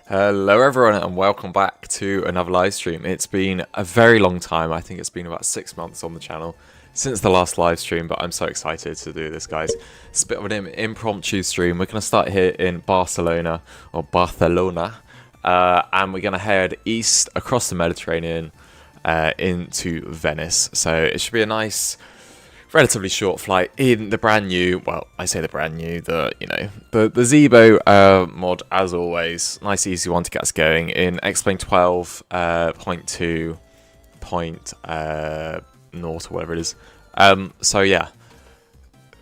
Hello everyone and welcome back to another live stream. It's been a very long time. I think it's been about 6 months on the channel since the last live stream, but I'm so excited to do this, guys. It's a bit of an impromptu stream. We're going to start here in Barcelona, and we're going to head east across the Mediterranean into Venice. So it should be a nice, relatively short flight in the brand new, well, I say the brand new, the ZIBO mod, as always. Nice easy one to get us going in X-Plane 12.2.0 or whatever it is. So yeah,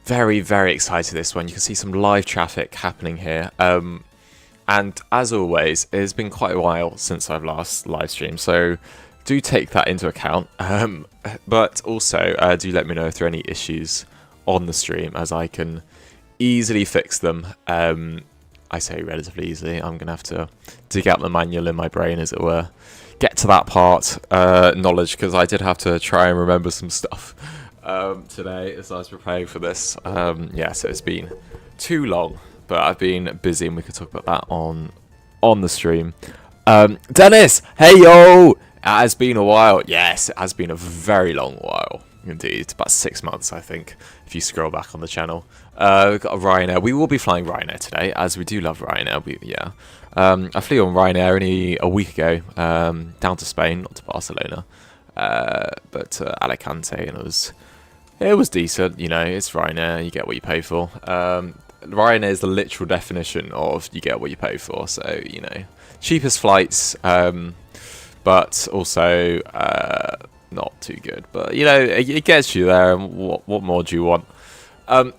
very excited this one. You can see some live traffic happening here. And as always, it has been quite a while since I've last live streamed, so do take that into account, but also do let me know if there are any issues on the stream, as I can easily fix them. I say relatively easily. I'm going to have to dig out the manual in my brain, as it were, get to that part, knowledge, because I did have to try and remember some stuff today as I was preparing for this. Yeah, so it's been too long, but I've been busy, and we could talk about that on the stream. Dennis, hey yo! It has been a while. Yes, it has been a very long while indeed. About 6 months, I think, if you scroll back on the channel. We've got a Ryanair. We will be flying Ryanair today, as we do love Ryanair. I flew on Ryanair only a week ago, down to Spain, not to Barcelona, but Alicante, and it was decent. You know, it's Ryanair. You get what you pay for. Ryanair is the literal definition of you get what you pay for. So, you know, cheapest flights. But also not too good. But, you know, it gets you there, and what more do you want?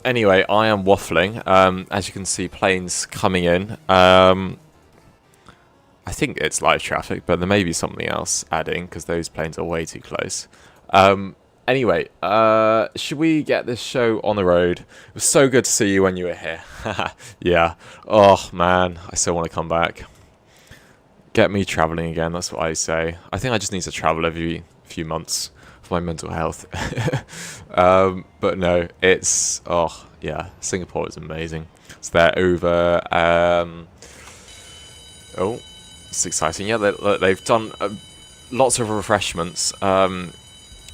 Anyway, I am waffling. As you can see, planes coming in. I think it's LiveTraffic, but there may be something else adding, because those planes are way too close. Anyway, should we get this show on the road? It was so good to see you when you were here. Yeah. Oh, man, I still want to come back. Get me traveling again, that's what I say. I think I just need to travel every few months for my mental health. But no, it's, oh yeah, Singapore is amazing. So they're over, oh, it's exciting. Yeah, they've done lots of refreshments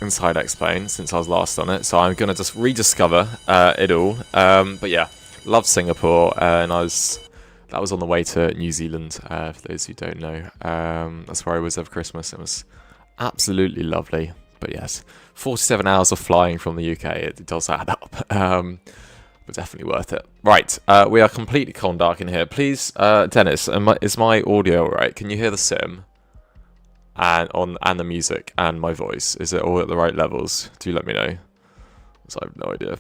inside X-Plane since I was last on it. So I'm going to just rediscover it all. But yeah, loved Singapore, and that was on the way to New Zealand, for those who don't know. That's where I was over Christmas. It was absolutely lovely. But yes, 47 hours of flying from the UK, it does add up. But definitely worth it. Right, we are completely cold dark in here. Please, Dennis, is my audio alright? Can you hear the sim? And the music and my voice? Is it all at the right levels? Do let me know. So I have no idea.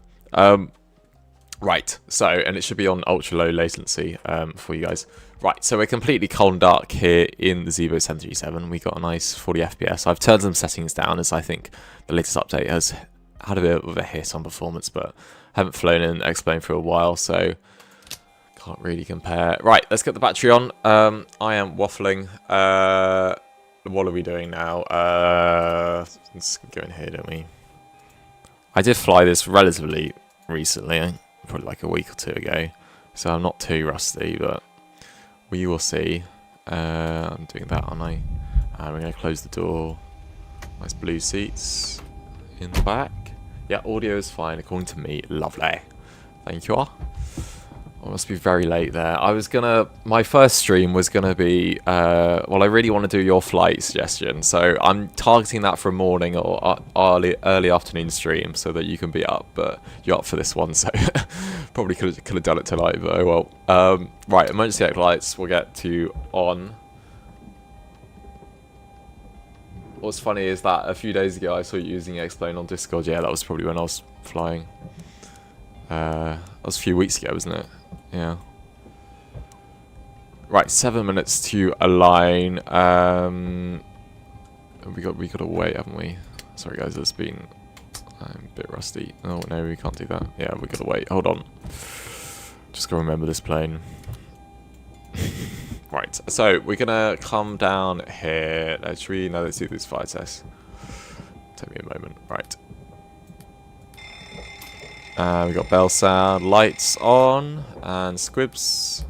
Right, so, and it should be on ultra low latency for you guys. Right, so we're completely cold and dark here in the ZIBO 737. We got a nice 40 FPS. I've turned some settings down, as I think the latest update has had a bit of a hit on performance, but haven't flown in X-Plane for a while, so can't really compare. Right, let's get the battery on. I am waffling. What are we doing now? Let's go in here, don't we? I did fly this relatively recently, probably like a week or two ago, so I'm not too rusty, but we will see. I'm doing that, aren't I? And we're going to close the door. Nice blue seats in the back. Yeah, audio is fine according to me. Lovely. Thank you all. I must be very late there. My first stream was gonna be, well, I really want to do your flight suggestion, so I'm targeting that for a morning or early afternoon stream so that you can be up, but you're up for this one, so probably could have done it tonight, but oh well. Right, emergency exit lights we'll get to on. What's funny is that a few days ago I saw you using X-Plane on Discord. Yeah, that was probably when I was flying. That was a few weeks ago, wasn't it? Yeah. Right, 7 minutes to align. We got to wait, haven't we? Sorry guys, I'm a bit rusty. Oh no, we can't do that. Yeah, we got to wait. Hold on. Just gotta remember this plane. Right, so we're gonna come down here. Let's do this flight test. Take me a moment. Right. We got bell sound, lights on, and squibs.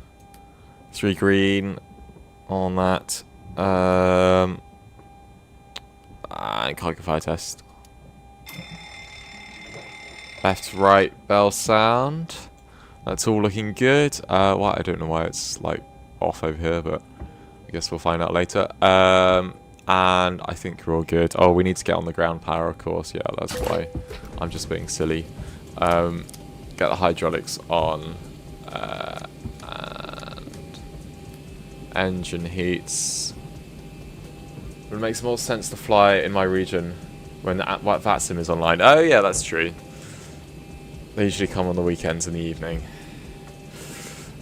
3 green, on that. And cargo fire test. Left, right, bell sound. That's all looking good. Well, I don't know why it's like off over here, but I guess we'll find out later. And I think we're all good. Oh, we need to get on the ground power, of course. Yeah, that's why. I'm just being silly. Get the hydraulics on. And engine heats. It makes more sense to fly in my region when VATSIM is online. Oh yeah, that's true. They usually come on the weekends in the evening.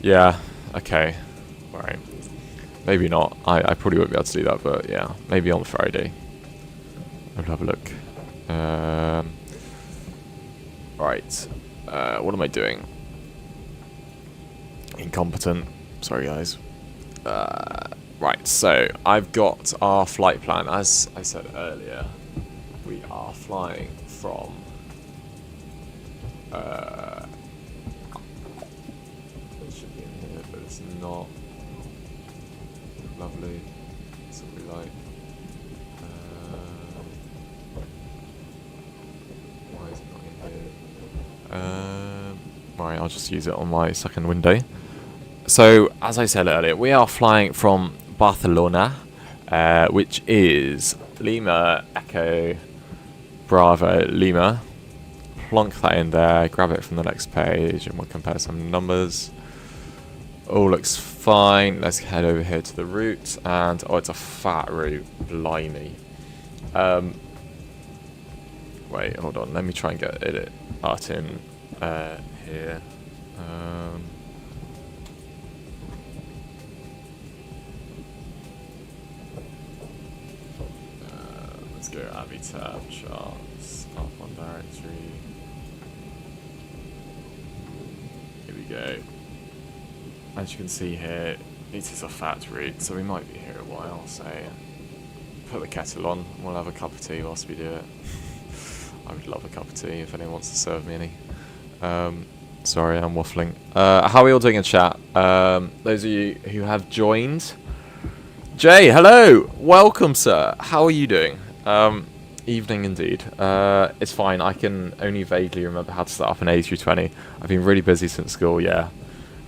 Yeah, okay. Alright. Maybe not. I probably won't be able to do that, but yeah. Maybe on Friday. I'll have a look. Right. What am I doing? Incompetent. Sorry, guys. Right, so I've got our flight plan. As I said earlier, we are flying from it should be in here, but it's not. Lovely. That's what we like. Why is it not in here? Right, I'll just use it on my second window. So, as I said earlier, we are flying from Barcelona, which is Lima Echo Bravo Lima. Plonk that in there, grab it from the next page, and we'll compare some numbers. All looks fine. Let's head over here to the route, and oh, it's a fat route. Blimey. Wait, hold on. Let me try and get it out in here. Let's go AviTab charts, up on directory. Here we go. As you can see here, this is a fat route, so we might be here a while, so put the kettle on, we'll have a cup of tea whilst we do it. I would love a cup of tea if anyone wants to serve me any. Sorry, I'm waffling. How are we all doing in chat? Those of you who have joined. Jay, hello! Welcome, sir. How are you doing? Evening indeed. It's fine, I can only vaguely remember how to start up an A320. I've been really busy since school, yeah.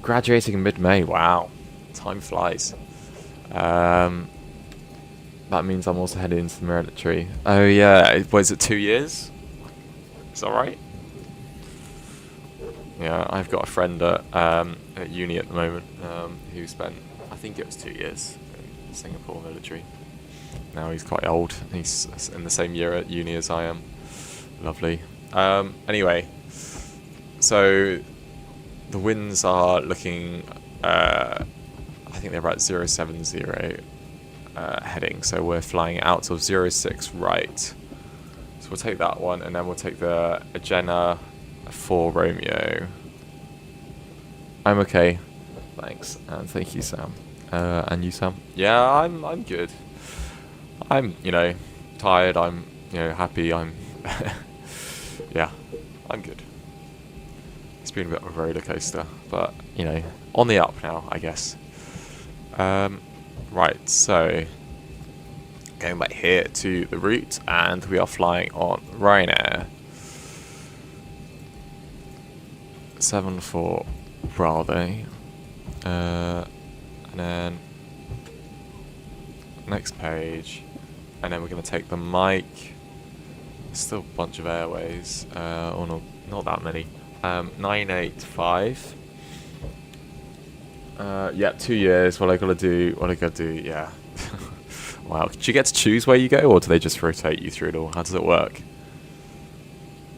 Graduating in mid-May, wow. Time flies. That means I'm also heading into the military. Oh yeah, was it 2 years? Is that right? Yeah, I've got a friend at uni at the moment who spent, I think it was 2 years in Singapore military. Now he's quite old. He's in the same year at uni as I am. Lovely. Anyway, so the winds are looking, I think they're about 070 heading, so we're flying out of 06 right. So we'll take that one, and then we'll take the Agena 4 Romeo. I'm okay, thanks, and thank you, Sam. And you, Sam? Yeah, I'm good. I'm, tired. I'm, happy. I'm, yeah, I'm good. It's been a bit of a roller coaster, but on the up now, I guess. Right, so going back here to the route, and we are flying on Ryanair 74 Bravo, and then next page, and then we're going to take the mic. Still a bunch of airways, or no, not that many. 985. Yeah, 2 years. What I gotta do, yeah. Wow. Do you get to choose where you go, or do they just rotate you through it all? How does it work?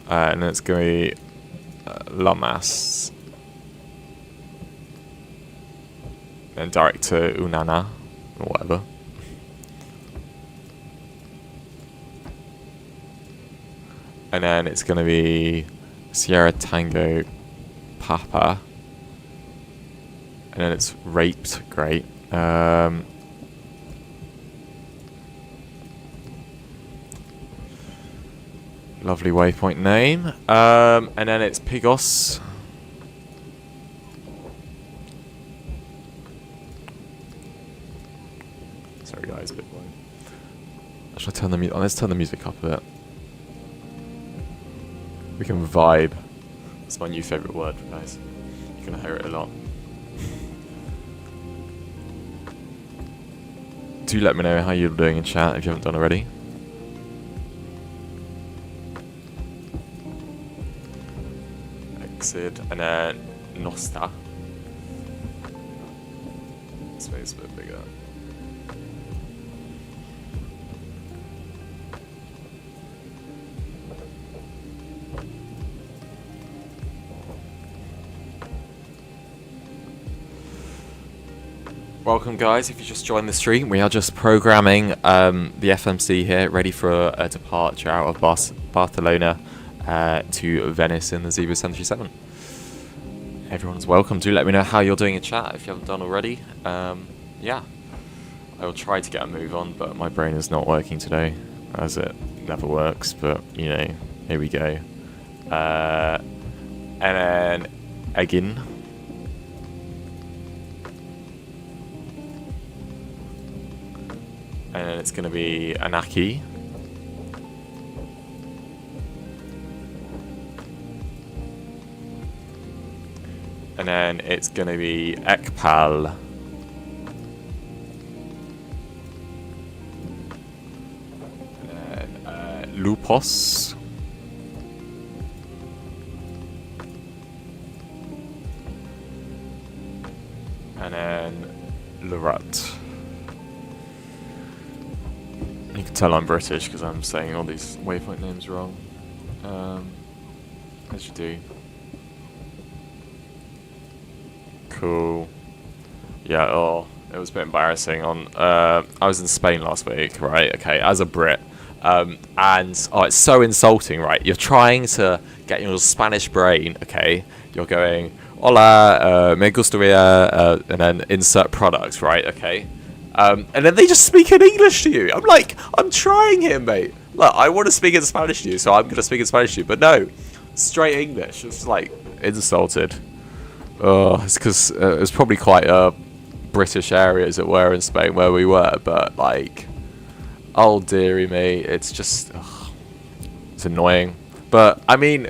And then it's gonna be Lamas. Then direct to Unana, or whatever. And then it's gonna be Sierra Tango Papa. And then it's raped, great. Lovely waypoint name. And then it's Pigos. Sorry guys, a bit low. Should I turn the music? Let's turn the music up a bit. We can vibe. That's my new favourite word, guys. You're gonna hear it a lot. Do let me know how you're doing in chat if you haven't done already. Exit and then Nosta. Let's make this a bit bigger. Welcome guys, if you just joined the stream, we are just programming the FMC here, ready for a departure out of Barcelona to Venice in the ZIBO 737. Everyone's welcome. Do let me know how you're doing in chat if you haven't done already. Yeah, I will try to get a move on, but my brain is not working today, as it never works, but you know, here we go. And then again. And then it's going to be Anaki. And then it's going to be Ekpal. And then Lupos. And then Lurat. You can tell I'm British because I'm saying all these waypoint names wrong. As you do. Cool. Yeah, oh, it was a bit embarrassing. I was in Spain last week, right? Okay, as a Brit. And, oh, it's so insulting, right? You're trying to get your Spanish brain, okay? You're going, hola, me gustaría, and then insert products, right? Okay. And then they just speak in English to you. I'm like, I'm trying here, mate. Look, I want to speak in Spanish to you, so I'm going to speak in Spanish to you. But no, straight English. It's like, insulted. Oh, it's because it's probably quite a British area, as it were, in Spain where we were. But, like, oh, dearie me. It's just, it's annoying. But, I mean,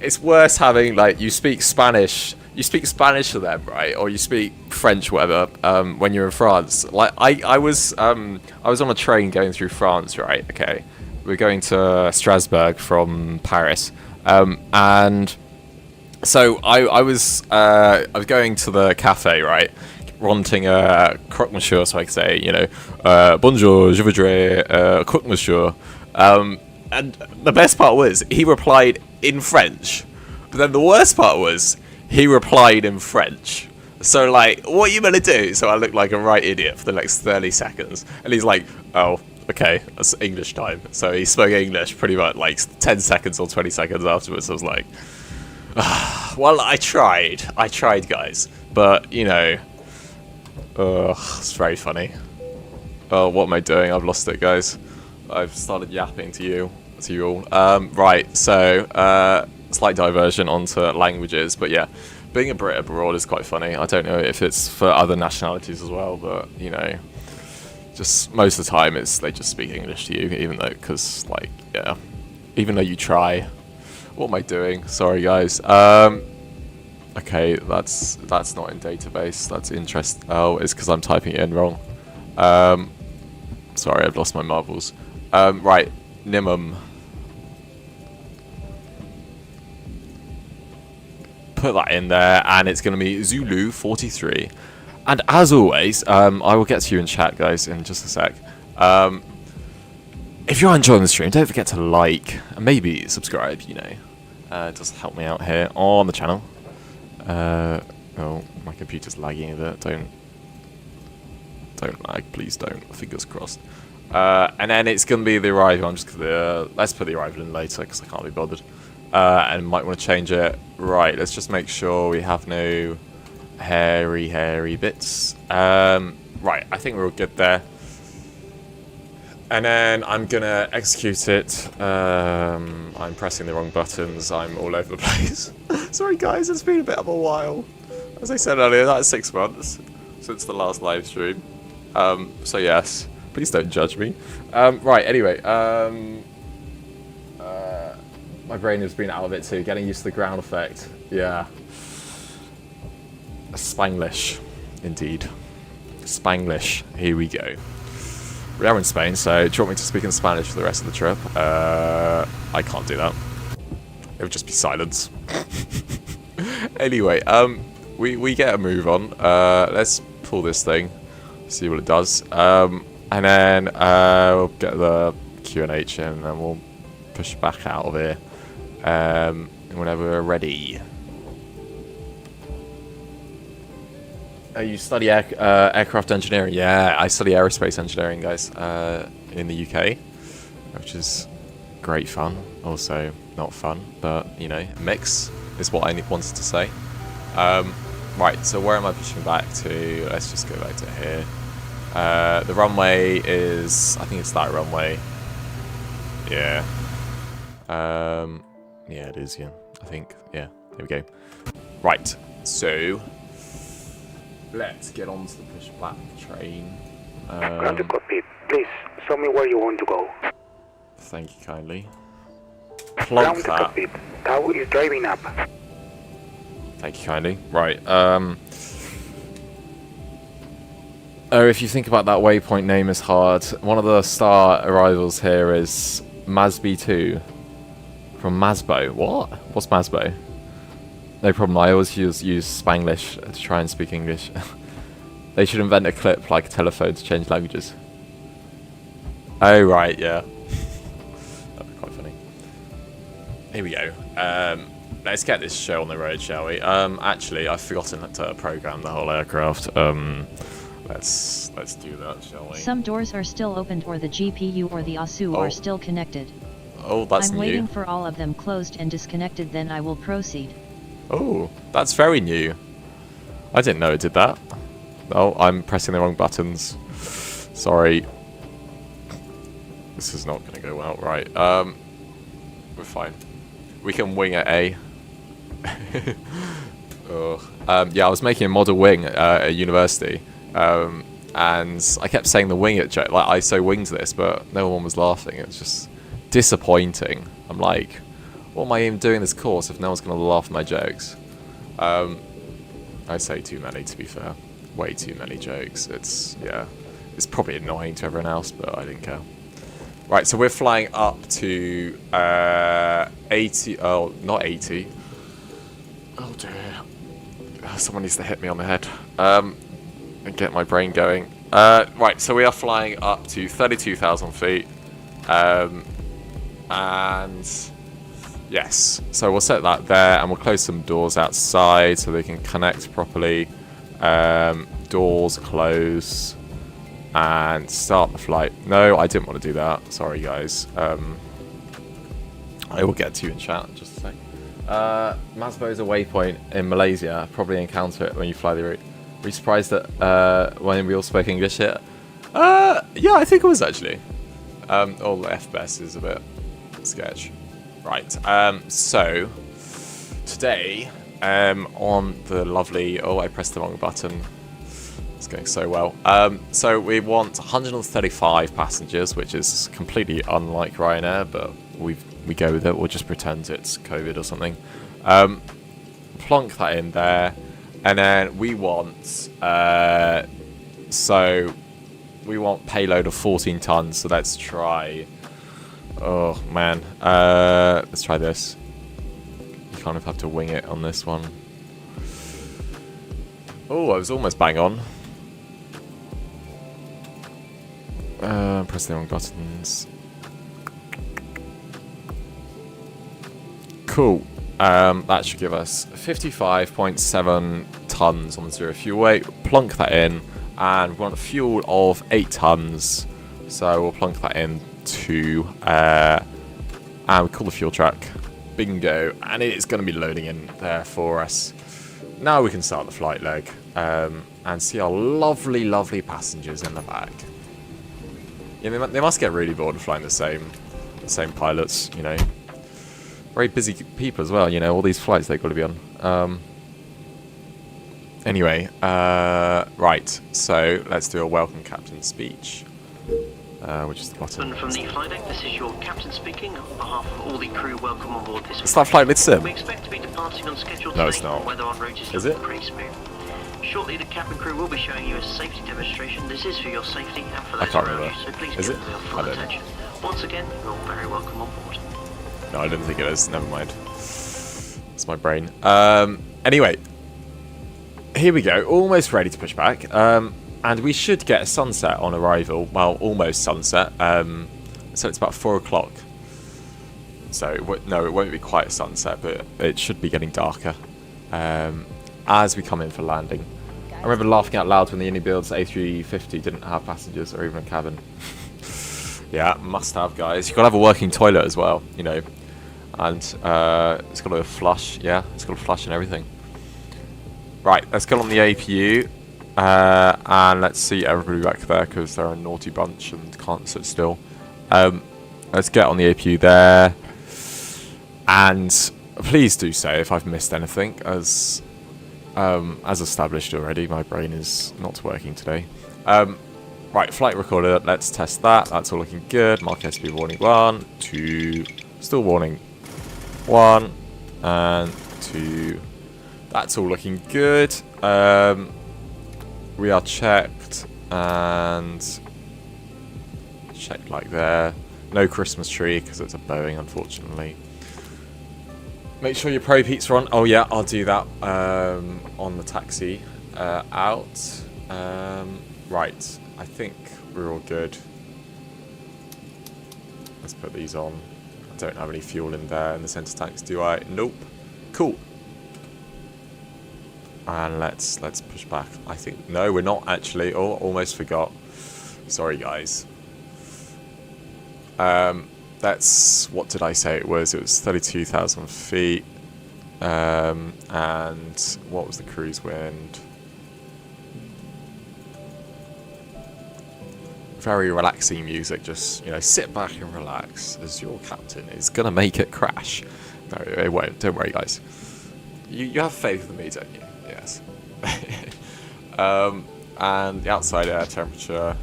it's worse having, like, you speak Spanish to them, right? Or you speak French, whatever, when you're in France. Like, I was on a train going through France, right? Okay. We're going to Strasbourg from Paris. And so I was going to the cafe, right? Wanting a croque monsieur, so I could say, you know, bonjour, je voudrais croque monsieur. And the best part was, he replied in French. But then the worst part was, he replied in French. So, like, what are you gonna do? So I looked like a right idiot for the next 30 seconds. And he's like, oh, okay, that's English time. So he spoke English pretty much like 10 seconds or 20 seconds afterwards. I was like, well, I tried, guys. But, you know, it's very funny. Oh, what am I doing? I've lost it, guys. I've started yapping to you all. Right, so, slight diversion onto languages, but yeah, being a Brit abroad is quite funny. I don't know if it's for other nationalities as well, but you know, just most of the time they just speak English to you, even though, because like, yeah, even though you try. What am I doing? Sorry, guys. Okay, that's not in database. That's interesting. Oh, it's because I'm typing it in wrong. Sorry, I've lost my marbles. Right, Nimum. Put that in there, and it's going to be Zulu 43. And as always, I will get to you in chat, guys, in just a sec. If you're enjoying the stream, don't forget to like and maybe subscribe. You know, it does help me out here on the channel. Oh, my computer's lagging a bit. Don't lag, please don't. Fingers crossed. And then it's going to be the arrival. I'm just gonna let's put the arrival in later because I can't be bothered. And might want to change it. Right, let's just make sure we have no hairy bits. Right, I think we're all good there. And then I'm gonna execute it. I'm pressing the wrong buttons. I'm all over the place. Sorry guys, it's been a bit of a while. As I said earlier, that's 6 months since the last live stream. So yes. Please don't judge me. Right, anyway. My brain has been out of it too. Getting used to the ground effect. Yeah. Spanglish. Indeed. Spanglish. Here we go. We are in Spain, so do you want me to speak in Spanish for the rest of the trip? I can't do that. It would just be silence. Anyway, we get a move on. Let's pull this thing. See what it does. And then we'll get the QNH in, and then we'll push back out of here. Whenever we're ready. You study aircraft engineering? Yeah, I study aerospace engineering, guys, in the UK, which is great fun. Also not fun, but you know, mix is what I wanted to say. Right, so where am I pushing back to? Let's just go back to here. The runway is, I think it's that runway. Yeah. Yeah, it is, yeah. I think, yeah. There we go. Right, so let's get on to the pushback train. Ground to cockpit. Please, show me where you want to go. Thank you kindly. Plonk that. Ground to cockpit. Tau is driving up. Thank you kindly. Right, oh, if you think about that waypoint name is hard. One of the star arrivals here is Masby 2. From Masbo. What? What's Masbo? No problem, I always use Spanglish to try and speak English. They should invent a clip like a telephone to change languages. Oh, right, yeah. That'd be quite funny. Here we go. Let's get this show on the road, shall we? Actually, I've forgotten to program the whole aircraft. Let's do that, shall we? Some doors are still opened, or the GPU or the ASU are still connected. Oh, that's I'm new. waiting for all of them closed and disconnected, then I will proceed. Oh, that's very new. I didn't know it did that. Oh, I'm pressing the wrong buttons. Sorry. This is not going to go well. Right. We're fine. We can wing at A. Yeah, I was making a model wing at university. And I kept saying the wing it joke. Like, I so winged this, but no one was laughing. It was just disappointing. I'm like, what am I even doing this course if no one's going to laugh at my jokes? I say too many, to be fair. Way too many jokes. It's, yeah, it's probably annoying to everyone else, but I didn't care. Right, so we're flying up to 80, oh, not 80. Oh dear. Someone needs to hit me on the head. And get my brain going. Right, so we are flying up to 32,000 feet. And yes, so we'll set that there, and we'll close some doors outside so they can connect properly. Doors close, and start the flight. No, I didn't want to do that. Sorry, guys. I will get to you in chat in just a sec. Masbo is a waypoint in Malaysia. Probably encounter it when you fly the route. Were you surprised that when we all spoke English here? Yeah, I think it was actually. All the FBS is a bit sketch. Right, so today on the lovely, oh, I pressed the wrong button. It's going so well. So we want 135 passengers, which is completely unlike Ryanair, but we go with it. We'll just pretend it's COVID or something. Plonk that in there, and then we want we want payload of 14 tons. So let's try. Oh man, let's try this. You kind of have to wing it on this one. Oh, I was almost bang on. Press the wrong buttons. Cool. That should give us 55.7 tons on the zero fuel weight. Plonk that in, and we want a fuel of 8 tons. So we'll plonk that in to, and we call the fuel truck. Bingo, and it's going to be loading in there for us. Now we can start the flight leg, and see our lovely, lovely passengers in the back. Yeah, they must get really bored of flying the same pilots, you know. Very busy people as well, you know, all these flights they've got to be on. Anyway, right, so let's do a welcome captain speech. which is the bottom. From the flight deck, this is your captain speaking. On behalf of all the crew, welcome on board this. It's that FlyWithLua. We expect to be departing on schedule No, today. it's not. Weather on road Is it? pretty smooth. Shortly, the cabin crew will be showing you a safety demonstration. This is for your safety and for I those can't around remember. you, so please Is give it? them your I full don't know. attention. Once again, you're all very welcome on board. No, I didn't think it is. Never mind. It's my brain. Anyway, here we go. Almost ready to push back. And we should get a sunset on arrival. Well, almost sunset. So it's about 4 o'clock. So, no, it won't be quite a sunset, but it should be getting darker as we come in for landing. I remember laughing out loud when the Uni Builds A350 didn't have passengers or even a cabin. Yeah, must have, guys. You've got to have a working toilet as well, you know. And it's got a flush. Yeah, it's got a flush and everything. Right, let's get on the APU. And let's see everybody back there because they're a naughty bunch and can't sit still. Let's get on the APU there. And please do say if I've missed anything, as established already, my brain is not working today. Right, flight recorder, let's test that. That's all looking good. Mark SP warning 1, 2, still warning 1, and 2. That's all looking good. We are checked, and checked like there. No Christmas tree, because it's a Boeing, unfortunately. Make sure your probe heats are on. Oh yeah, I'll do that on the taxi out. Right, I think we're all good. Let's put these on. I don't have any fuel in there in the center tanks, do I? Nope. Cool. And let's push back. I think no, we're not actually. Oh, almost forgot. Sorry, guys. That's, what did I say it was? It was 32,000 feet. And what was the cruise wind? Very relaxing music. Just, you know, sit back and relax as your captain is gonna make it crash. No, it won't. Don't worry, guys. You have faith in me, don't you? Yes. And the outside air temperature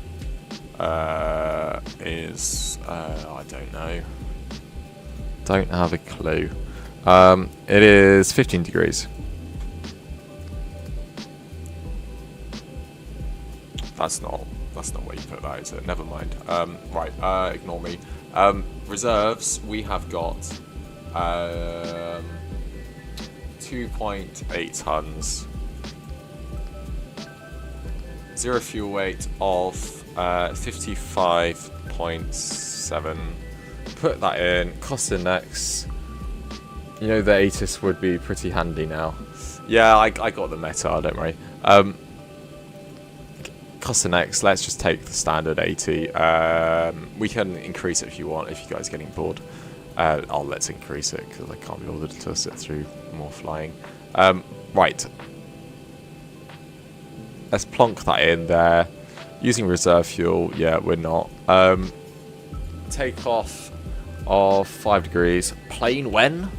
is I don't know. Don't have a clue. It is 15 degrees. That's not where you put that, is it? Never mind. Right, ignore me. Reserves, we have got 2.8 tons. 0 fuel weight of 55.7. Put that in. Cost index. You know the ATIS would be pretty handy now. Yeah, I got the Meta, don't worry. Cost index, let's just take the standard 80. We can increase it if you want, if you guys are getting bored. Let's increase it because I can't be bothered to sit through more flying. Right. Let's plonk that in there. Using reserve fuel, yeah, we're not. Takeoff of 5 degrees. Plane when?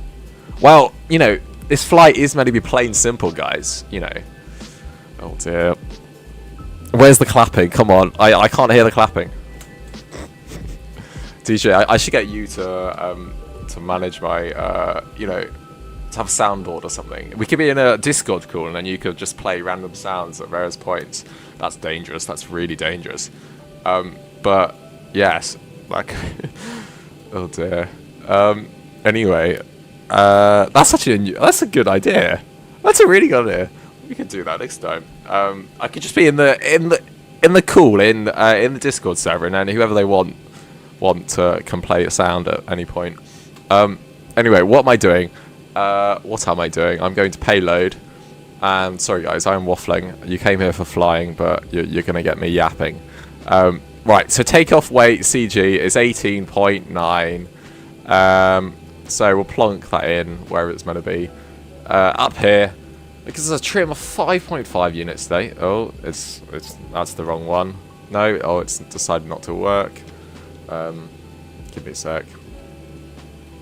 Well, you know, this flight is meant to be plain simple, guys. You know. Oh dear. Where's the clapping? Come on. I can't hear the clapping. DJ, I should get you to manage my, you know, to have a soundboard or something. We could be in a Discord call and then you could just play random sounds at various points. That's dangerous. That's really dangerous. But yes, like, oh dear. Anyway, that's actually that's a good idea. That's a really good idea. We can do that next time. I could just be in the call in the Discord server, and then whoever they want can play a sound at any point. Anyway, what am I doing? I'm going to payload. And sorry guys, I am waffling. You came here for flying, but you're going to get me yapping. Right, so takeoff weight CG is 18.9. So we'll plonk that in where it's meant to be. Up here, because there's a trim of 5.5 units today. Oh, that's the wrong one. No, oh, it's decided not to work. Give me a sec.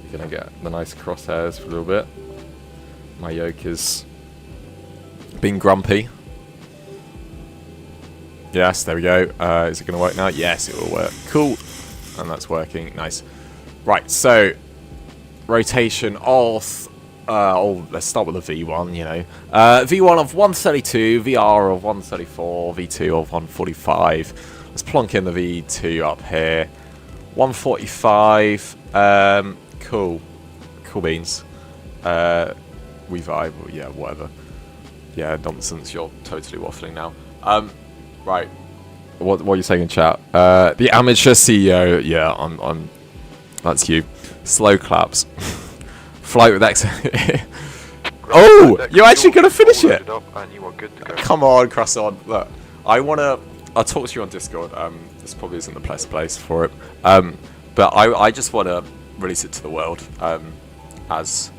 You're gonna get the nice crosshairs for a little bit. My yoke is being grumpy. Yes, there we go. Is it going to work now? Yes, it will work. Cool. And that's working. Nice. Right, so rotation of... let's start with the V1, you know. V1 of 132, VR of 134, V2 of 145. Let's plonk in the V2 up here. 145. Cool. Cool beans. We vibe. Yeah, whatever. Yeah, nonsense. You're totally waffling now. Right. What are you saying in chat? The amateur CEO. Yeah, I'm. That's you. Slow claps. Flight with X. Oh, you're actually gonna finish it. Come on, Croissant. Look, I'll talk to you on Discord. This probably isn't the best place for it. But I just want to release it to the world. As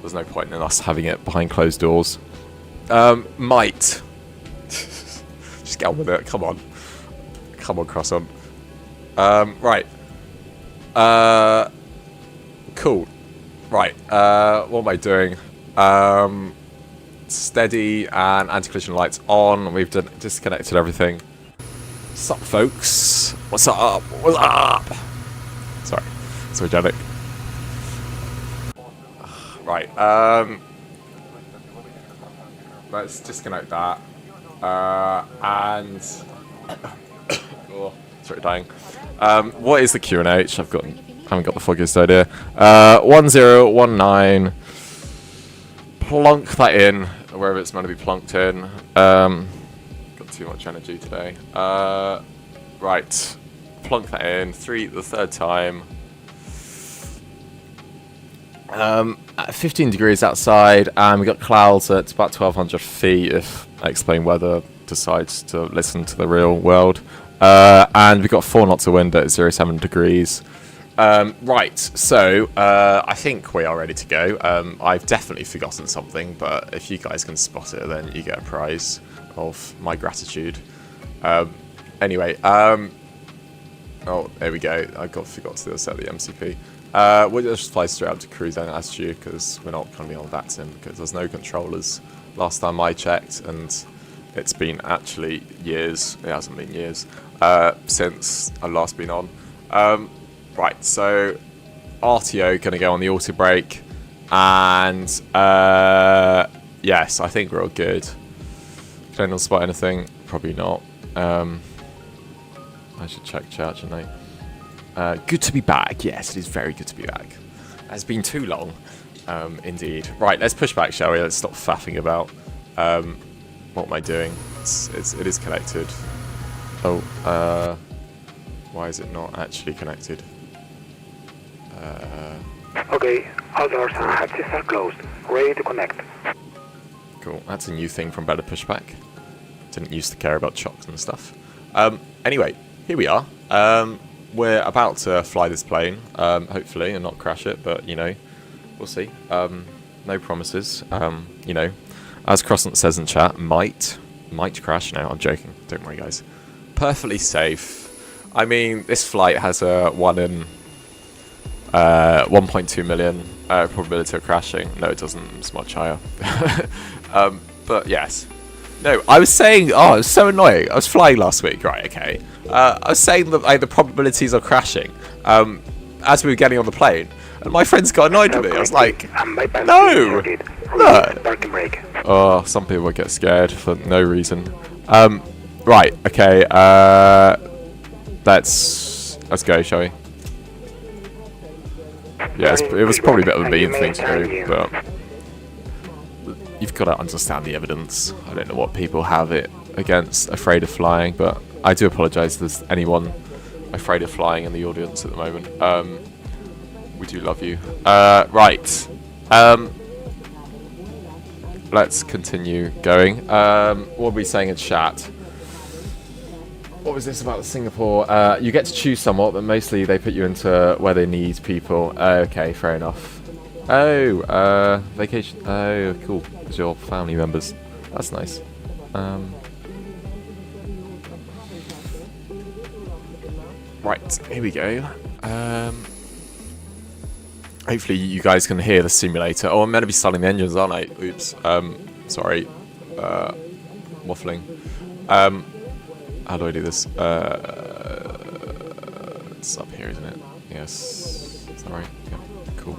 there's no point in us having it behind closed doors. Might. Just get on with it. Come on. Come on, Croissant. Right. Cool. Right. What am I doing? Steady and anti-collision lights on. We've disconnected everything. What's up, folks? What's up? What's up? Sorry. Sorry, Janik. Right. Let's disconnect that. And oh, sorry, dying. What is the QNH? I haven't got the foggiest idea. 1019. Plonk that in wherever it's meant to be plunked in. Got too much energy today. Right. Plonk that in. The third time. 15 degrees outside, and we got clouds at about 1,200 feet if Explain Weather decides to listen to the real world. And we got 4 knots of wind at 07 degrees. Right, so I think we are ready to go. I've definitely forgotten something, but if you guys can spot it, then you get a prize of my gratitude. Anyway, oh, there we go. I forgot to set the MCP. We'll just fly straight up to cruise altitude because we're not going to be on that sim because there's no controllers. Last time I checked, and it's been actually years. It hasn't been years since I've last been on. Right, so RTO going to go on the auto brake, and yes, I think we're all good. Can anyone spot anything? Probably not. I should check chat, shouldn't I? Good to be back. Yes, it is very good to be back. It has been too long, indeed. Right, let's push back, shall we? Let's stop faffing about. What am I doing? It is connected. Oh, why is it not actually connected? Okay, all doors and hatches are closed. Ready to connect. Cool. That's a new thing from Better Pushback. Didn't used to care about chocks and stuff. Anyway, here we are. We're about to fly this plane, hopefully, and not crash it, but, you know, we'll see. No promises. You know, as Croissant says in chat, might crash. No, I'm joking. Don't worry, guys. Perfectly safe. I mean, this flight has a 1 in 1.2 million probability of crashing. No, it doesn't. It's much higher. But yes. No, I was saying, oh, it was so annoying. I was flying last week, right? Okay. I was saying that the probabilities of crashing as we were getting on the plane, and my friends got annoyed with me. I was like, no. Oh, some people would get scared for no reason. Right. Okay. Let's go, shall we? Yeah, it was probably a bit of a mean thing to do, but you've got to understand the evidence. I don't know what people have it against afraid of flying, but I do apologise if there's anyone afraid of flying in the audience at the moment. We do love you. Right. Let's continue going. What were we saying in chat? What was this about Singapore? You get to choose somewhat, but mostly they put you into where they need people. Okay, fair enough. Oh, vacation. Oh, cool. Because your family members. That's nice. Right, here we go. Hopefully you guys can hear the simulator. Oh, I'm meant to be starting the engines, aren't I? Oops. Sorry. Waffling. How do I do this? It's up here, isn't it? Yes. Is that right? Yeah. Cool.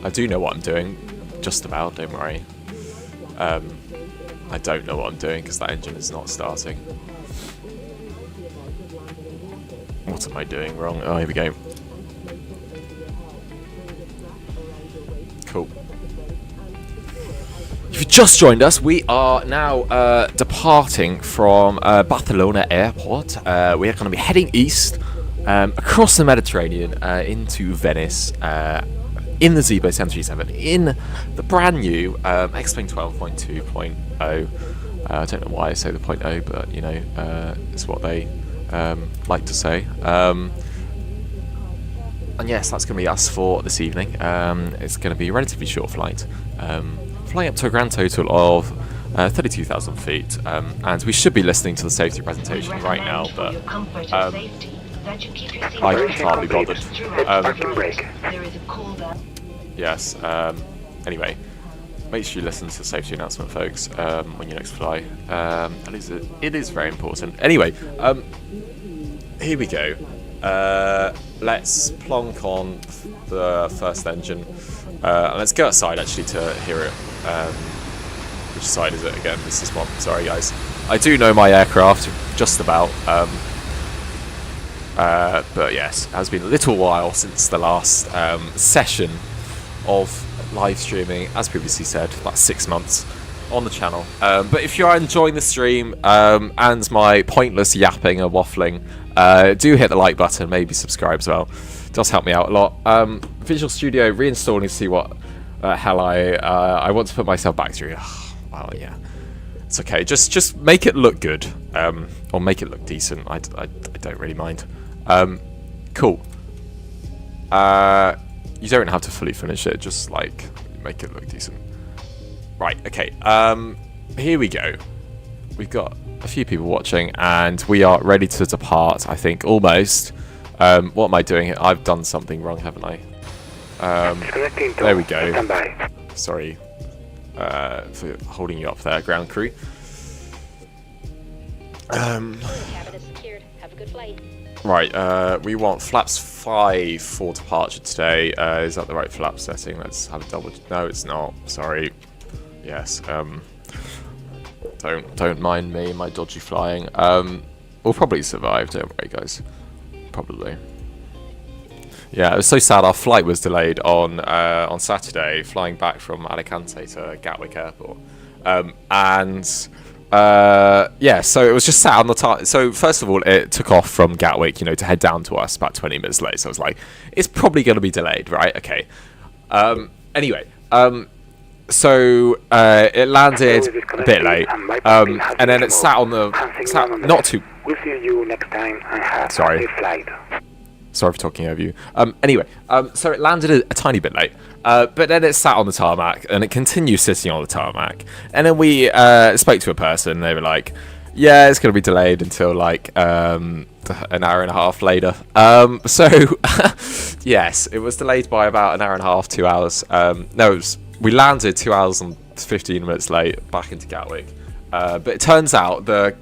I do know what I'm doing. Just about, don't worry. I don't know what I'm doing because that engine is not starting. What am I doing wrong? Oh, here we go. Cool. If you've just joined us, we are now departing from Barcelona airport. We are going to be heading east across the Mediterranean into Venice in the ZIBO 737 in the brand new X-Plane 12.2.0. I don't know why I say the .0, but you know, it's what they like to say. And yes, that's going to be us for this evening. It's going to be a relatively short flight. Flying up to a grand total of 32,000 feet. And we should be listening to the safety presentation right now, but I can't be bothered. Yes, anyway, make sure you listen to the safety announcement, folks, when you next fly. It is very important. Anyway, here we go. Let's plonk on the first engine. And let's go outside, actually, to hear it. Which side is it again? This is one. Sorry, guys. I do know my aircraft, just about. But yes, it has been a little while since the last session of live streaming, as previously said, about 6 months on the channel. But if you are enjoying the stream and my pointless yapping and waffling, do hit the like button, maybe subscribe as well. It does help me out a lot. Visual Studio reinstalling to see what hell I want to put myself back through. Well, yeah, it's okay. Just make it look good, or make it look decent. I don't really mind. Cool. You don't have to fully finish it. Just like make it look decent. Right. Okay. Here we go. We've got a few people watching, and we are ready to depart. I think almost. What am I doing here? I've done something wrong, haven't I? There we go. Sorry for holding you up there, ground crew. Cabin is secured. Have a good flight. Right, we want flaps 5 for departure today. Is that the right flap setting? Let's have a double. No, it's not. Sorry. Yes. Don't mind me, my dodgy flying. We'll probably survive. Don't worry, guys. Probably. Yeah, it was so sad. Our flight was delayed on Saturday, flying back from Alicante to Gatwick Airport, yeah, so it was just sat on the time. So first of all, it took off from Gatwick, you know, to head down to us about 20 minutes late. So I was like, it's probably going to be delayed, right? Okay. Anyway, so it landed a bit late, and then it sat on the not too. We'll see you next time and have Sorry. a safe flight. Sorry for talking over you. Anyway, so it landed a tiny bit late, but then it sat on the tarmac, and it continued sitting on the tarmac. And then we spoke to a person, and they were like, yeah, it's going to be delayed until like an hour and a half later. So, yes, it was delayed by about an hour and a half, 2 hours. No, we landed 2 hours and 15 minutes late back into Gatwick. But it turns out the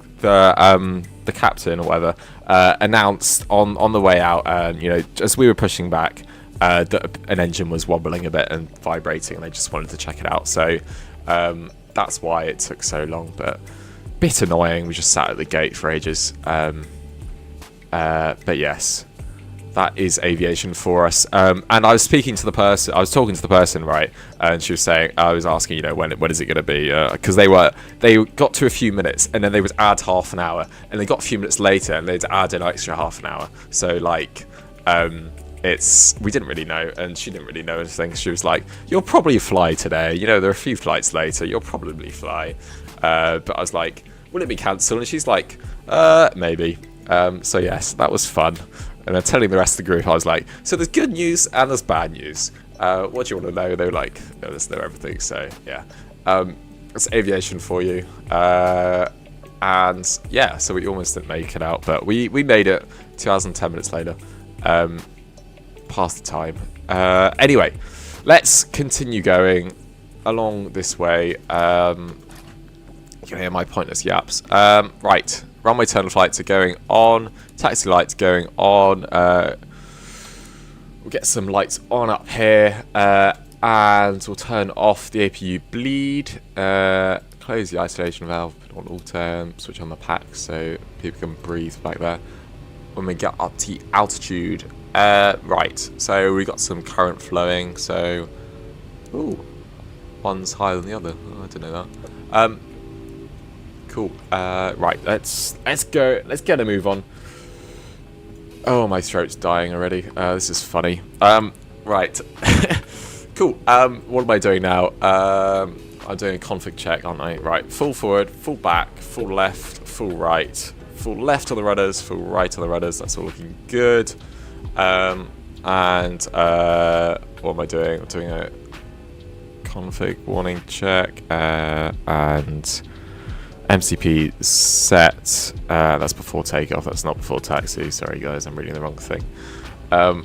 captain or whatever announced on the way out, you know, as we were pushing back, that an engine was wobbling a bit and vibrating, and they just wanted to check it out. So that's why it took so long, but a bit annoying. We just sat at the gate for ages. But yes, that is aviation for us. And I was talking to the person, right? And she was saying, I was asking, you know, when is it going to be? Because they got to a few minutes, and then they would add half an hour, and they got a few minutes later, and they'd add an extra half an hour. So like, we didn't really know, and she didn't really know anything. She was like, you'll probably fly today. You know, there are a few flights later. You'll probably fly. But I was like, will it be cancelled? And she's like, maybe. So yes, that was fun. And then telling the rest of the group, I was like, so there's good news and there's bad news. What do you want to know? They were like, no, let's know everything. So yeah, it's aviation for you. And yeah, so we almost didn't make it out, but we made it 2 hours and 10 minutes later, past the time. Anyway, let's continue going along this way. You can hear my pointless yaps. Right, runway turn flights are going on, taxi lights going on. We'll get some lights on up here, and we'll turn off the APU bleed, close the isolation valve, put on all temp, switch on the pack so people can breathe back there. When we get up to altitude, right, so we got some current flowing, so, ooh, one's higher than the other. Oh, I didn't know that. Cool. Right, let's go. Let's get a move on. Oh, my throat's dying already. This is funny. Right. Cool. What am I doing now? I'm doing a config check, aren't I? Right. Full forward, full back, full left, full right. Full left on the rudders, full right on the rudders. That's all looking good. And what am I doing? I'm doing a config warning check, and MCP set. That's before takeoff. That's not before taxi. Sorry guys, I'm reading the wrong thing. I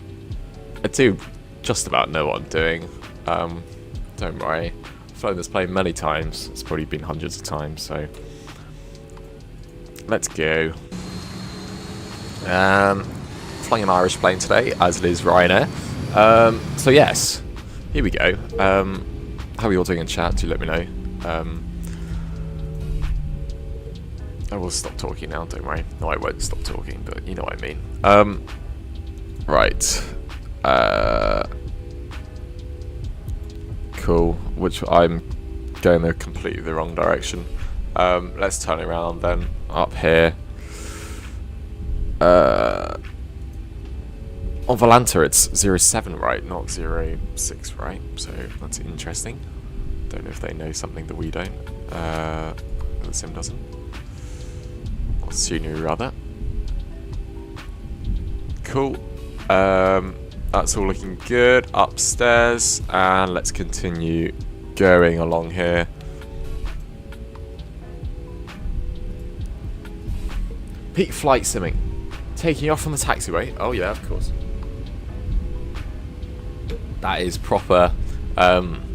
do just about know what I'm doing. Don't worry. I've flown this plane many times. It's probably been hundreds of times. So let's go. Flying an Irish plane today, as it is Ryanair. So yes, here we go. How are you all doing in chat? Do let me know. I will stop talking now, don't worry. No, I won't stop talking, but you know what I mean. Right. Cool. Which I'm going the completely the wrong direction. Let's turn around then. Up here. On Volanta it's 07, right? Not 06, right? So that's interesting. Don't know if they know something that we don't. The sim doesn't. Or sooner rather. Cool. That's all looking good. Upstairs, and let's continue going along here. Peak flight simming. Taking off from the taxiway. Oh yeah, of course. That is proper,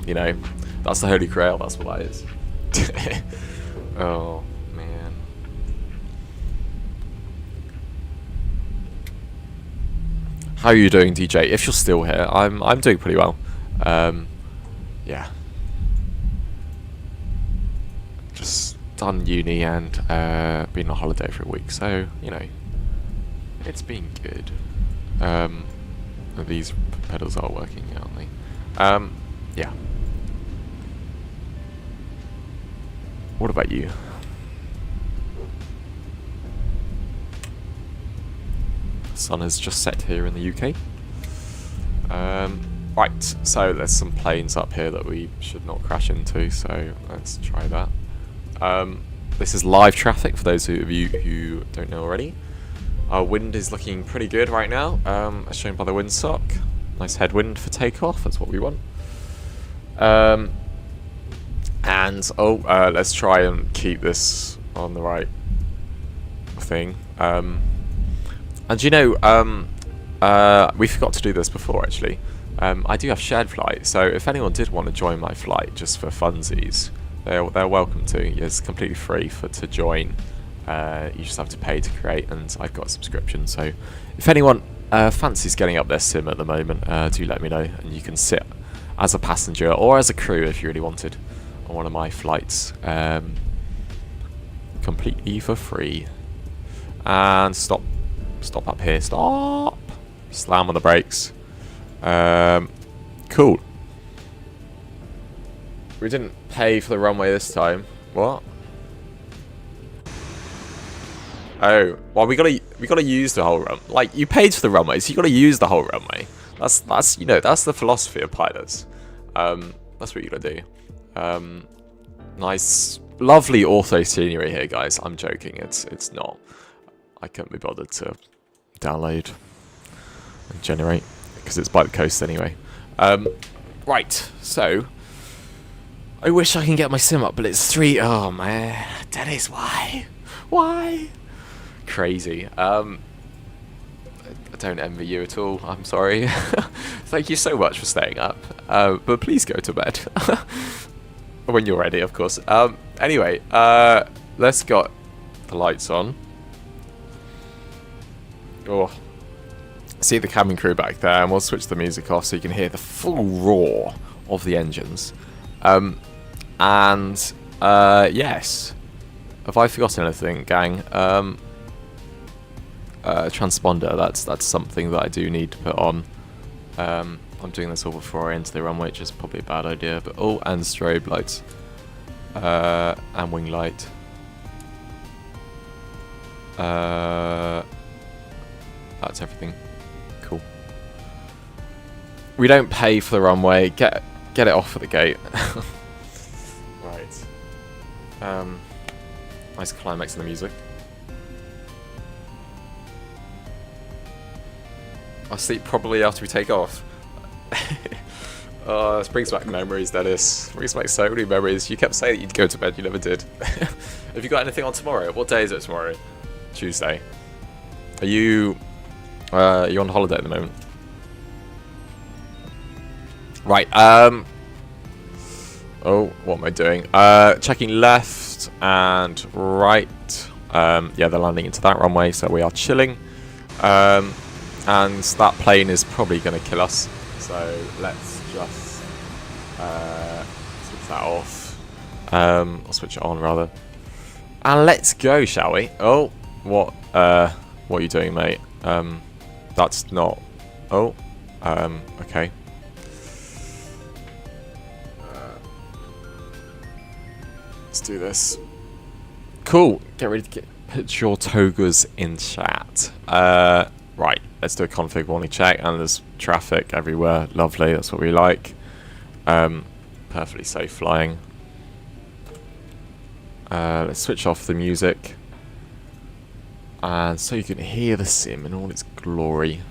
you know, that's the Holy Grail, that's what that is. Oh, man. How are you doing, DJ? If you're still here, I'm doing pretty well. Yeah. Just done uni and been on holiday for a week, so, you know, it's been good. These pedals are working, aren't they? Yeah. What about you? The sun has just set here in the UK. Right, so there's some planes up here that we should not crash into, so let's try that. This is LiveTraffic for those of you who don't know already. Our wind is looking pretty good right now, as shown by the windsock. Nice headwind for takeoff, that's what we want. Let's try and keep this on the right thing. And you know, we forgot to do this before actually. I do have shared flight, so if anyone did want to join my flight just for funsies, they're welcome to. It's completely free to join. You just have to pay to create, and I've got a subscription, so if anyone fancies getting up their sim at the moment, do let me know, and you can sit as a passenger or as a crew if you really wanted on one of my flights, completely for free. And stop up here, stop, slam on the brakes. Cool. We didn't pay for the runway this time. What? Oh, well, we gotta use the whole run. Like, you paid for the runway, so you gotta use the whole runway. That's you know, that's the philosophy of pilots. That's what you gotta do. Nice, lovely ortho scenery here, guys. I'm joking. It's not. I can't be bothered to download and generate because it's by the coast anyway. Right, so I wish I can get my sim up, but it's 3. Oh man, that is why. Why? Crazy. I don't envy you at all. I'm sorry. Thank you so much for staying up. But please go to bed when you're ready, of course. Anyway, let's got the lights on. Oh, see the cabin crew back there, and we'll switch the music off so you can hear the full roar of the engines. Yes. Have I forgotten anything, gang? Transponder, that's something that I do need to put on. I'm doing this all before I enter the runway, which is probably a bad idea, but and strobe lights. And wing light. That's everything. Cool. We don't pay for the runway. Get it off at the gate. Right. Nice climax in the music. I'll sleep probably after we take off. Oh, this brings back memories, Dennis. Brings back so many memories. You kept saying that you'd go to bed, you never did. Have you got anything on tomorrow? What day is it tomorrow? Tuesday. Are you on holiday at the moment? Right, oh, what am I doing? Checking left and right. Yeah, they're landing into that runway, so we are chilling. And that plane is probably going to kill us. So let's just switch that off. I'll switch it on rather. And let's go, shall we? Oh, what are you doing, mate? That's not. Oh, okay. Let's do this. Cool. Get ready to put your togas in chat. Right. Let's do a config warning check, and there's traffic everywhere. Lovely. That's what we like. Perfectly safe flying. Let's switch off the music, and so you can hear the sim in all its glory.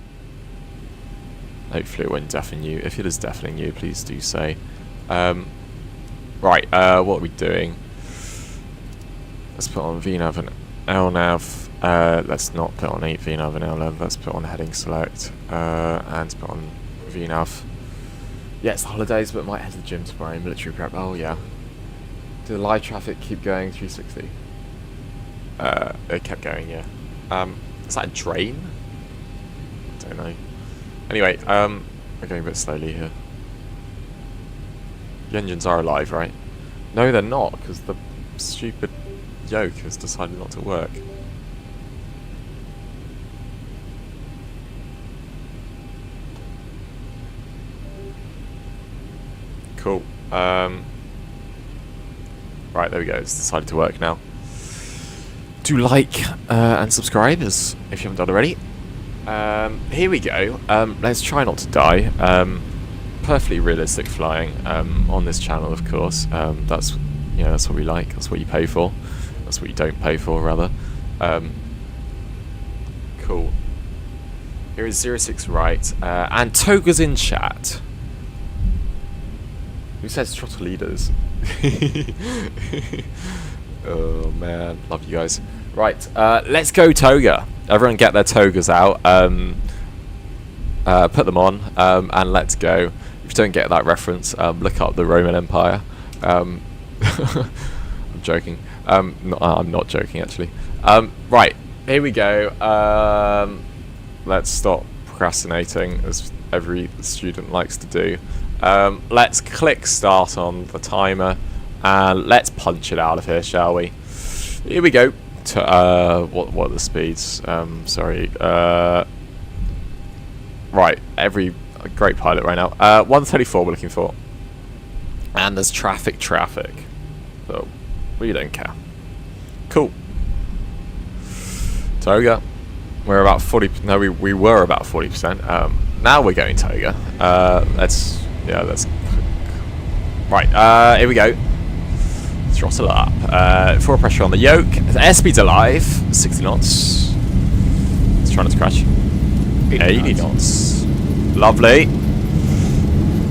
Hopefully it won't deafen you. If it is deafening you, please do say. Right, what are we doing? Let's put on VNav and LNav. Let's not put on 8 VNav and LNav. Let's put on heading select and put on VNav. Yeah, it's the holidays, but might head to the gym tomorrow. Military prep. Oh yeah. Did the live traffic keep going 360? It kept going, yeah. Is that a drain? I don't know. Anyway, we're going a bit slowly here. The engines are alive, right? No, they're not, because the stupid yoke has decided not to work. Cool. Right, there we go. It's decided to work now. Do like and subscribe if you haven't done already. Here we go. Let's try not to die. Perfectly realistic flying on this channel, of course. That's that's what we like. That's what you pay for. That's what you don't pay for, rather. Cool. Here is 06 right, and Toga's in chat. Who says throttle leaders? Oh man, love you guys. Right, let's go Toga. Everyone get their togas out. Put them on, and let's go. If you don't get that reference, look up the Roman Empire. I'm joking. I'm not joking actually. Right, here we go. Let's stop procrastinating, as every student likes to do. Let's click start on the timer, and let's punch it out of here, shall we? Here we go. What are the speeds? Sorry. Right, every great pilot right now. 134 we're looking for, and there's traffic, so we don't care. Cool. Toga, we're about 40. No, we were about 40%. Now we're going Toga. Let's. Right, here we go. Throttle up. Forward pressure on the yoke. Airspeed's alive. 60 knots. Let's try not to crash. 80 knots. Lovely.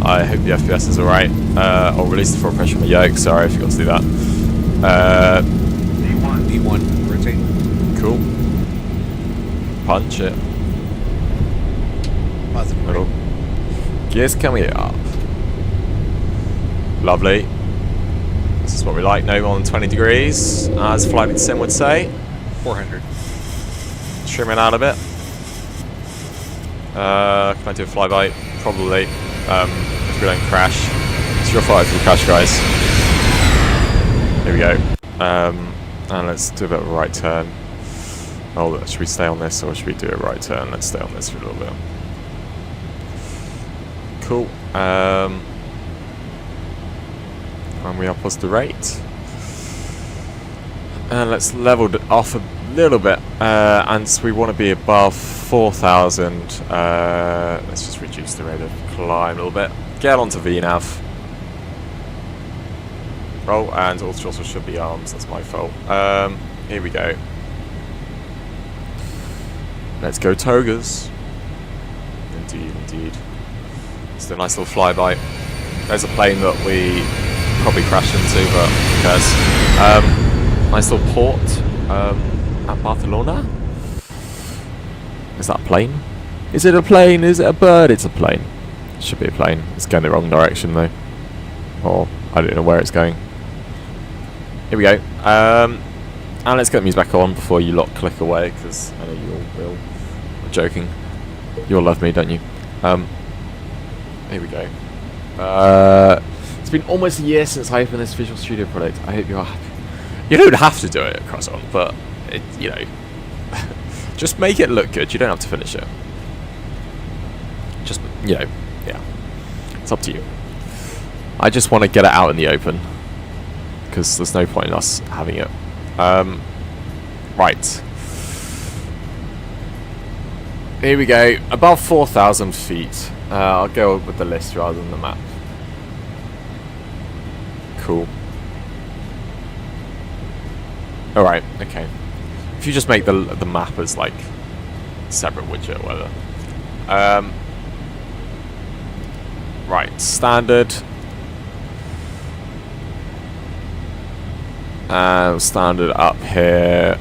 I hope the FPS is alright. I'll release the forward pressure on the yoke. Sorry, I forgot to do that. D1, rotate. Cool. Punch it. Positive. Middle. Gears coming up. Lovely. This is what we like. No more than 20 degrees, as FlyWithLua would say. 400. Trimming out a bit. Can I do a flyby? Probably. If we don't crash. It's your fault if we crash, guys. Here we go. And let's do a bit of a right turn. Oh, should we stay on this or should we do a right turn? Let's stay on this for a little bit. Cool. And we are plus the rate. And let's level it off a little bit. And so we want to be above 4,000. Let's just reduce the rate of climb a little bit. Get onto VNav. Oh, and all throttles should be arms. That's my fault. Here we go. Let's go togas. Indeed, indeed. It's a nice little flyby. There's a plane that we probably crashed into, but who cares? Nice little port at Barcelona. Is that a plane? Is it a plane? Is it a bird? It's a plane. It should be a plane. It's going the wrong direction though. Or I don't know where it's going. Here we go. And let's get the music back on before you lot click away, because I know you all will. I'm joking. You all love me, don't you? Here we go. It's been almost a year since I opened this Visual Studio product. I hope you are happy. You don't have to do it at Cross-On, but it, you know, just make it look good. You don't have to finish it. Just, you know, yeah. It's up to you. I just want to get it out in the open, because there's no point in us having it. Right. Here we go. Above 4,000 feet. I'll go with the list rather than the map. Cool. Alright, okay. If you just make the map as like separate widget or whatever. Right, standard. Standard up here.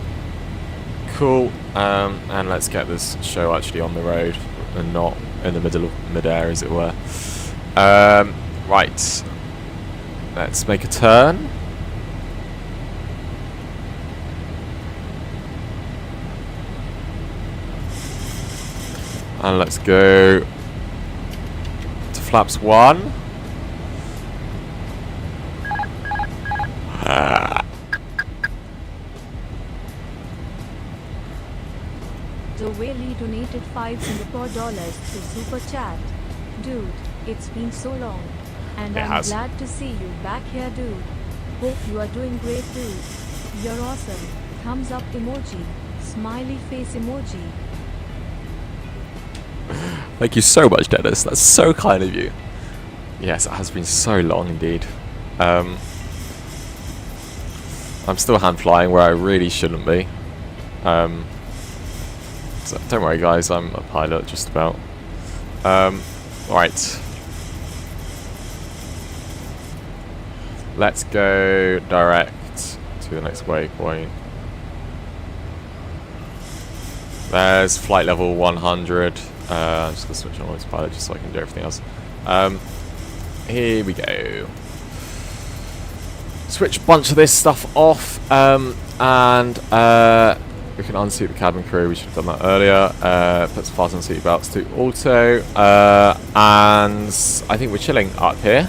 Cool. And let's get this show actually on the road and not in the middle of mid-air, as it were. Right. Let's make a turn. And let's go to flaps 1. The Whaley donated $5 Singapore to Super Chat. Dude, it's been so long. And I'm glad to see you back here, dude. Hope you are doing great, dude. You're awesome. Thumbs up emoji. Smiley face emoji. Thank you so much, Dennis. That's so kind of you. Yes, it has been so long indeed. I'm still hand flying where I really shouldn't be. So don't worry, guys. I'm a pilot, just about. Right. Let's go direct to the next waypoint. There's flight level 100. I'm just going to switch on autopilot just so I can do everything else. Here we go. Switch a bunch of this stuff off, and we can unseat the cabin crew. We should have done that earlier. Put some fasten seat belts to auto, and I think we're chilling up here.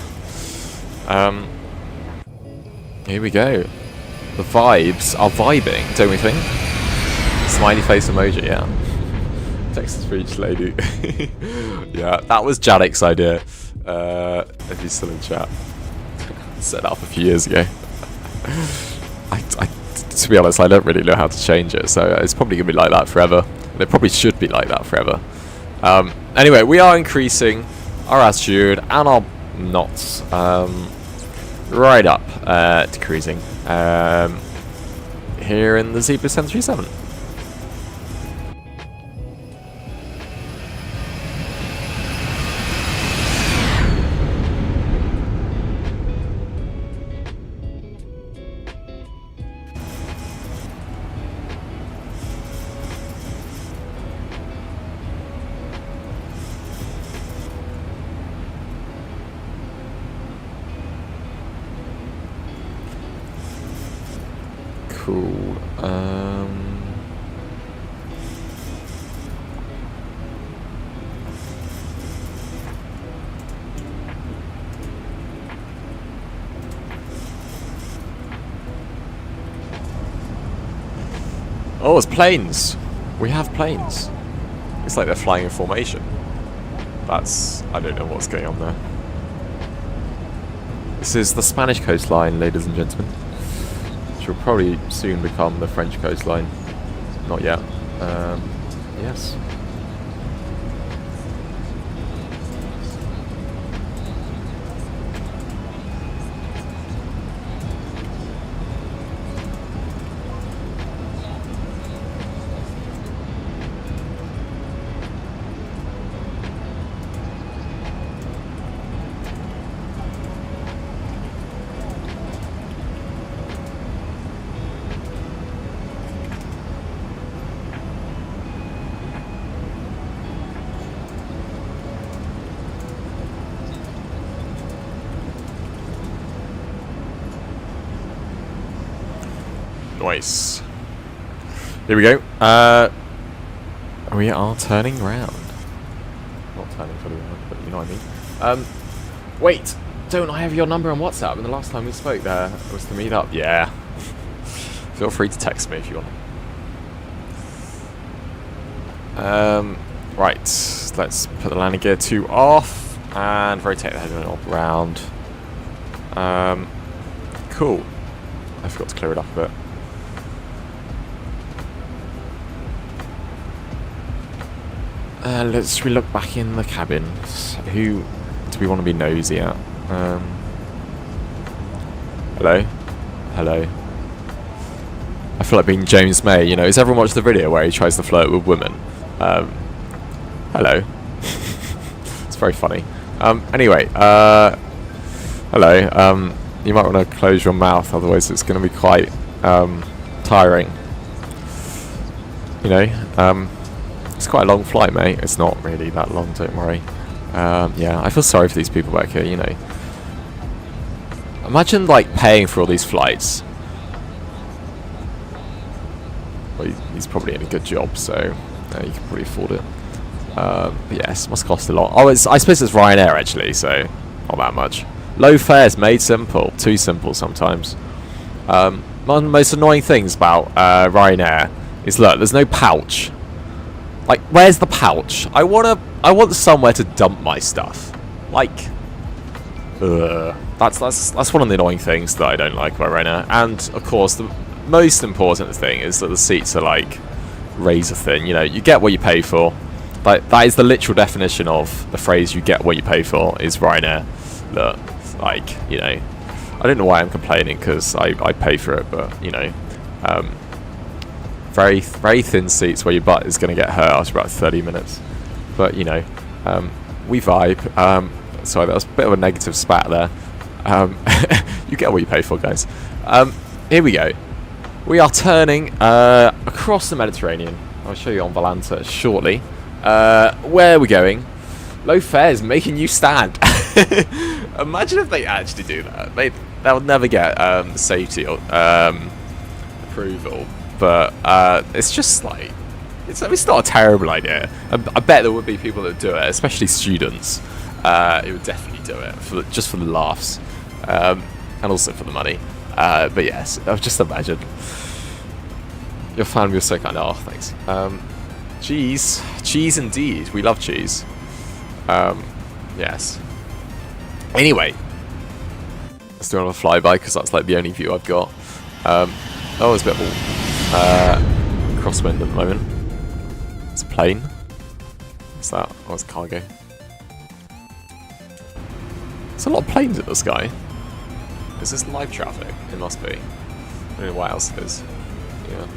Here we go. The vibes are vibing, don't we think? Smiley face emoji, yeah. Texas Beach lady. Yeah, that was Janek's idea. If he's still in chat. Set up a few years ago. To be honest, I don't really know how to change it, so it's probably going to be like that forever. And it probably should be like that forever. Anyway, we are increasing our altitude and our knots right up to cruising here in the ZIBO 737. Cool. Oh, it's planes. We have planes. It's like they're flying in formation. That's... I don't know what's going on there. This is the Spanish coastline, ladies and gentlemen. Which will probably soon become the French coastline. Not yet. Yes. Nice. Here we go. We are turning round. Not turning fully round, but you know what I mean. Wait, don't I have your number on WhatsApp? And the last time we spoke there was to meet up. Yeah. Feel free to text me if you want. Right, let's put the landing gear 2 off and rotate the head around. Cool. I forgot to clear it up a bit. Should we look back in the cabin? Who do we want to be nosy at? Hello? Hello? I feel like being James May, you know. Has everyone watched the video where he tries to flirt with women? Hello? It's very funny. Anyway, hello. You might want to close your mouth, otherwise it's going to be quite tiring. You know, it's quite a long flight, mate. It's not really that long, don't worry. Yeah, I feel sorry for these people back here, you know. Imagine, like, paying for all these flights. Well, he's probably in a good job, so you can probably afford it. But yes, must cost a lot. Oh, I suppose it's Ryanair, actually, so not that much. Low fares made simple. Too simple sometimes. One of the most annoying things about Ryanair is, look, there's no pouch. Like, where's the pouch? I want somewhere to dump my stuff. Like, that's one of the annoying things that I don't like about Ryanair. And of course, the most important thing is that the seats are like razor thin. You know, you get what you pay for. Like, that is the literal definition of the phrase "you get what you pay for" is Ryanair. Look, like, you know, I don't know why I'm complaining because I pay for it, but you know. Very thin seats where your butt is going to get hurt after about 30 minutes. But, you know, we vibe. Sorry, that was a bit of a negative spat there. You get what you pay for, guys. Here we go. We are turning across the Mediterranean. I'll show you on Volanta shortly. Where are we going? Low fares making you stand. Imagine if they actually do that. They'll never get safety or approval. But it's just like, it's not a terrible idea. I bet there would be people that do it, especially students. Who would definitely do it just for the laughs, and also for the money. But yes, I've just imagined. Your family was so kind. Oh, thanks. Cheese indeed. We love cheese. Yes. Anyway, let's do another flyby because that's like the only view I've got. Oh, there's a bit of a crosswind at the moment. It's a plane. What's that? Oh, it's cargo. There's a lot of planes in the sky. Is this LiveTraffic? It must be. I don't know what else it is. Yeah.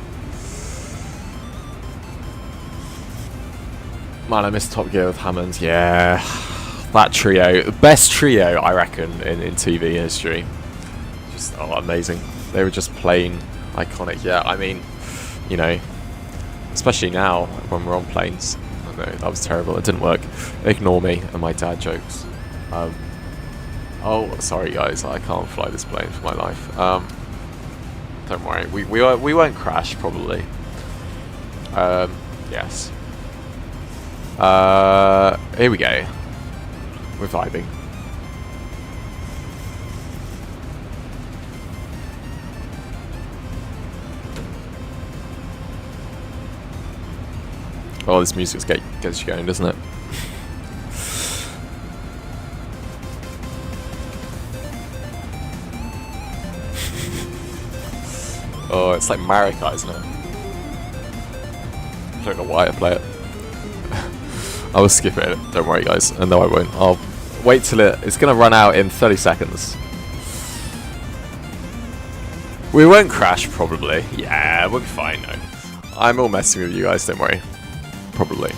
Man, I missed Top Gear with Hammond. Yeah. That trio. The best trio, I reckon, in TV history. Just, oh, amazing. They were just plain iconic. Yeah, I mean, you know, especially now when we're on planes. I know, that was terrible. It didn't work. Ignore me and my dad jokes. Oh, sorry guys, I can't fly this plane for my life. Don't worry, we won't crash probably. Yes. Here we go. We're vibing. Oh, this music gets you going, doesn't it? Oh, it's like Marika, isn't it? I don't know why I play it. I will skip it, don't worry guys. No, I won't. I'll wait till it's going to run out in 30 seconds. We won't crash, probably. Yeah, we'll be fine, no. I'm all messing with you guys, don't worry. Probably.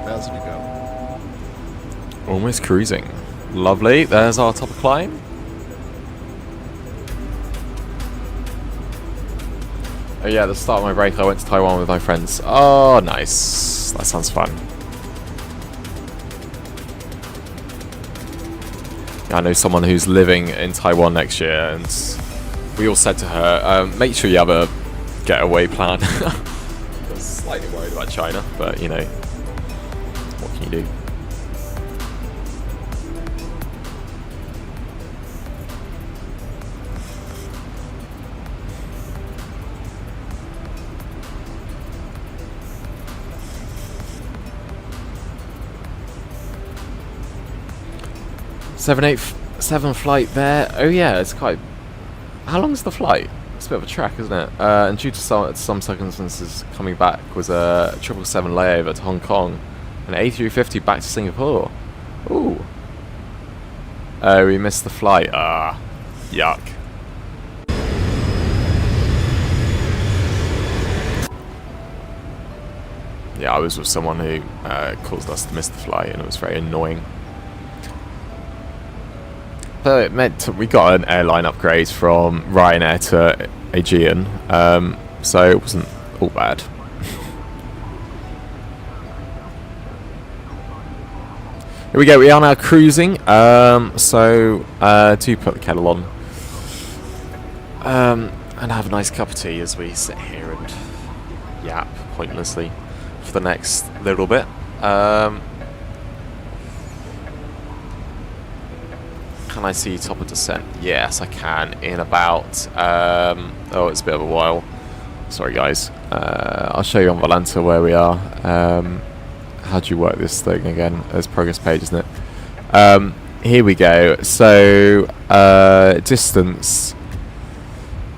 How's it go? Almost cruising. Lovely. There's our top of climb. Oh yeah, at the start of my break I went to Taiwan with my friends. Oh, nice. That sounds fun. Yeah, I know someone who's living in Taiwan next year, and we all said to her, make sure you have a getaway plan. I was slightly worried about China, but you know, what can you do? Seven flight there. Oh yeah, it's quite. How long is the flight? It's a bit of a trek, isn't it? And due to some circumstances, coming back was a 777 layover to Hong Kong, and A350 back to Singapore. Ooh. Oh, we missed the flight. Ah, yuck. Yeah, I was with someone who caused us to miss the flight, and it was very annoying. So it meant we got an airline upgrade from Ryanair to Aegean, so it wasn't all bad. Here we go, we are now cruising, do put the kettle on and have a nice cup of tea as we sit here and yap pointlessly for the next little bit. Can I see top of descent? Yes, I can. In about oh, it's a bit of a while. Sorry, guys. I'll show you on Volanta where we are. How do you work this thing again? There's progress page, isn't it? Here we go. So distance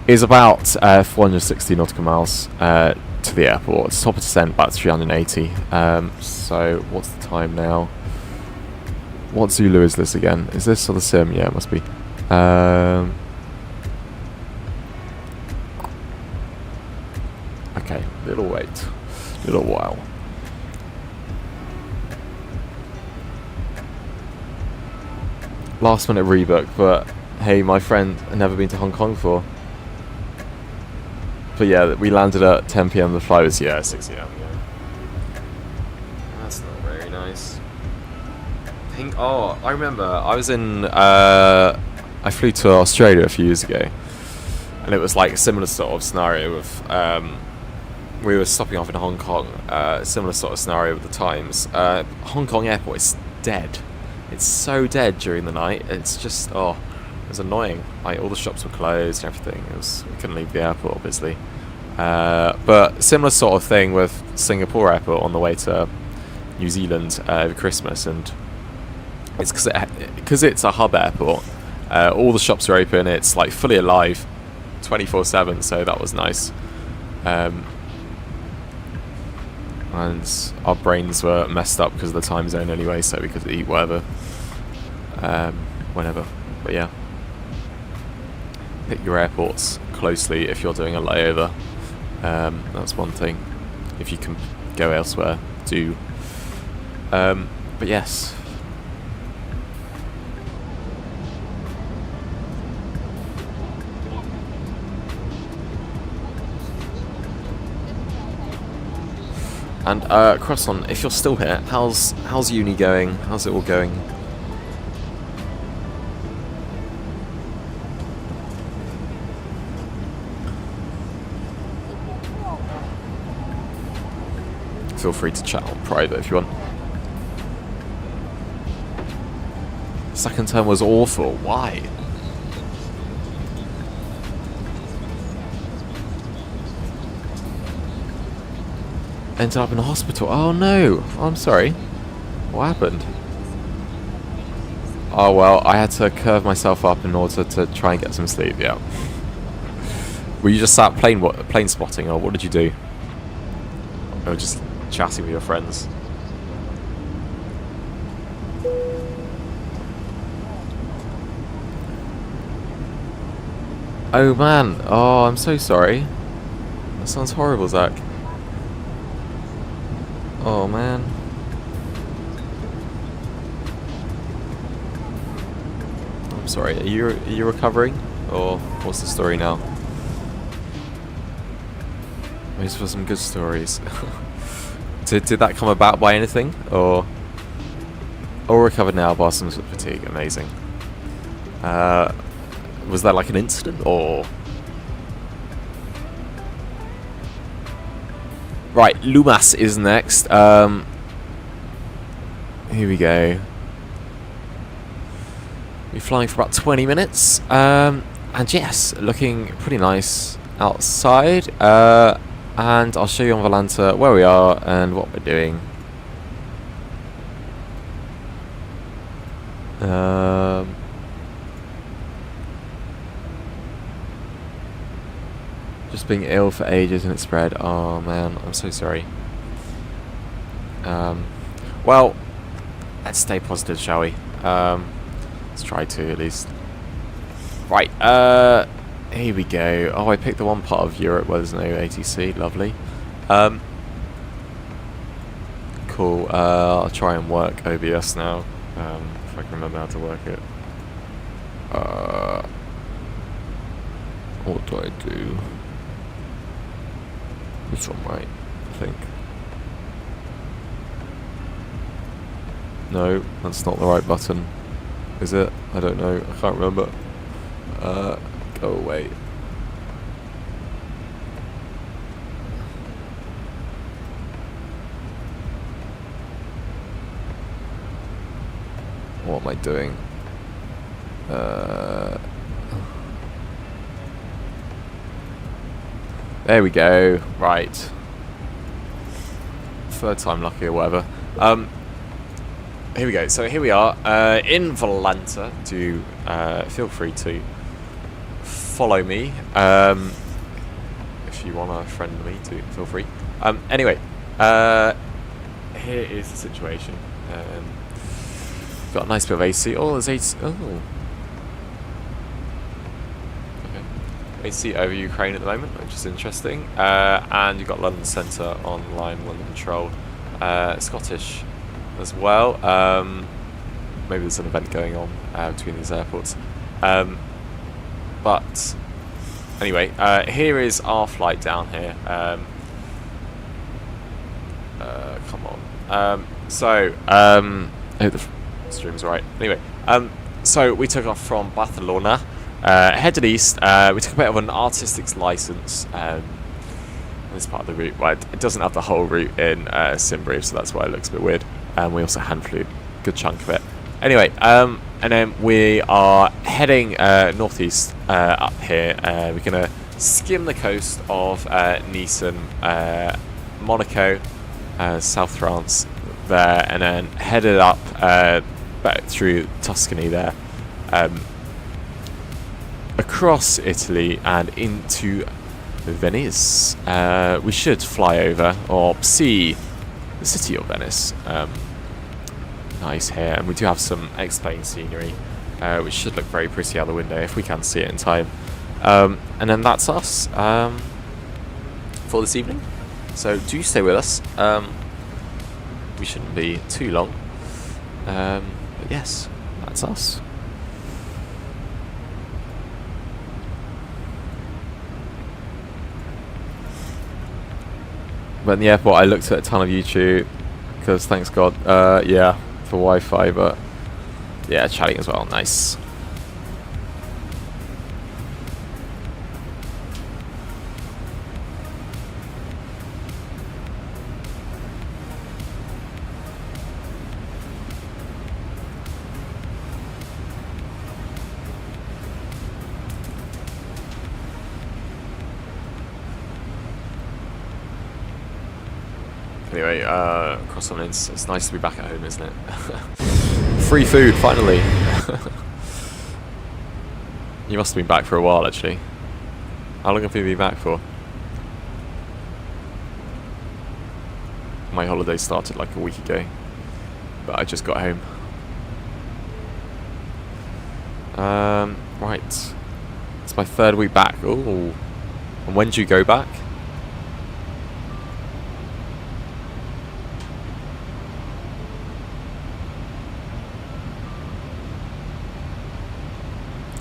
is about 460 nautical miles to the airport. Top of descent about 380. So what's the time now? What Zulu is this again? Is this or the sim? Yeah, it must be. Okay, little wait. Little while. Last minute rebook, but hey, my friend had never been to Hong Kong before. But yeah, we landed at 10 PM. The flight was, 6 AM. Yeah. That's nice. I remember I was in I flew to Australia a few years ago, and it was like a similar sort of scenario with we were stopping off in Hong Kong, similar sort of scenario with the times. Hong Kong airport is dead. It's so dead during the night. It's just, it was annoying. Like, all the shops were closed and everything. We couldn't leave the airport, obviously. But similar sort of thing with Singapore airport on the way to New Zealand over Christmas, and it's because it's a hub airport. All the shops are open. It's like fully alive, 24/7. So that was nice. And our brains were messed up because of the time zone anyway, so we could eat whatever, whenever. But yeah, pick your airports closely if you're doing a layover. That's one thing. If you can go elsewhere, do. But yes. And Croissant, if you're still here, how's uni going? How's it all going? Feel free to chat on private if you want. Second term was awful. Why? Ended up in a hospital. Oh no! I'm sorry. What happened? Oh well, I had to curve myself up in order to try and get some sleep. Yeah. Were you just sat plane spotting, or what did you do? Or just chatting with your friends? Oh man! Oh, I'm so sorry. That sounds horrible, Zach. Oh man. I'm sorry, are you recovering? Or what's the story now? These were some good stories. Did that come about by anything? Or all recovered now, bar some fatigue, amazing. Was that like an incident or? Right, Lumas is next. Here we go. We're flying for about 20 minutes. And yes, looking pretty nice outside. And I'll show you on Volanta where we are and what we're doing. Just being ill for ages and it spread. Oh man, I'm so sorry. Well, let's stay positive, shall we? Let's try to at least. Right, here we go. Oh, I picked the one part of Europe where there's no ATC. Lovely. Cool. I'll try and work OBS now. If I can remember how to work it. What do I do? This one, right? I think. No, that's not the right button. Is it? I don't know. I can't remember. Go away. What am I doing? There we go. Right. Third time lucky or whatever. Here we go. So here we are in Volanta. Do feel free to follow me if you want to friend me. Do feel free. Anyway, here is the situation. Got a nice bit of AC. Oh, there's AC. Oh. AC over Ukraine at the moment, which is interesting. And you've got London Centre online, London Control, Scottish as well. Maybe there's an event going on between these airports. But anyway, here is our flight down here. Come on. So, I hope the stream's alright. Anyway, so we took off from Barcelona, headed east. We took a bit of an artistic license. This part of the route, well, it doesn't have the whole route in Simbrief, so that's why it looks a bit weird. And we also hand flew a good chunk of it. Anyway, and then we are heading northeast up here. We're gonna skim the coast of Nice and Monaco, South France there, and then headed up back through Tuscany there, across Italy and into Venice. We should fly over or see the city of Venice. Nice here, and we do have some X-plane scenery, which should look very pretty out the window if we can see it in time. And then that's us for this evening. So do stay with us. We shouldn't be too long. But yes, that's us. But in the airport, I looked at a ton of YouTube because, thanks God, yeah, for Wi-Fi. But yeah, chatting as well. Nice. Anyway, across on it's nice to be back at home, isn't it? Free food, finally. You must have been back for a while, actually. How long have you been back for? My holiday started like a week ago, but I just got home. Right. It's my 3rd week back. Oh. And when do you go back?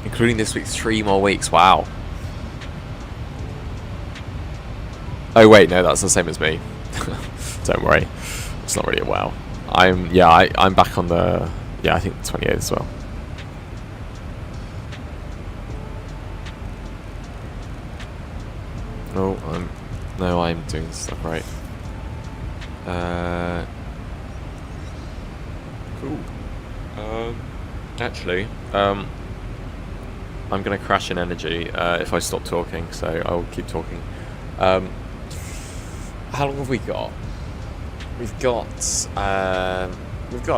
Including this week, 3 more weeks. Wow. Oh wait, no, that's the same as me. Don't worry, it's not really a wow. I'm back on the I think the 28th as well. I'm doing stuff right. Cool. Actually, I'm going to crash in energy if I stop talking, so I'll keep talking. How long have we got? We've got a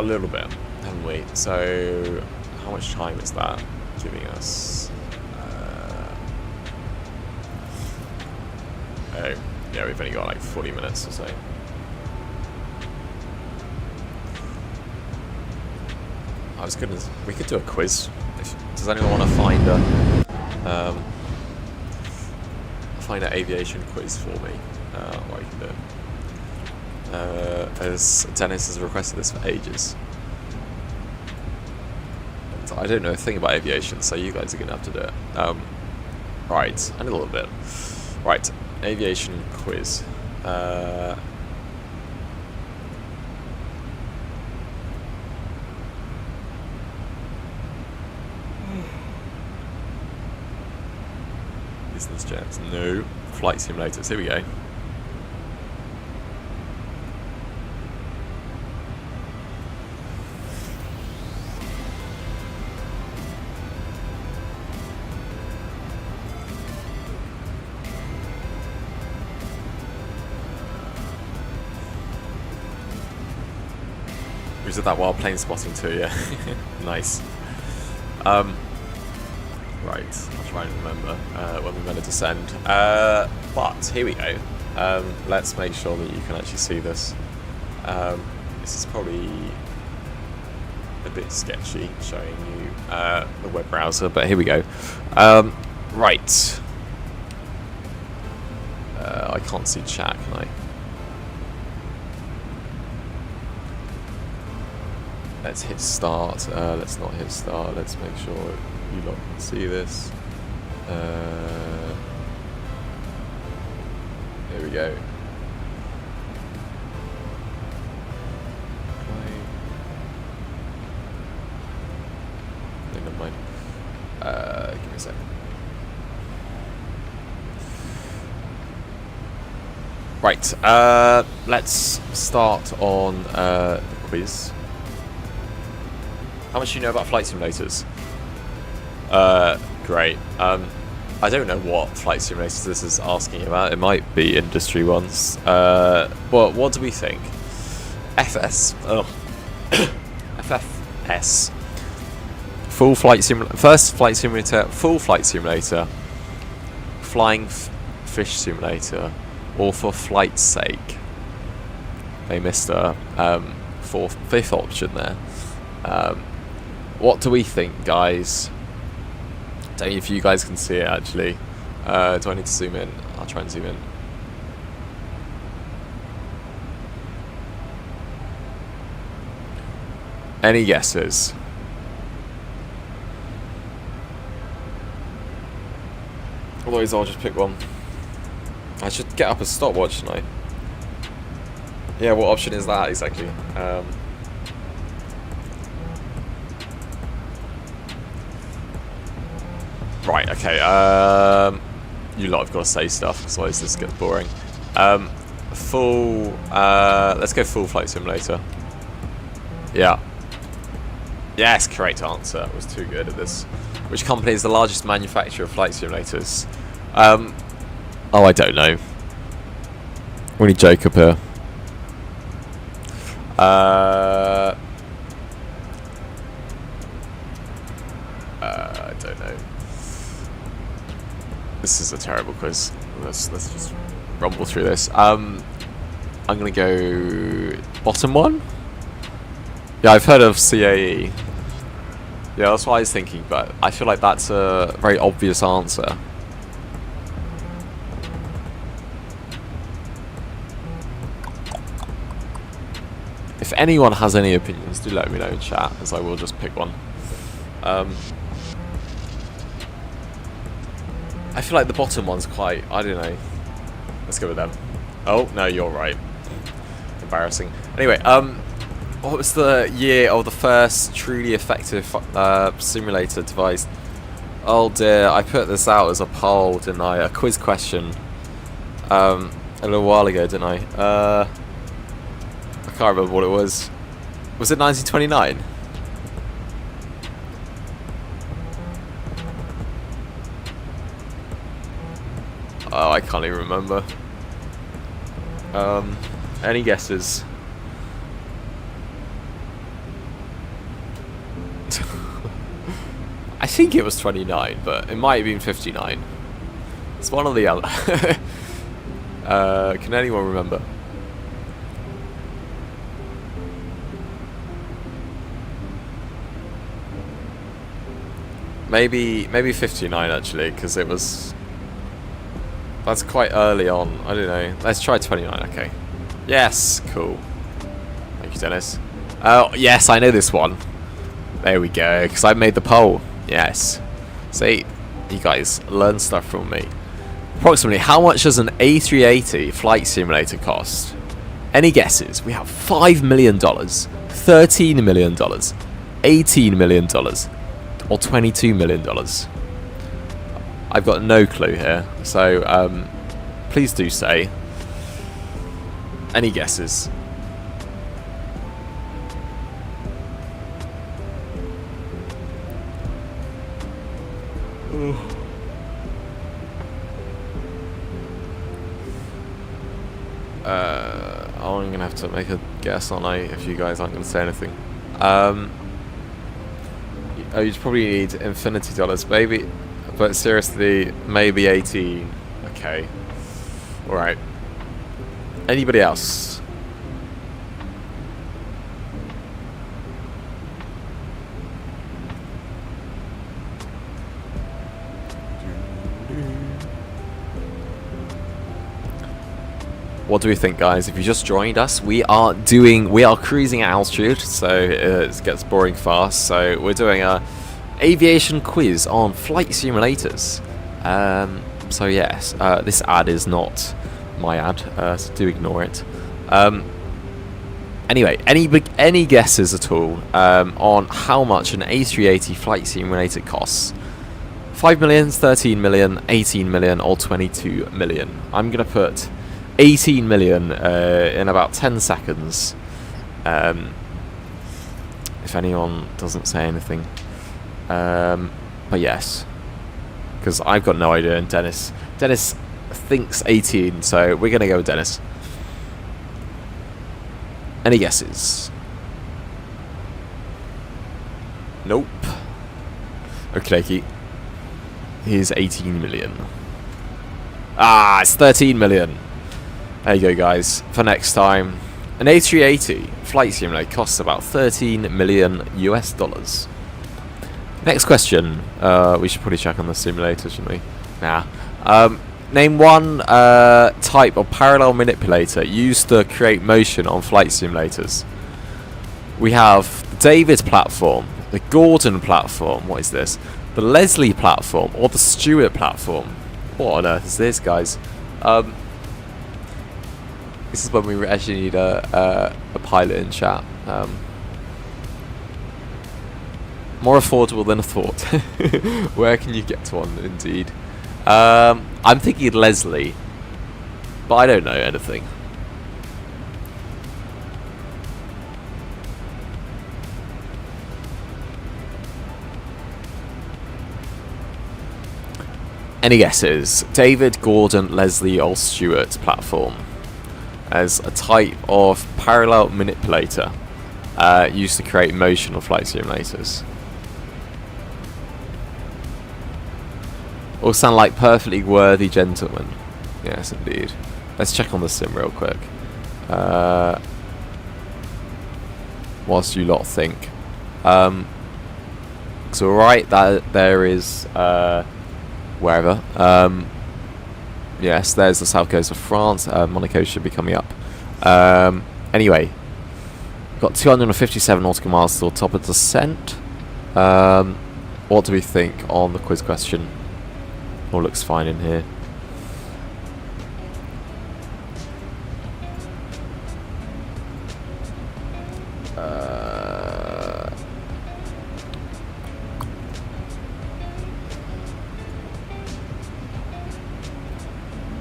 little bit, haven't we? So how much time is that giving us? Oh, yeah, we've only got like 40 minutes or so. We could do a quiz. Does anyone want to find an aviation quiz for me? Or I can do it. As Dennis has requested this for ages. And I don't know a thing about aviation, so you guys are gonna have to do it. Right, and a little bit. Right, aviation quiz. Business jets, no. Flight simulators, here we go. We did that while plane spotting too, yeah. Nice. Right, I'll try and remember when we're going to descend. But here we go. Let's make sure that you can actually see this. This is probably a bit sketchy showing you the web browser, but here we go. Right. I can't see chat, can I? Let's hit start. Let's not hit start. Let's make sure you lot can see this. Here we go. Right, let's start on the quiz. How much do you know about flight simulators? Great. I don't know what flight simulators this is asking about. It might be industry ones. Well, what do we think? FS. Oh. FFS. Full flight simulator. First flight simulator. Full flight simulator. Flying fish simulator. Or for flight's sake. They missed a fifth option there. What do we think, guys? Don't know if you guys can see it actually. Do I need to zoom in? I'll try and zoom in. Any guesses? Otherwise I'll just pick one. I should get up a stopwatch, shouldn't I? Yeah, what option is that exactly? Right, okay, you lot have got to say stuff, otherwise this gets boring. Let's go full flight simulator. Yeah. Yes, correct answer. I was too good at this. Which company is the largest manufacturer of flight simulators? Oh, I don't know. We need Jacob here. I don't know. This is a terrible quiz. Let's just rumble through this. I'm gonna go bottom one. Yeah, I've heard of CAE. Yeah, that's what I was thinking, but I feel like that's a very obvious answer. If anyone has any opinions, do let me know in chat, as I will just pick one. I feel like the bottom one's quite, I don't know. Let's go with them. Oh, no, you're right. Embarrassing. Anyway, what was the year of the first truly effective simulator device? Oh dear, I put this out as a poll, didn't I? A quiz question. A little while ago, didn't I? I can't remember what it was. Was it 1929? Oh, I can't even remember. Any guesses? I think it was 29, but it might have been 59. It's one or the other. Can anyone remember? Maybe 59 actually, because it was. That's quite early on. I don't know. Let's try 29. Okay. Yes. Cool. Thank you, Dennis. Oh yes, I know this one. There we go. Because I made the poll. Yes. See, you guys learn stuff from me. Approximately, how much does an A380 flight simulator cost? Any guesses? We have $5 million, $13 million, $18 million, or $22 million. I've got no clue here, so please do say. Any guesses? I'm gonna have to make a guess, aren't I, if you guys aren't gonna say anything. Oh, you'd probably need infinity dollars, maybe, but seriously, maybe 18. Okay. Alright. Anybody else? What do we think, guys? If you just joined us, we are cruising at altitude, so it gets boring fast. So we're doing a aviation quiz on flight simulators. So yes, this ad is not my ad, so do ignore it. Anyway, any guesses at all on how much an A380 flight simulator costs? 5 million, 13 million, 18 million, or 22 million? I'm gonna put 18 million in about 10 seconds. If anyone doesn't say anything. But yes. Because I've got no idea, and Dennis thinks 18, so we're going to go with Dennis. Any guesses? Nope. Okie. Here's 18 million. Ah, it's 13 million. There you go, guys. For next time, an A380 flight simulator costs about 13 million US dollars. Next question. We should probably check on the simulator, shouldn't we? Nah. Name one type of parallel manipulator used to create motion on flight simulators. We have the David platform, the Gordon platform. What is this? The Leslie platform or the Stewart platform? What on earth is this, guys? This is when we actually need a pilot in chat. More affordable than I thought. Where can you get one, indeed? I'm thinking Leslie, but I don't know anything. Any guesses? David, Gordon, Leslie, or Stewart platform as a type of parallel manipulator used to create motion on flight simulators. All sound like perfectly worthy gentlemen. Yes, indeed. Let's check on the sim real quick. Whilst you lot think. So right, that there is wherever. Yes, there's the south coast of France. Monaco should be coming up. Anyway, got 257 nautical miles till top of descent. What do we think on the quiz question? All looks fine in here.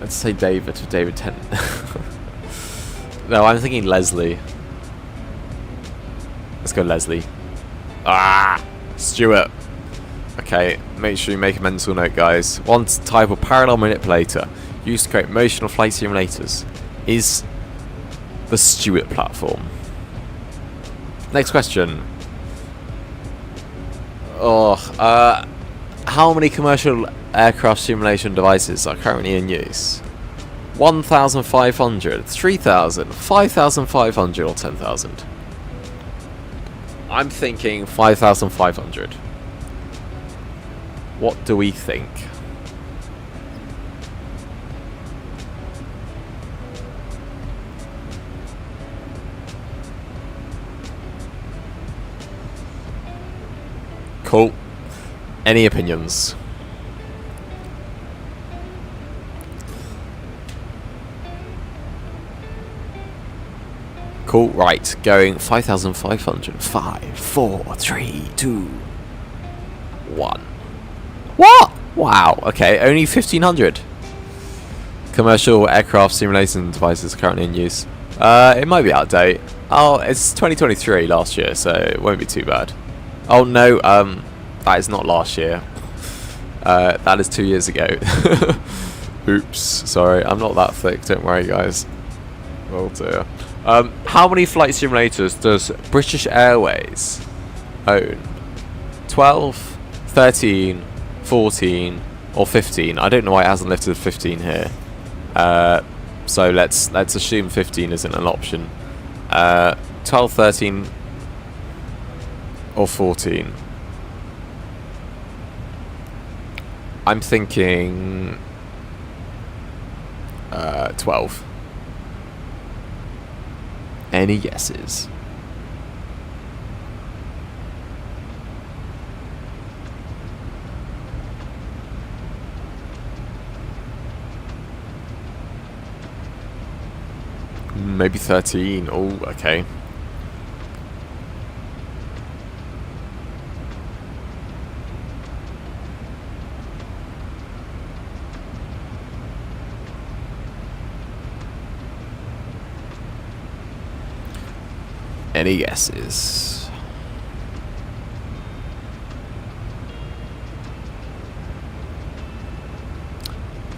Let's say David for David Tennant. No, I'm thinking Leslie. Let's go Leslie. Ah! Stewart. Okay, make sure you make a mental note, guys. One type of parallel manipulator used to create motion on flight simulators is the Stewart platform. Next question. How many commercial aircraft simulation devices are currently in use? 1,500, 3,000, 5,500, or 10,000? I'm thinking 5,500. What do we think? Cool. Any opinions? Cool, right, going 5,500. 5, 4, 3, 2, 1. What? Wow, okay, only 1,500 commercial aircraft simulation devices currently in use. It might be out of date. Oh, it's 2023 last year, so it won't be too bad. Oh no, that is not last year. That is 2 years ago. Oops, sorry, I'm not that thick, don't worry guys. Oh dear. How many flight simulators does British Airways own? 12, 13, 14, or 15? I don't know why it hasn't listed 15 here. So let's assume 15 isn't an option. 12, 13, or 14. I'm thinking 12. Any guesses? Maybe 13. Oh, okay. Any guesses?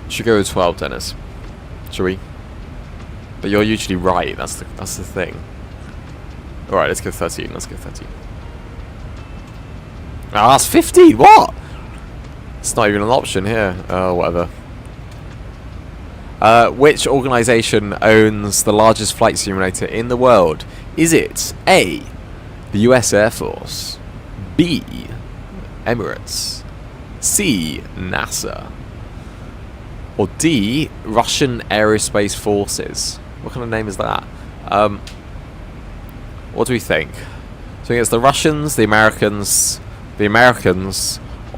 Should go with 12, Dennis. Shall we? But you're usually right. That's the thing. All right, let's go 13. Let's go 13. Ah, that's 15. What? It's not even an option here. Oh, whatever. Which organization owns the largest flight simulator in the world? Is it A, the US Air Force, B, Emirates, C, NASA, or D, Russian Aerospace Forces? What kind of name is that? What do we think? Do you think it's the Russians, the Americans,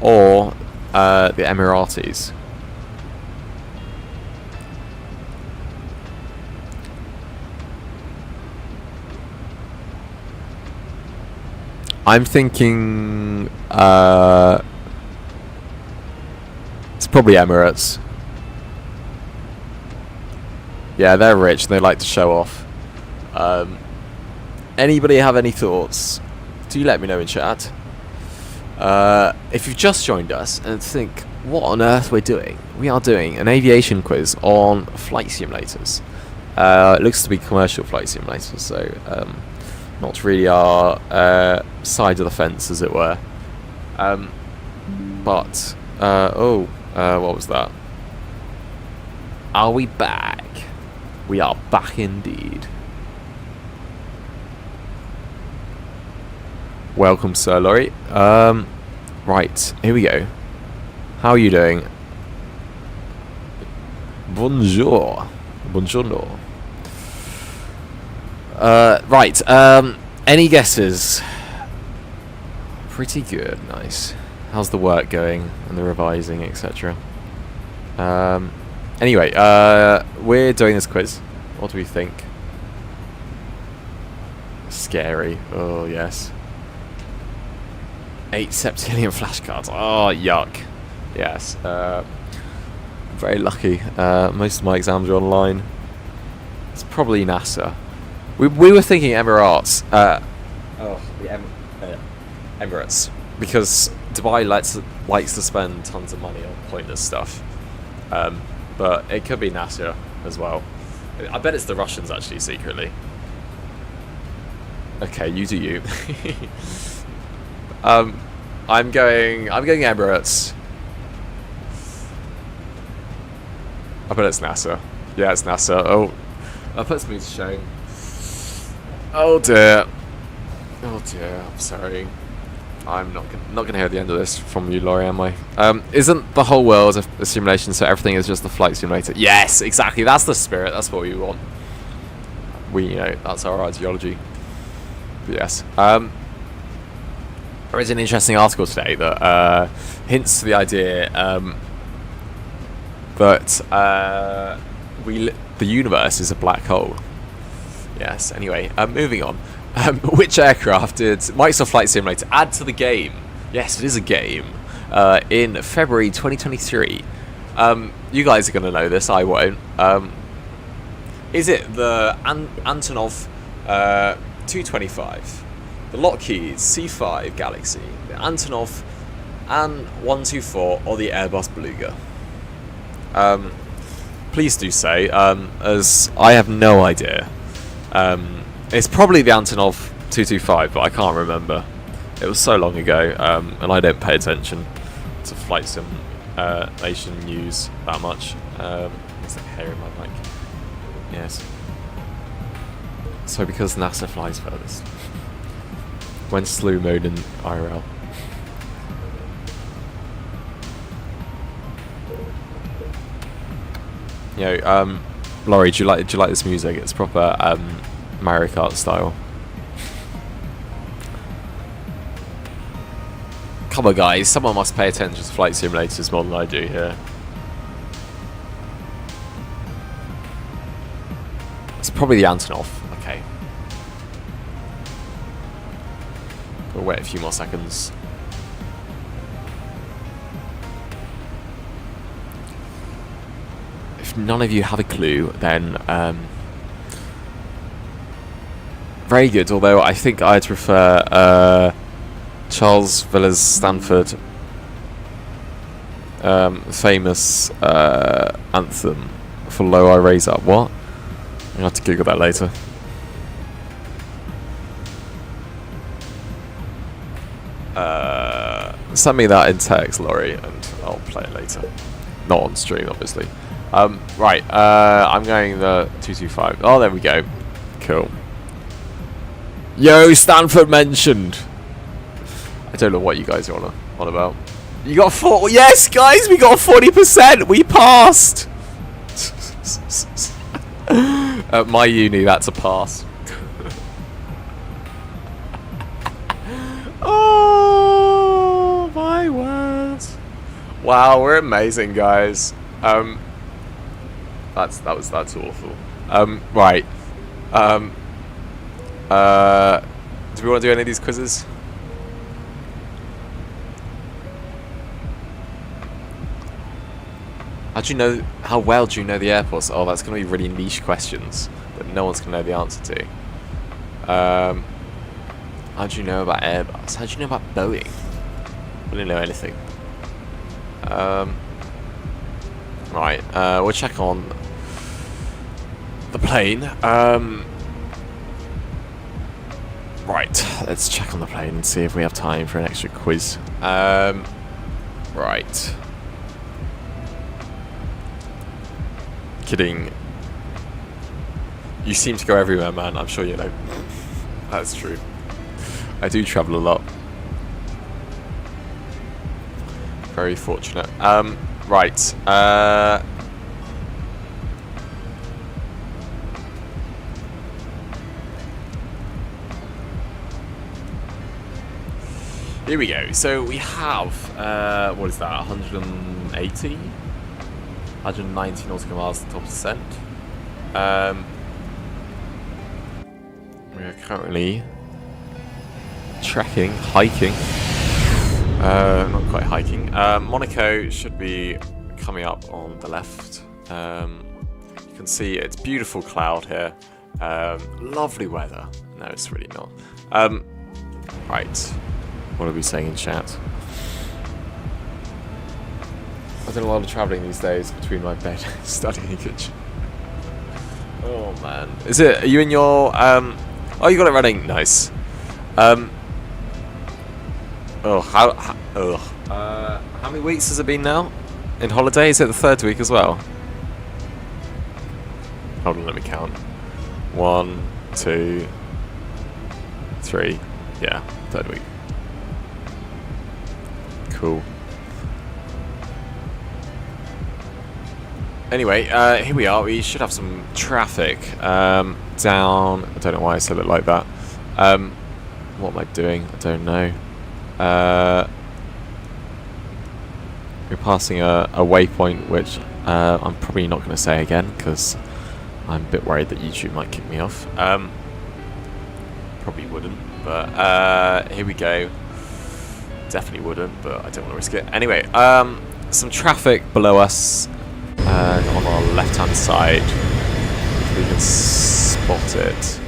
or the Emiratis? I'm thinking it's probably Emirates. Yeah, they're rich and they like to show off. Anybody have any thoughts? Do let me know in chat. If you've just joined us and think, what on earth we're doing? We are doing an aviation quiz on flight simulators. It looks to be commercial flight simulators, so not really our side of the fence, as it were. What was that? Are we back? We are back indeed. Welcome, Sir Laurie. Right, here we go. How are you doing? Bonjour. Buongiorno. Right, any guesses? Pretty good, nice. How's the work going and the revising, etc.? Anyway, we're doing this quiz. What do we think? Scary. Oh, yes. 8 septillion flashcards. Oh, yuck. Yes. Very lucky. Most of my exams are online. It's probably NASA. We were thinking Emirates. Emirates. Because Dubai likes to spend tons of money on pointless stuff. But it could be NASA as well. I bet it's the Russians actually secretly. Okay, you do you. I'm going Emirates. I bet it's NASA. Yeah, it's NASA. Oh, that puts me to shame. Oh dear. Oh dear. I'm sorry. I'm not gonna hear the end of this from you, Laurie, am I? Isn't the whole world a simulation, so everything is just a flight simulator? Yes, exactly. That's the spirit. That's what we want. That's our ideology. But yes. There is an interesting article today that hints to the idea that the universe is a black hole. Yes. Anyway, moving on. Which aircraft did Microsoft Flight Simulator add to the game? Yes, it is a game. In February 2023. You guys are going to know this. I won't. Is it the Antonov 225? The Lockheed C5 Galaxy, the Antonov An-124, or the Airbus Beluga? Please do say, as I have no idea. It's probably the Antonov 225, but I can't remember. It was so long ago, and I don't pay attention to flight simulation news that much. There's like hair in my mic. Yes. So because NASA flies furthest. When slew mode in IRL. Laurie, do you like this music? It's proper Mario Kart style. Come on, guys, someone must pay attention to flight simulators more than I do here. It's probably the Antonov. Okay. We'll wait a few more seconds. If none of you have a clue, then very very good, although I think I'd prefer Charles Villas Stanford famous anthem for Low I Raise Up. What? I'm gonna have to Google that later. Send me that in text, Laurie, and I'll play it later. Not on stream, obviously. Right, I'm going the 225. Oh, there we go. Cool. Yo, Stanford mentioned. I don't know what you guys are on about. You got 4. Yes, guys, we got 40%. We passed. At my uni, that's a pass. Oh my word! Wow, we're amazing, guys. That's awful. Right. Do we want to do any of these quizzes? How well do you know the airports? Oh, that's going to be really niche questions that no one's going to know the answer to. How do you know about Airbus? How do you know about Boeing? I don't know anything. Right, we'll check on the plane. Right, let's check on the plane and see if we have time for an extra quiz. Right. Kidding. You seem to go everywhere, man. I'm sure you know. That's true. I do travel a lot. Very fortunate. Right. Here we go. So we have, what is that, 180? 190 nautical miles to top descent. We are currently hiking. Not quite hiking. Monaco should be coming up on the left. You can see it's beautiful cloud here. Lovely weather. No, it's really not. Right. What are we saying in chat? I've done a lot of travelling these days between my bed and studying kitchen. Oh man. Are you in your oh, you got it running. Nice. How many weeks has it been now? In holiday? Is it the 3rd week as well? Hold on, let me count. 1, 2, 3. Yeah, 3rd week. Cool. Anyway, here we are. We should have some traffic down. I don't know why I said it like that. What am I doing? I don't know. We're passing a waypoint, which I'm probably not going to say again because I'm a bit worried that YouTube might kick me off. Probably wouldn't, but here we go. Definitely wouldn't, but I don't want to risk it. Anyway, some traffic below us on our left-hand side. If we can spot it.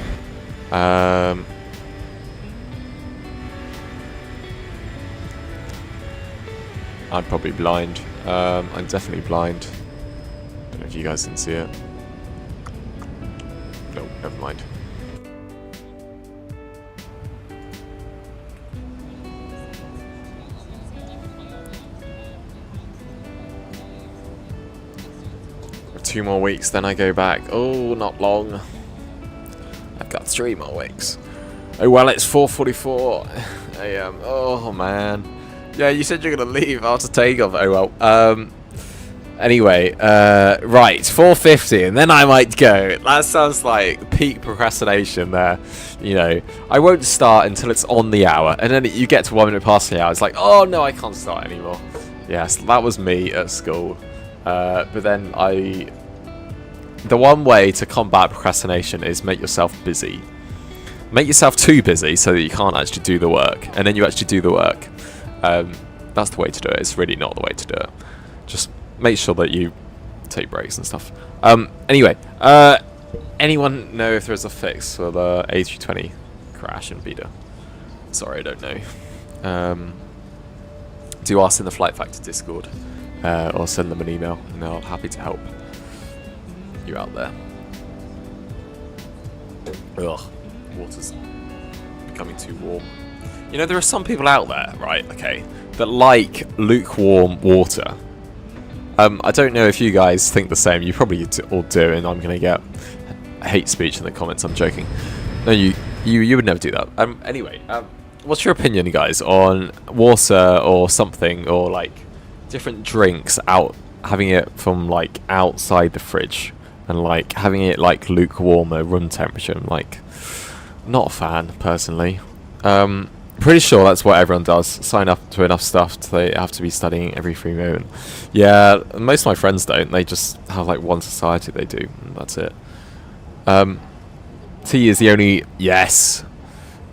I'm probably blind. I'm definitely blind. Don't know if you guys can see it. No, never mind. For 2 more weeks, then I go back. Oh, not long. I've got 3 more weeks. Oh well, it's 4:44 a.m. Oh man. Yeah, you said you're gonna leave after takeoff. Oh well. Anyway, right, 4:50, and then I might go. That sounds like peak procrastination there. You know, I won't start until it's on the hour, and then you get to 1 minute past the hour. It's like, oh no, I can't start anymore. Yes, that was me at school. But then the one way to combat procrastination is make yourself busy. Make yourself too busy so that you can't actually do the work, and then you actually do the work. That's the way to do it. It's really not the way to do it. Just make sure that you take breaks and stuff. Anyway, anyone know if there's a fix for the A320 crash in beta? Sorry, I don't know. Do ask in the Flight Factor Discord, or send them an email, and they're happy to help you out there. Ugh, water's becoming too warm. You know, there are some people out there, right, okay, that like lukewarm water. I don't know if you guys think the same. You probably all do, and I'm going to get hate speech in the comments. I'm joking. No, you would never do that. Anyway, what's your opinion, guys, on water or something, or like different drinks having it from like outside the fridge, and like having it like lukewarm at room temperature? I'm like, not a fan personally. Pretty sure that's what everyone does. Sign up to enough stuff to they have to be studying every free moment. Yeah, most of my friends don't. They just have like one society they do, and that's it. Tea is the only... Yes,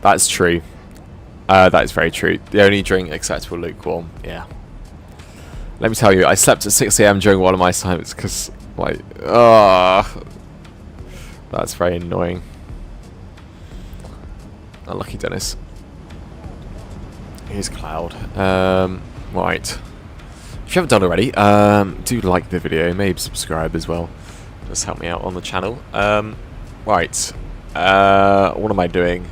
that's true. That is very true. The only drink acceptable lukewarm. Yeah. Let me tell you, I slept at 6 AM during one of my assignments because, like, that's very annoying. Unlucky Dennis. Here's Cloud. Right. If you haven't done already, do like the video, maybe subscribe as well. Just help me out on the channel. Right. What am I doing?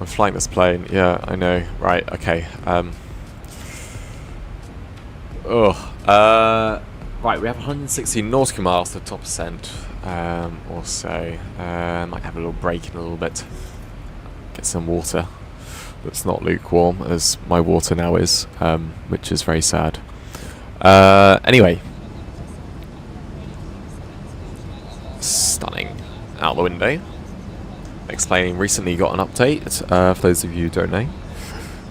I'm flying this plane. Yeah, I know. Right. Okay. Right. We have 160 nautical miles to the top ascent. Or so. Might have a little break in a little bit. Get some water. That's not lukewarm, as my water now is, which is very sad. Anyway. Stunning. Out the window. Explaining, recently got an update, for those of you who don't know,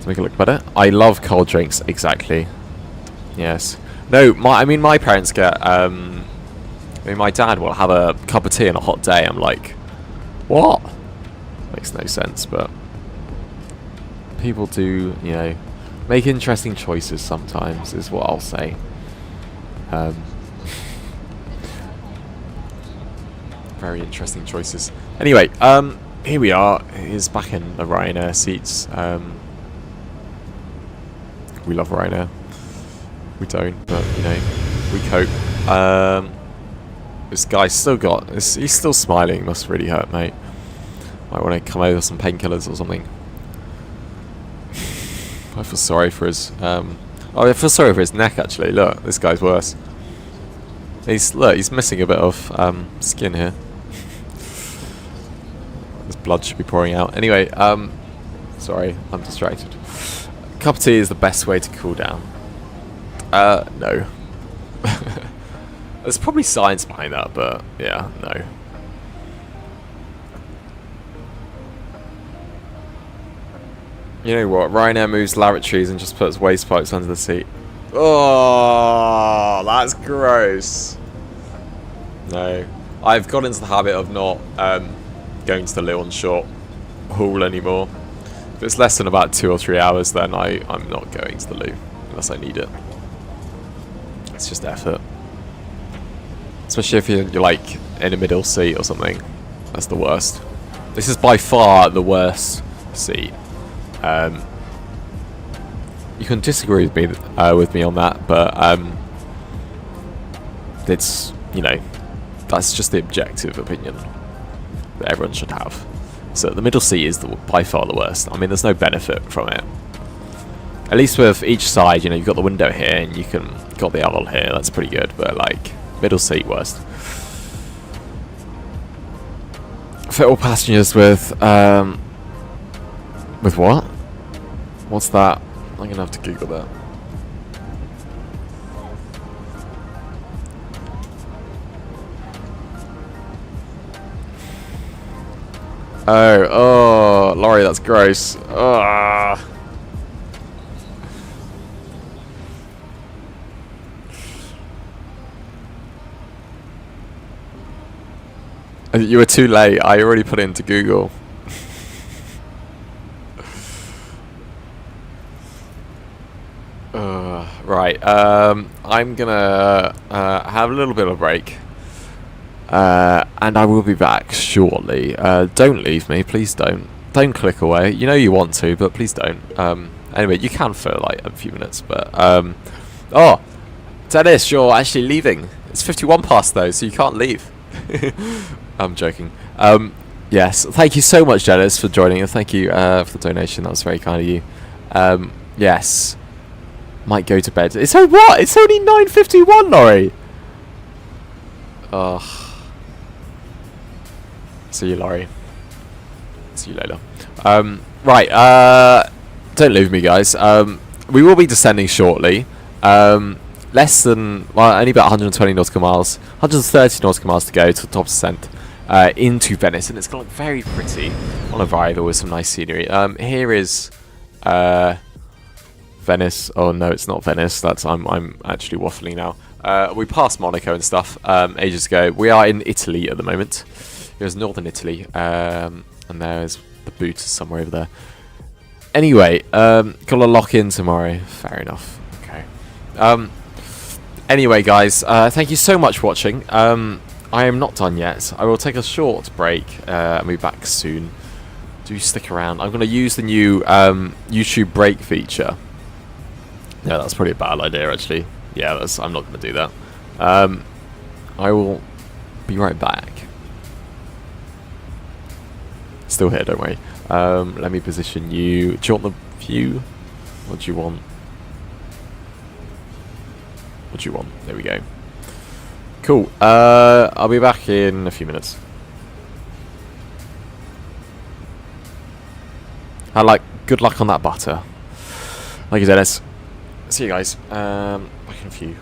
to make it look better. I love cold drinks, exactly. Yes. No, my parents get, my dad will have a cup of tea on a hot day. I'm like, what? Makes no sense, but people do, you know, make interesting choices sometimes, is what I'll say. Very interesting choices. Anyway, here we are. He's back in the Ryanair seats. We love Ryanair. We don't, but, you know, we cope. This guy's still got... He's still smiling. Must really hurt, mate. Might want to come over with some painkillers or something. I feel sorry for his... I feel sorry for his neck, actually. Look, this guy's worse. He's missing a bit of skin here. His blood should be pouring out. Anyway, sorry, I'm distracted. A cup of tea is the best way to cool down. No. There's probably science behind that, but yeah, no. You know what? Ryanair moves lavatories and just puts waste pipes under the seat. Oh, that's gross. No. I've got into the habit of not going to the loo on short haul anymore. If it's less than about 2 or 3 hours, then I'm not going to the loo unless I need it. It's just effort. Especially if you're like in a middle seat or something. That's the worst. This is by far the worst seat. You can disagree with me on that, but it's, you know, that's just the objective opinion that everyone should have. So the middle seat is by far the worst. I mean, there's no benefit from it. At least with each side, you know, you've got the window here and got the oval here. That's pretty good, but like middle seat worst. Fit all passengers with what? What's that? I'm gonna have to Google that. Oh, Laurie, that's gross. Ugh. You were too late. I already put it into Google. Right. I'm gonna have a little bit of a break. and I will be back shortly. Don't leave me, please don't. Don't click away. You know you want to, but please don't. Anyway, you can for like a few minutes, but oh, Dennis, you're actually leaving. It's 51 past though, so you can't leave. I'm joking. Yes, thank you so much, Dennis, for joining, and thank you for the donation. That was very kind of you. Yes, might go to bed. It's what? It's only 9:51, Laurie. Oh, see you, Laurie. See you later. Right, don't leave me, guys. We will be descending shortly. Less than, well, only about 120 nautical miles, 130 nautical miles to go to the top descent into Venice, and it's going to look very pretty on arrival with some nice scenery. Here is Venice. Oh no, it's not Venice. That's I'm actually waffling now. We passed Monaco and stuff ages ago. We are in Italy at the moment. Here's northern Italy, and there's the boot somewhere over there. Anyway, gotta lock in tomorrow. Fair enough. Okay. Anyway, guys, thank you so much for watching. I am not done yet. I will take a short break and be back soon. Do stick around. I'm going to use the new YouTube break feature. Yeah, that's probably a bad idea, actually. Yeah, I'm not going to do that. I will be right back. Still here, don't worry. Let me position you. Do you want the view? What do you want? What do you want? There we go. Cool. I'll be back in a few minutes. Good luck on that butter. Thank you, Dennis. See you guys. Back in a few.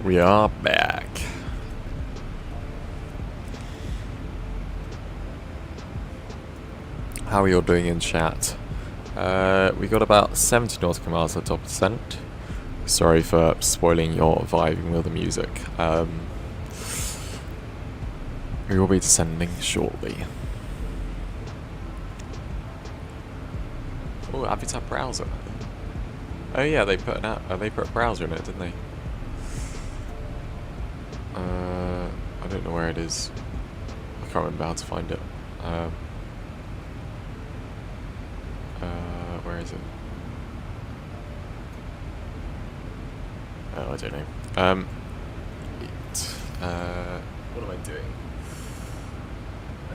We are back. How are you all doing in chat? We got about 70 nautical miles at top descent. Sorry for spoiling your vibing with the music. We will be descending shortly. Oh, AviTab browser. Oh yeah, they put a browser in it, didn't they? I don't know where it is. I can't remember how to find it. Where is it? Oh, I don't know. What am I doing?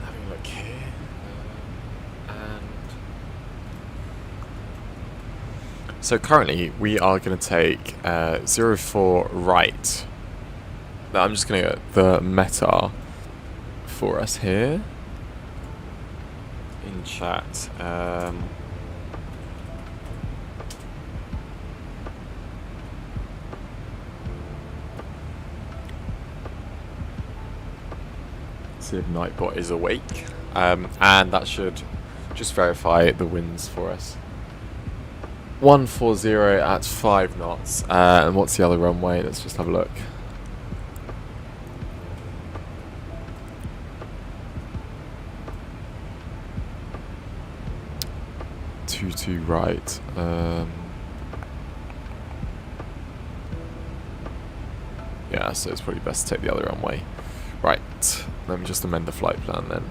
Having a look here. So currently we are going to take 04 right. Now I'm just going to get the meta for us here in chat. See if NightBot is awake, and that should just verify the winds for us. 140 at 5 knots. And what's the other runway? Let's just have a look. Two right. Yeah, so it's probably best to take the other runway. Right. Let me just amend the flight plan then.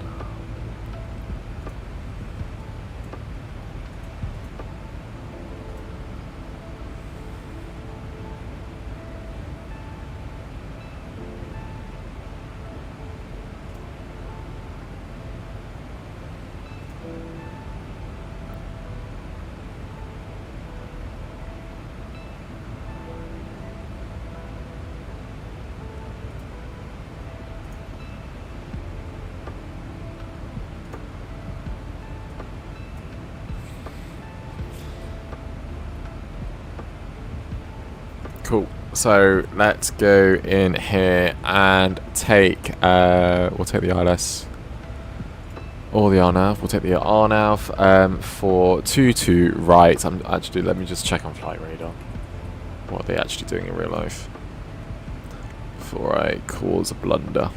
Cool. So let's go in here and take. We'll take the ILS or the RNAV. We'll take the RNAV for 22 right. Actually, let me just check on FlyRadar. What are they actually doing in real life? Before I cause a blunder.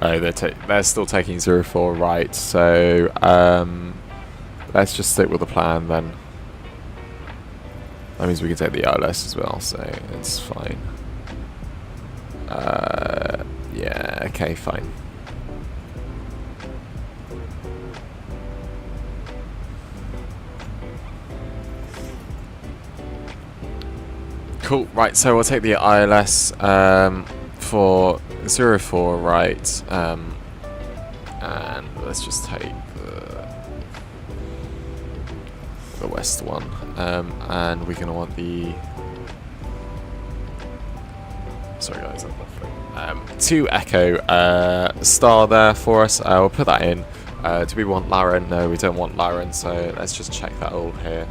Oh, they're still taking 04 right, so let's just stick with the plan then. That means we can take the ILS as well, so it's fine. Yeah, okay, fine. Cool, right, so we'll take the ILS for 04 right, and let's just take the west one, and we're going to want the, sorry guys, I'm waffling. 2 Echo star there for us. We'll put that in. Do we want Laren? No, we don't want Laren, so let's just check that all here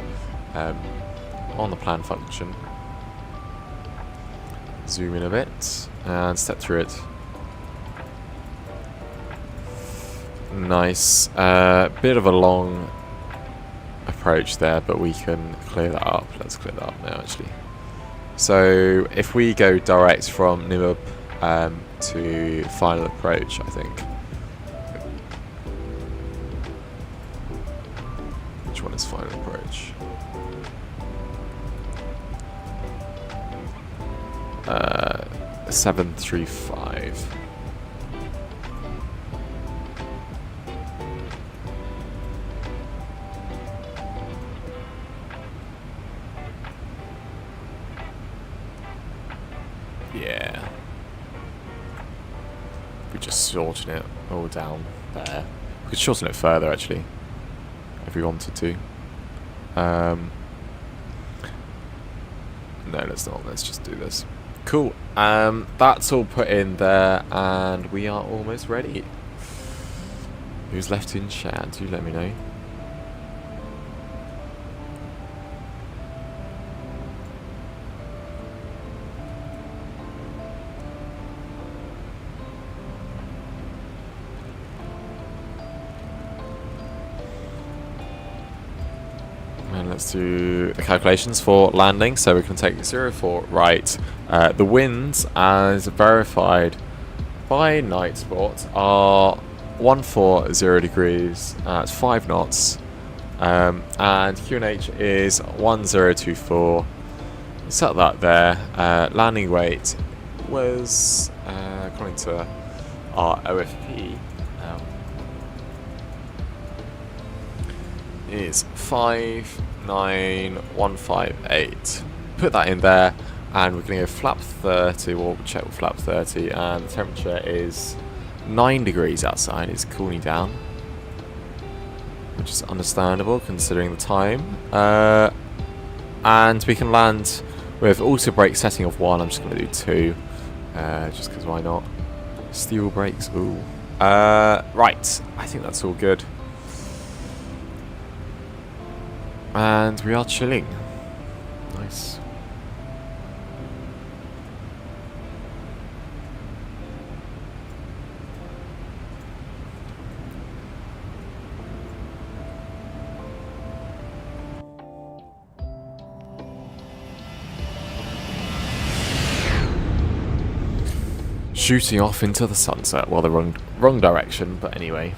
on the plan function. Zoom in a bit and step through it. Nice. Bit of a long approach there, but we can clear that up. Let's clear that up now, actually. So if we go direct from Nimub to final approach, I think. Which one is final approach? 735. Yeah. we just shorten it all down there. We could shorten it further actually, if we wanted to. No, let's not. Let's just do this. Cool. That's all put in there, and we are almost ready. Who's left in chat? Do let me know. And let's do the calculations for landing. So we can take 0 right. The winds, as verified by NightBot, are 140 degrees at 5 knots. And QNH is 1024. Set that there. Landing weight was, according to our OFP, is 59158. Put that in there, and we're going to go flap 30. We'll check with flap 30, and the temperature is 9 degrees outside. It's cooling down, which is understandable considering the time. And we can land with auto brake setting of 1. I'm just going to do 2, just because why not? Steel brakes. Ooh. Right. I think that's all good. And we are chilling. Nice. Shooting off into the sunset. Well, the wrong direction, but anyway.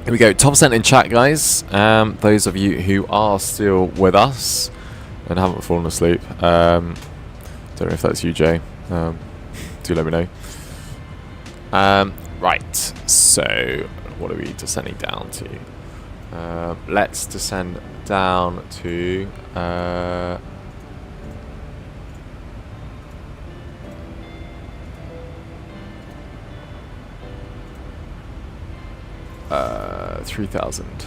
Here we go, top percent in chat, guys. Those of you who are still with us and haven't fallen asleep. Don't know if that's you, Jay. Do let me know. Right, so what are we descending down to? Let's descend down to... 3,000.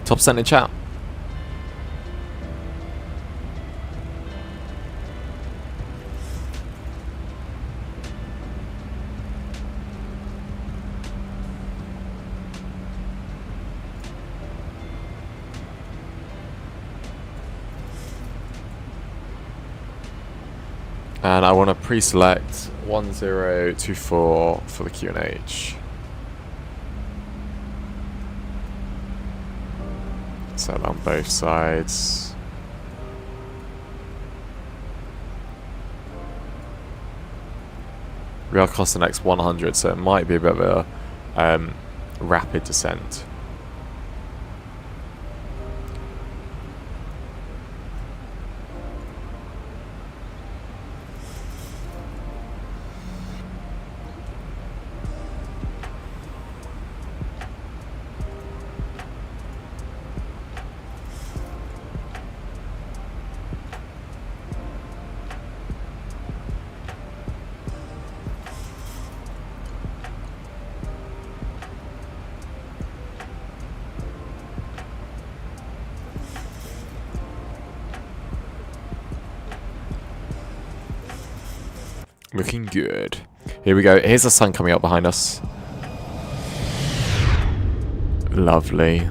Top percent in chat. And I want to pre-select 1024 for the QNH. Set on both sides. We are costing X 100, so it might be a bit of a rapid descent. Looking good. Here we go. Here's the sun coming up behind us. Lovely.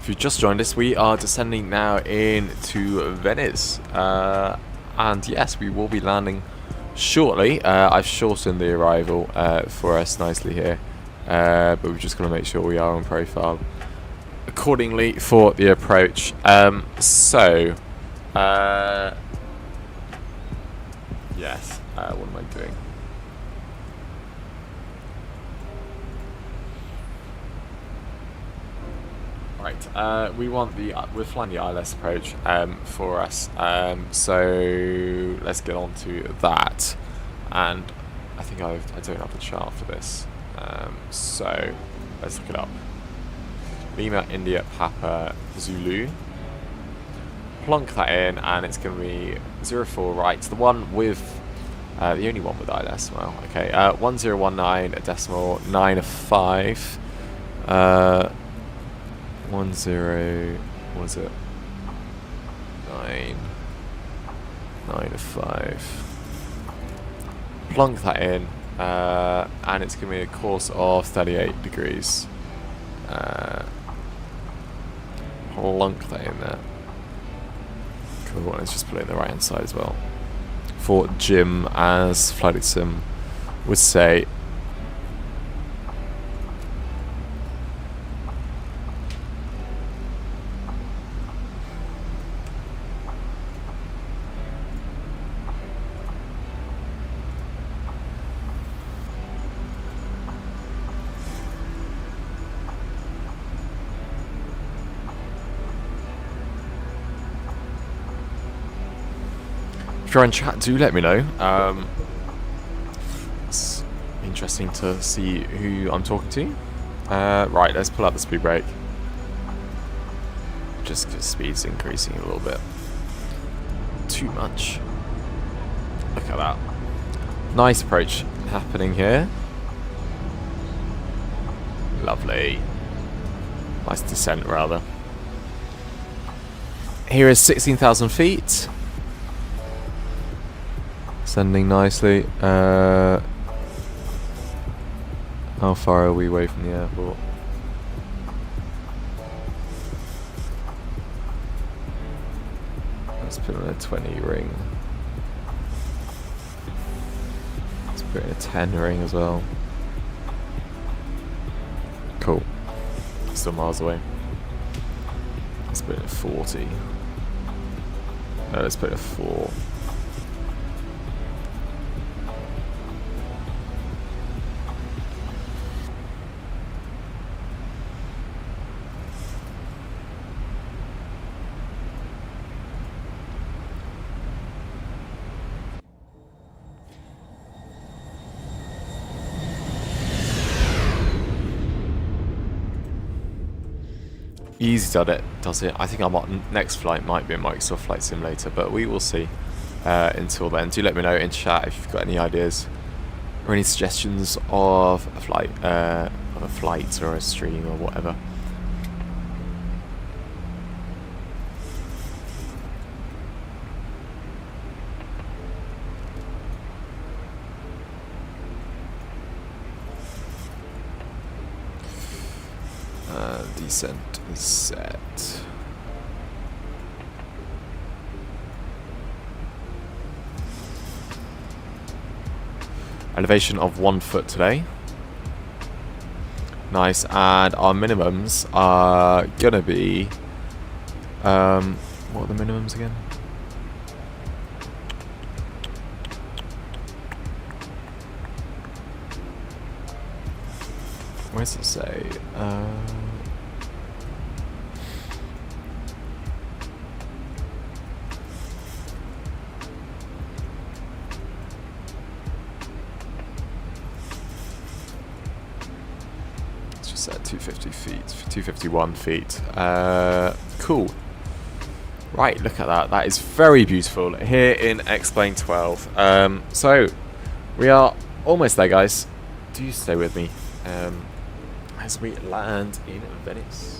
If you've just joined us, we are descending now into Venice. And yes, we will be landing shortly. I've shortened the arrival for us nicely here. But we've just got to make sure we are on profile accordingly for the approach. Yes. What am I doing? Right, we're flying the ILS approach for us, so let's get on to that. And I think I don't have the chart for this, so let's look it up. Lima India Papa Zulu. Plonk that in, and it's going to be 04 right. The one with the only one with ILS. Well, okay, 1019.95. 10, what was it? 995. Plonk that in, and it's going to be a course of 38 degrees. Plonk that in there. Cool, let's just put it in the right hand side as well. For Jim, as Flight Sim would say. If you're in chat, do let me know. It's interesting to see who I'm talking to. Right, let's pull out the speed brake. Just because speed's increasing a little bit. Too much. Look at that. Nice approach happening here. Lovely. Nice descent, rather. Here is 16,000 feet. Ascending nicely. How far are we away from the airport? Let's put in a 20 ring. Let's put in a 10 ring as well. Cool. Still miles away. Let's put in a 40. No, let's put in a 4. Easy does it. I think our next flight might be a Microsoft Flight Simulator, but we will see. Until then, do let me know in chat if you've got any ideas or any suggestions of a flight or a stream or whatever. Descent is set. Elevation of 1 foot today. Nice, and our minimums are gonna be what are the minimums again? Where does it say? At 250 feet, 251 feet. Cool. Right, look at that. That is very beautiful here in X-Plane 12. So we are almost there, guys. Do stay with me as we land in Venice.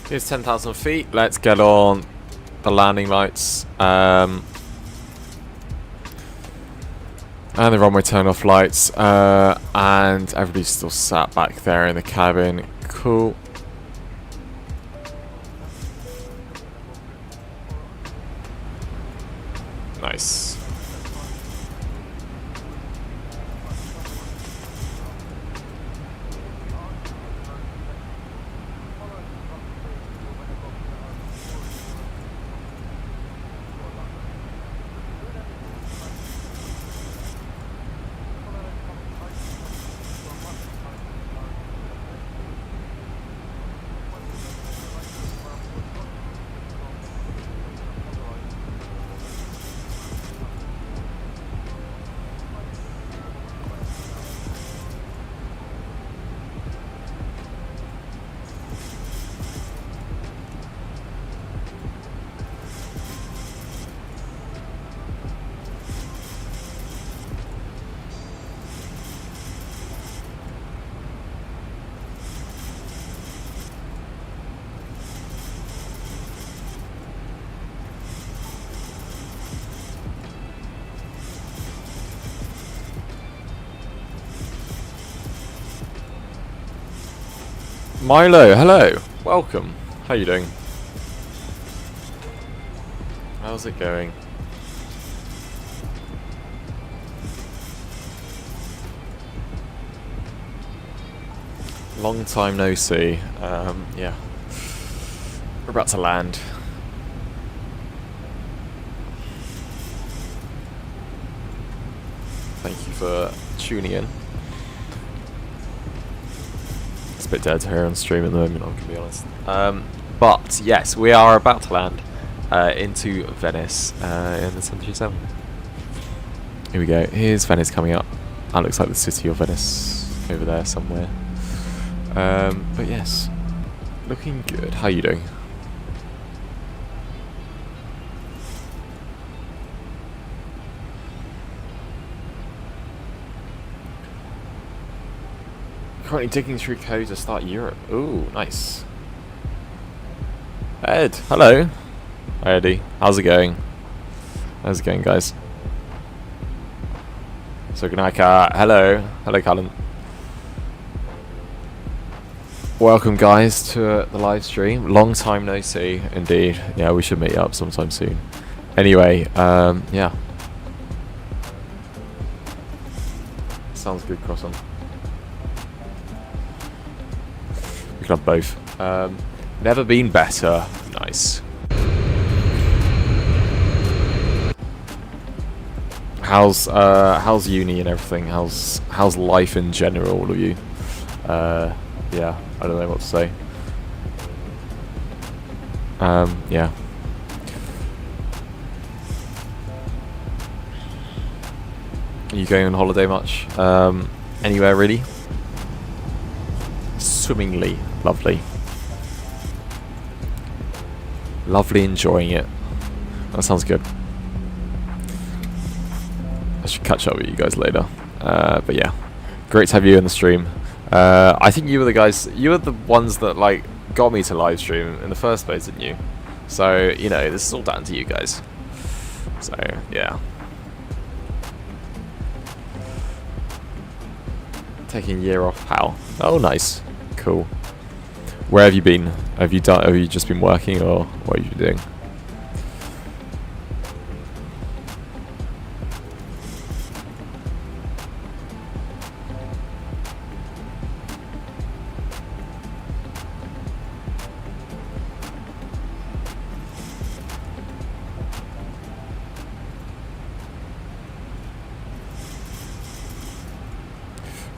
Here's 10,000 feet. Let's get on the landing lights. And the runway turn-off lights. And everybody's still sat back there in the cabin. Cool. Nice. Milo, hello, welcome. How you doing? How's it going? Long time no see. Yeah, we're about to land. Thank you for tuning in. It's a bit dead here on stream at the moment, I'm going to be honest. But yes, we are about to land into Venice in the 737. Here we go. Here's Venice coming up. That looks like the city of Venice over there somewhere. But yes, looking good. How you doing? Currently digging through code to start Europe. Ooh, nice. Ed, hello. Hi Eddie, how's it going? How's it going, guys? Suganaka, hello. Hello, Cullen. Welcome, guys, to the live stream. Long time no see, indeed. Yeah, we should meet up sometime soon. Anyway, yeah. sounds good, Crossing. We can have both. Never been better. Nice. How's uni and everything? How's life in general, all of you? Yeah, I don't know what to say. Yeah. Are you going on holiday much? Anywhere really? Swimmingly. Lovely. Lovely, enjoying it. That sounds good. I should catch up with you guys later. But yeah, great to have you in the stream. I think you were the guys, you were the ones that like got me to live stream in the first place, didn't you? So, you know, this is all down to you guys. So, yeah. Taking a year off, pal. Oh, nice. Cool. Where have you been? Have you just been working, or what have you been doing?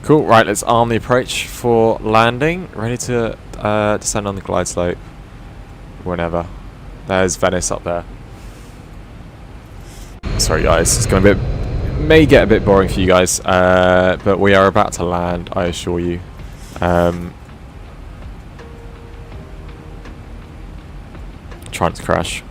Cool, right, let's arm the approach for landing. Ready to descend on the glide slope whenever. There's Venice up there. Sorry guys, it's going to be may get a bit boring for you guys, but we are about to land, I assure you. Trying to crash.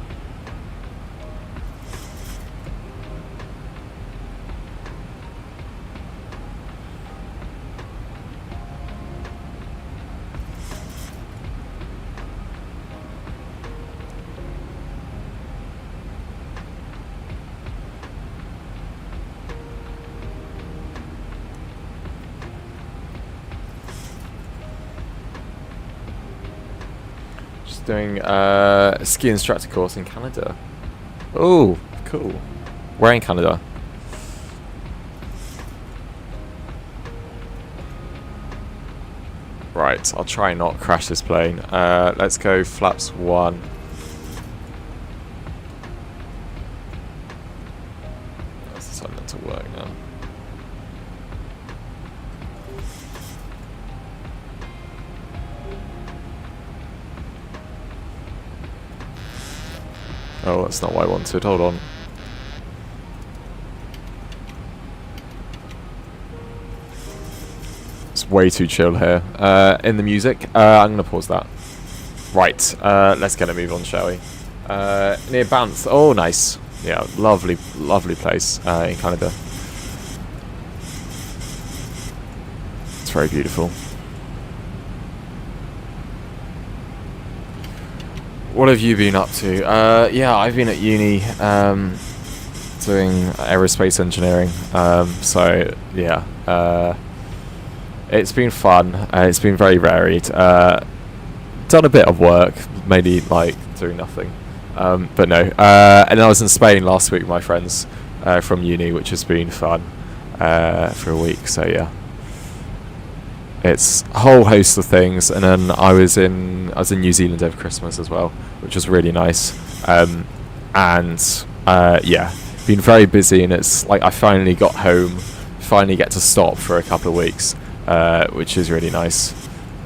Doing a ski instructor course in Canada. Oh, cool. Where in Canada? Right, I'll try and not crash this plane. Let's go flaps 1. That's decided not to work now. Oh, that's not what I wanted. Hold on. It's way too chill here. In the music, I'm going to pause that. Right, let's get a move on, shall we? Near Banff. Oh, nice. Yeah, lovely, lovely place in Canada. It's very beautiful. What have you been up to? Yeah, I've been at uni doing aerospace engineering. So yeah, it's been fun. It's been very varied. Done a bit of work, mainly like doing nothing. But no. And I was in Spain last week with my friends from uni, which has been fun for a week. So yeah. It's a whole host of things, and then I was in New Zealand over Christmas as well, which was really nice. Yeah, been very busy, and it's like I finally got home, finally get to stop for a couple of weeks, which is really nice,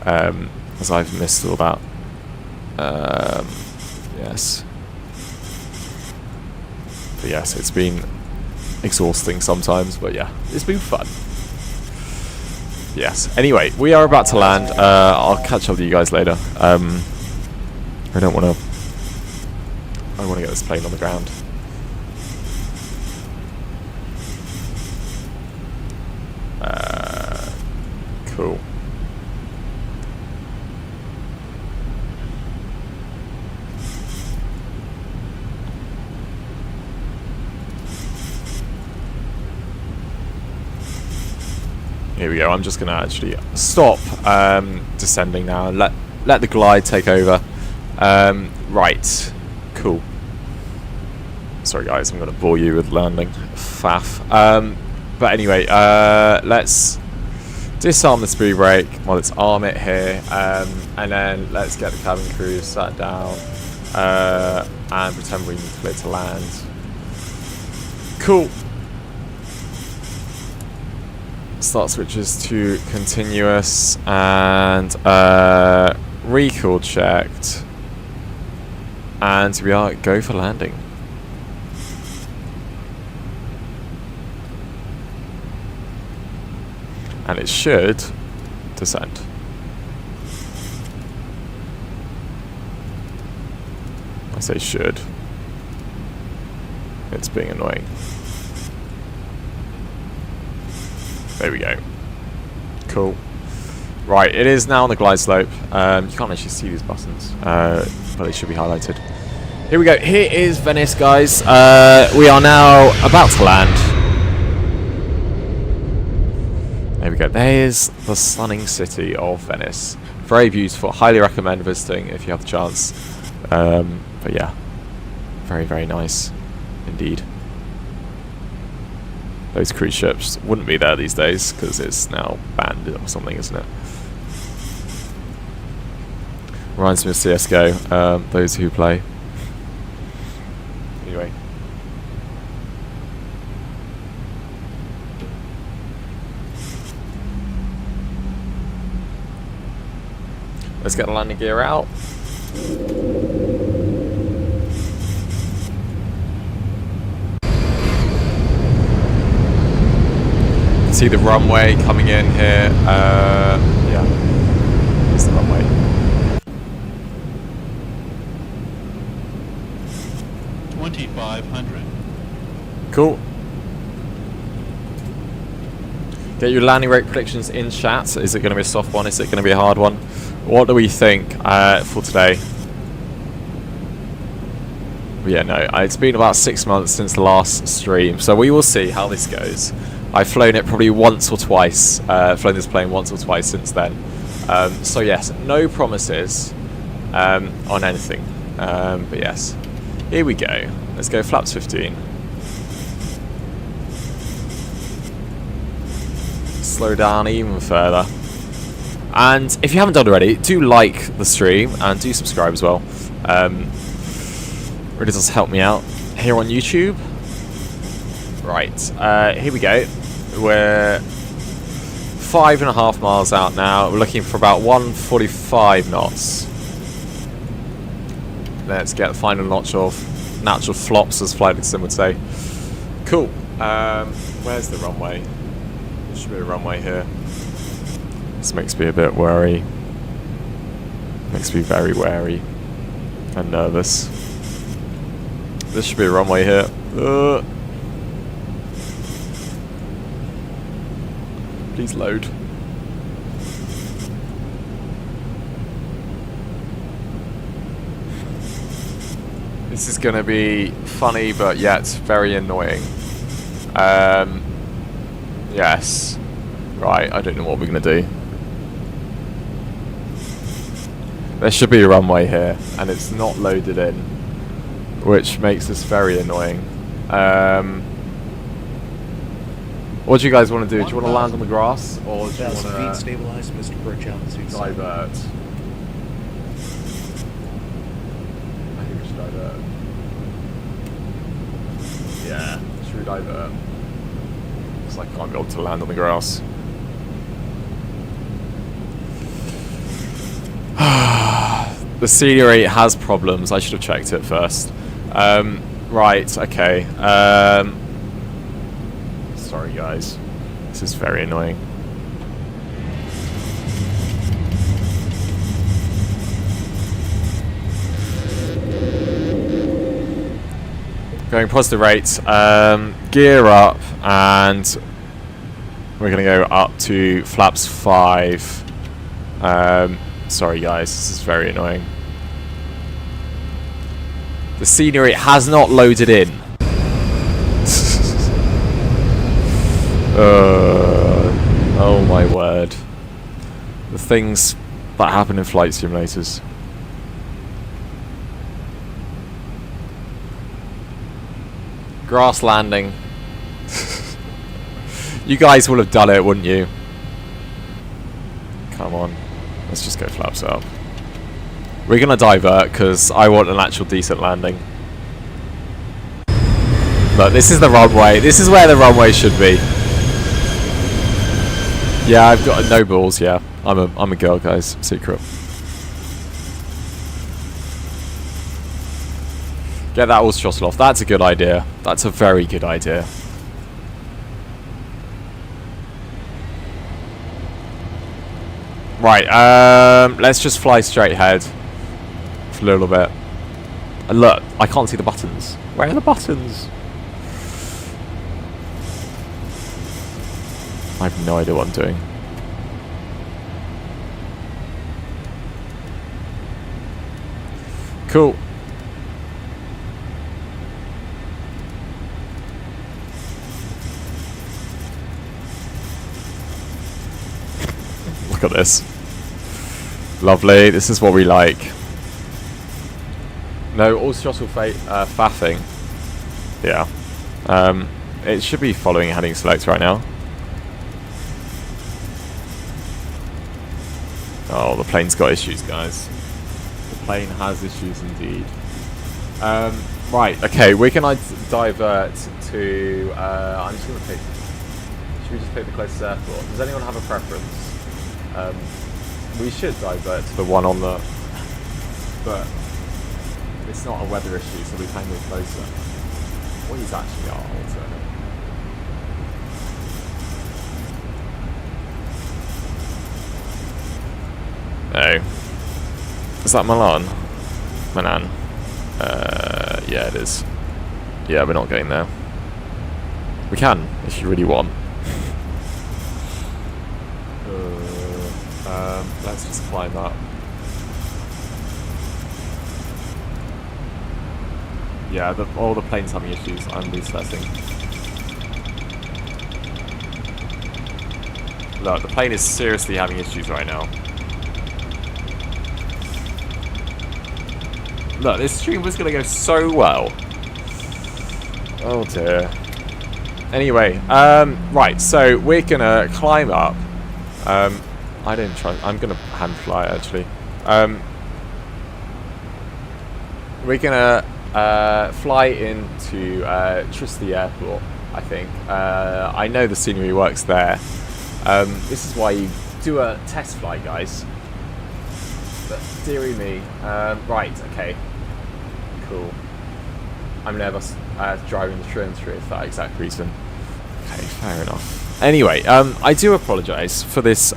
as I've missed all that. Yes, but yes, it's been exhausting sometimes, but yeah, it's been fun. Yes. Anyway, we are about to land. I'll catch up with you guys later. I want to get this plane on the ground. Cool. Here we go. I'm just going to actually stop descending now and let the glide take over. Right. Cool. Sorry guys, I'm going to bore you with landing. Faff. But anyway, let's disarm the speed brake. Well, let's arm it here, and then let's get the cabin crew sat down and pretend we need to clear to land. Cool. Start switches to continuous and recall checked, and we are go for landing. And it should descend. I say should. It's being annoying. There we go. Cool. Right, it is now on the glide slope. You can't actually see these buttons, but they should be highlighted. Here we go. Here is Venice, guys. We are now about to land. There we go. There's the stunning city of Venice. Very beautiful. Highly recommend visiting if you have the chance. But yeah, very, very nice indeed. Those cruise ships wouldn't be there these days because it's now banned or something, isn't it? Reminds me of CSGO, those who play. Anyway. Let's get the landing gear out. See the runway coming in here. Yeah, here's the runway. Cool. Get your landing rate predictions in chat. Is it going to be a soft one? Is it going to be a hard one? What do we think for today? But yeah, no, it's been about 6 months since the last stream, so we will see how this goes. I've flown it probably once or twice, flown this plane once or twice since then. So yes, no promises on anything. But yes, here we go. Let's go flaps 15. Slow down even further. And if you haven't done already, do like the stream and do subscribe as well. Really does help me out here on YouTube. Right, here we go. We're 5.5 miles out now. We're looking for about 145 knots. Let's get the final notch of natural flops, as FlyWithLua would say. Cool. Where's the runway? There should be a runway here. This makes me a bit wary. Makes me very wary and nervous. This should be a runway here. Please load. This is going to be funny, but yet very annoying. Yes. Right, I don't know what we're going to do. There should be a runway here, and it's not loaded in, which makes this very annoying. What do you guys want to do? Do you want to land on the grass, or do you want to stabilize, Mr. divert? I think we should divert. Yeah, should we divert? Because I can't be able to land on the grass. The scenery has problems. I should have checked it first. Right, okay. Sorry guys. This is very annoying. Going positive rates. Gear up, and we're going to go up to flaps 5. Sorry guys, this is very annoying. The scenery has not loaded in. Oh my word. The things that happen in flight simulators. Grass landing. You guys will have done it, wouldn't you? Come on. Let's just go flaps up. We're going to divert because I want an actual decent landing. Look, this is the runway. This is where the runway should be. Yeah, I've got no balls, yeah. I'm a girl, guys. Secret. Get that all throttle off. That's a good idea. That's a very good idea. Right, let's just fly straight ahead for a little bit. And look, I can't see the buttons. Where are the buttons? I have no idea what I'm doing. Cool. Look at this. Lovely. This is what we like. No, all throttle faffing. Yeah. It should be following heading select right now. Oh, the plane's got issues, guys. The plane has issues indeed. Right, okay, we're going to divert to... I'm just going to pick... Should we just pick the closest airport? Does anyone have a preference? We should divert to the one on the... But it's not a weather issue, so we can go closer. What is actually our alternate? Oh. Is that Milan? Milan. Yeah, it is. Yeah, we're not getting there. We can, if you really want. Let's just climb up. Yeah, all the planes having issues. I'm resetting. Look, the plane is seriously having issues right now. Look, this stream was going to go so well. Oh dear. Anyway, right, so we're going to climb up. I didn't try. I'm going to hand fly, actually. We're going to fly into Trieste Airport, I think. I know the scenery works there. This is why you do a test flight, guys. But dearie me. Right, okay. Cool. I'm nervous driving the train through for that exact reason. Okay, fair enough. Anyway, I do apologise for this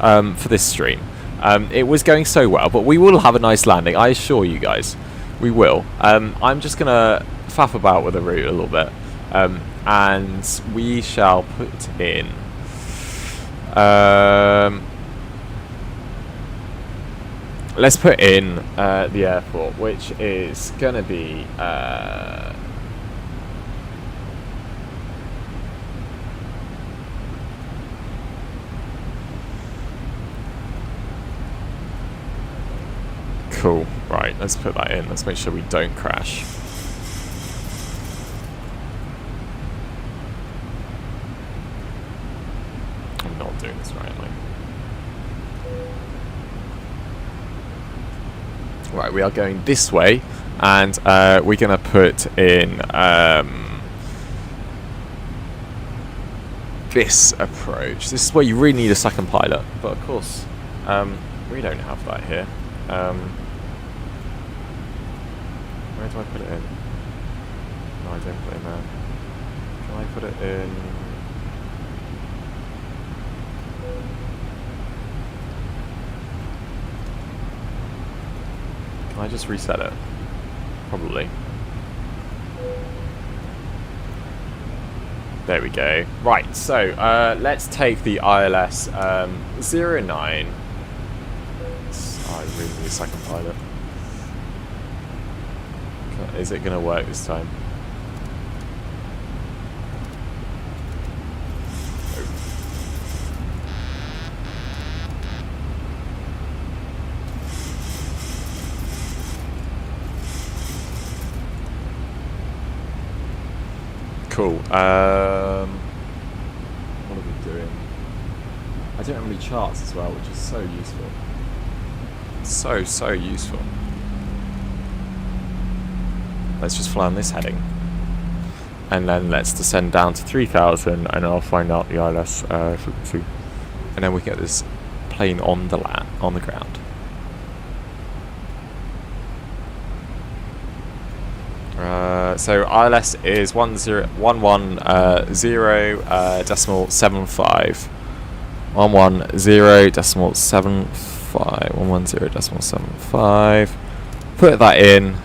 stream. It was going so well, but we will have a nice landing. I assure you guys, we will. I'm just gonna faff about with the route a little bit, and we shall put in. Let's put in the airport, which is gonna be. Cool. Right, let's put that in. Let's make sure we don't crash. I'm not doing this right, am I? Right, we are going this way, and we're going to put in this approach. This is where you really need a second pilot, but of course, we don't have that here. Where do I put it in? No, I don't put it in there. Can I put it in? Can I just reset it? Probably. There we go. Right, so let's take the ILS 09. I really need a second pilot. Is it going to work this time? Cool. What are we doing? I don't have any charts as well, which is so useful. So useful. Let's just fly on this heading. And then let's descend down to 3,000 and I'll find out the ILS frequency. And then we get this plane on the ground. So ILS is 110.75. 110.75. Put that in,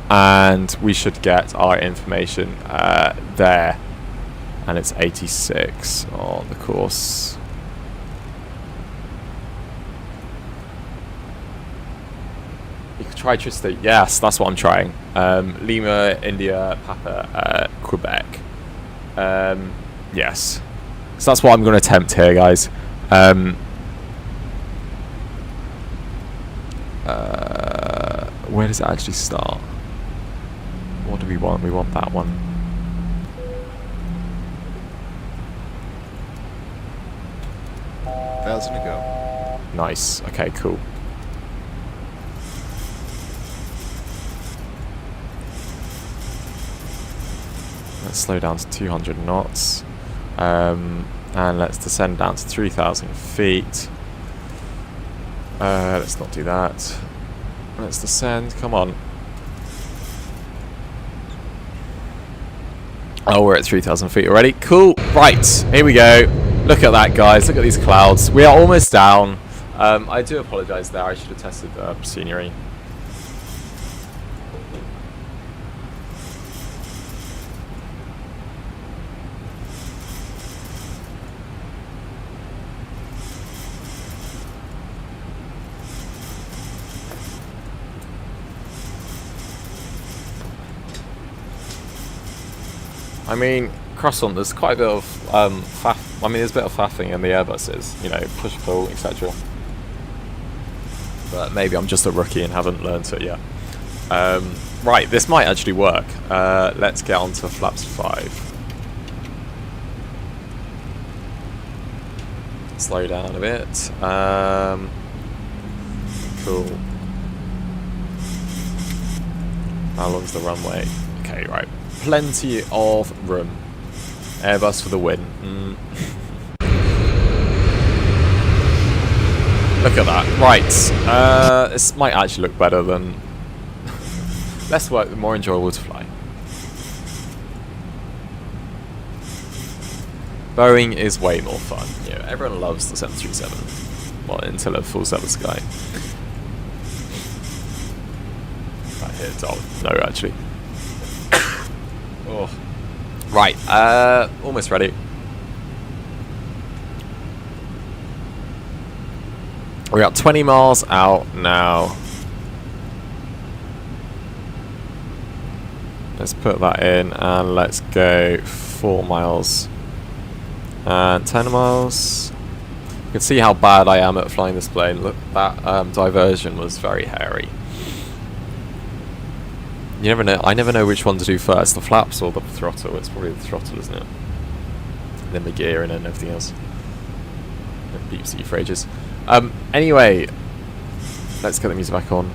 and we should get our information there. And it's 86 on the course. You could try Triste. Yes, that's what I'm trying. Lima, India, Papa, Quebec. Yes. So that's what I'm going to attempt here, guys. Where does it actually start? What do we want? We want that one. Thousand to go. Nice. Okay, cool. Let's slow down to 200 knots. And let's descend down to 3,000 feet. Let's not do that. Let's descend. Come on. Oh, we're at 3,000 feet already. Cool. Right. Here we go. Look at that, guys. Look at these clouds. We are almost down. I do apologise there. I should have tested the scenery. I mean, croissant, there's quite a bit of faff. I mean, there's a bit of faffing in the Airbuses, you know, push pull, etc. But maybe I'm just a rookie and haven't learned it yet. Right, this might actually work. Let's get on to flaps 5. Slow down a bit. Cool. How long's the runway? Okay, right. Plenty of room. Airbus for the win. Look at that. Right. This might actually look better than... less work, more enjoyable to fly. Boeing is way more fun. You know, everyone loves the 737. Well, until it falls out of the sky. That hit. Oh, no, actually. Oh. Right, almost ready. We're at 20 miles out now. Let's put that in and let's go 4 miles. And 10 miles. You can see how bad I am at flying this plane. Look, that diversion was very hairy. You never know. I never know which one to do first, the flaps or the throttle. It's probably the throttle, isn't it? And then the gear and then everything else. It beeps at you for ages. Anyway, let's get the music back on.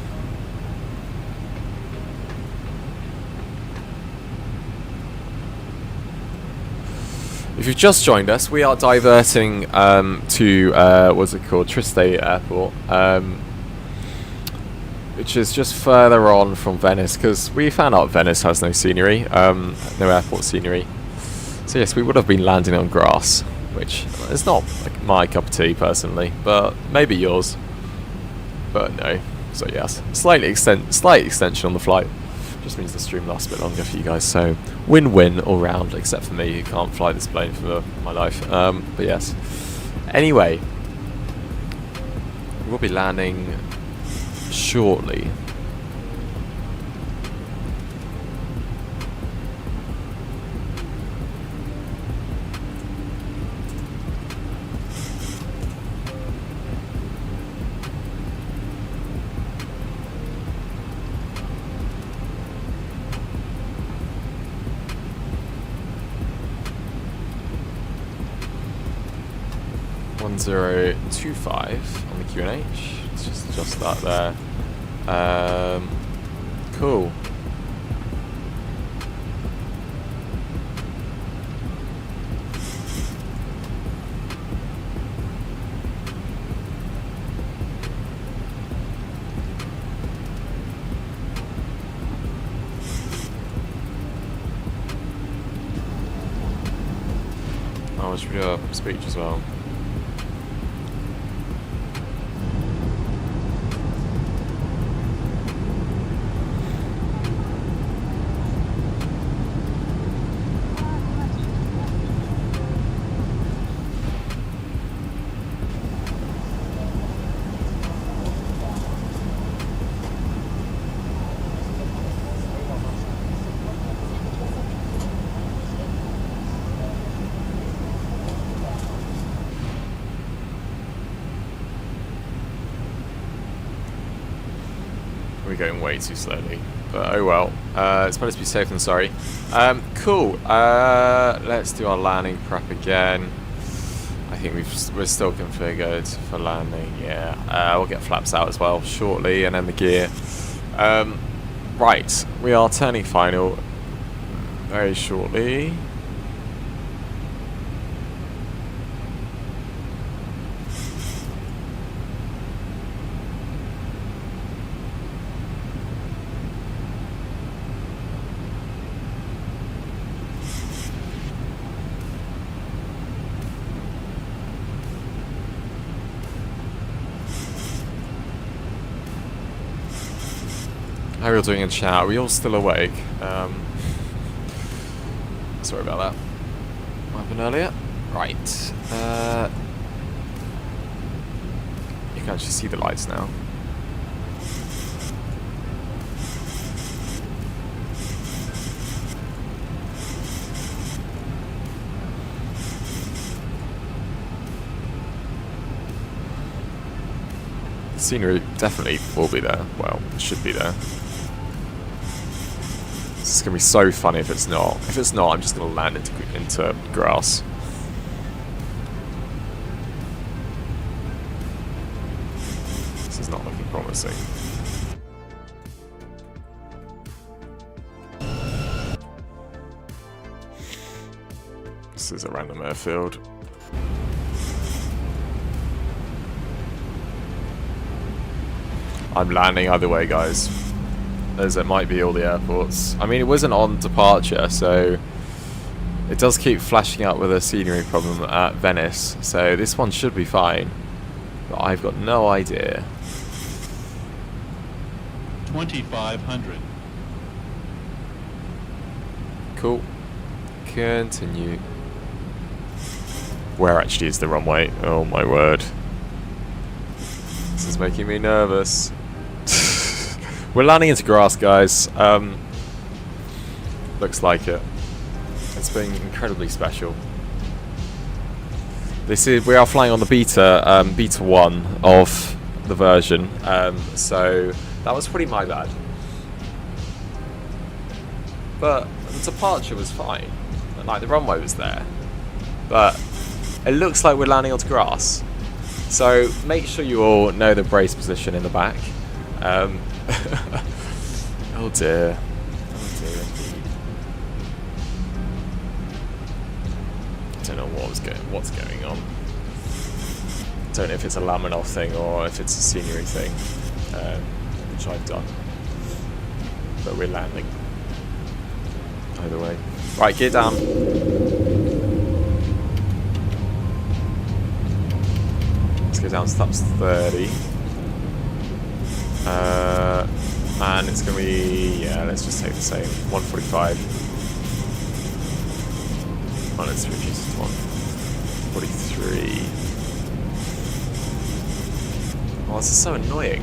If you've just joined us, we are diverting to what's it called, Triste Airport. Which is just further on from Venice, because we found out Venice has no scenery, no airport scenery. So yes, we would have been landing on grass, which is not like my cup of tea personally, but maybe yours. But no. So yes, slight extension on the flight. Just means the stream lasts a bit longer for you guys. So win-win all round, except for me, who can't fly this plane for my life. But yes. Anyway, we'll be landing shortly. 1025 on the QNH. Let's just adjust that there. Cool. Oh, should we do a speech as well? We're going way too slowly, but oh well. It's better to be safe than sorry. Cool. Let's do our landing prep again. I think we're still configured for landing. Yeah. We'll get flaps out as well shortly, and then the gear. Right. We are turning final very shortly. How are we all doing in chat? Are we all still awake? Sorry about that. What happened earlier? Right. You can actually see the lights now. The scenery definitely will be there. Well, it should be there. This is going to be so funny if it's not. If it's not, I'm just going to land into grass. This is not looking promising. This is a random airfield. I'm landing either way, guys. As it might be all the airports. I mean, it wasn't on departure, so it does keep flashing up with a scenery problem at Venice. So this one should be fine, but I've got no idea. 2500. Cool. Continue. Where actually is the runway? Oh my word. This is making me nervous. We're landing into grass, guys. Looks like it. It's been incredibly special. We are flying on the beta 1 of the version. So that was pretty my bad. But the departure was fine. Like the runway was there. But it looks like we're landing onto grass. So make sure you all know the brace position in the back. Oh dear. Oh dear indeed. I don't know what's going on. I don't know if it's a Laminov thing or if it's a scenery thing, which I've done. But we're landing. Either way. Right, gear down. Let's go down to flaps 30. And it's going to be, yeah, let's just take the same, 145. Oh, let's reduce it to 143. Oh, this is so annoying.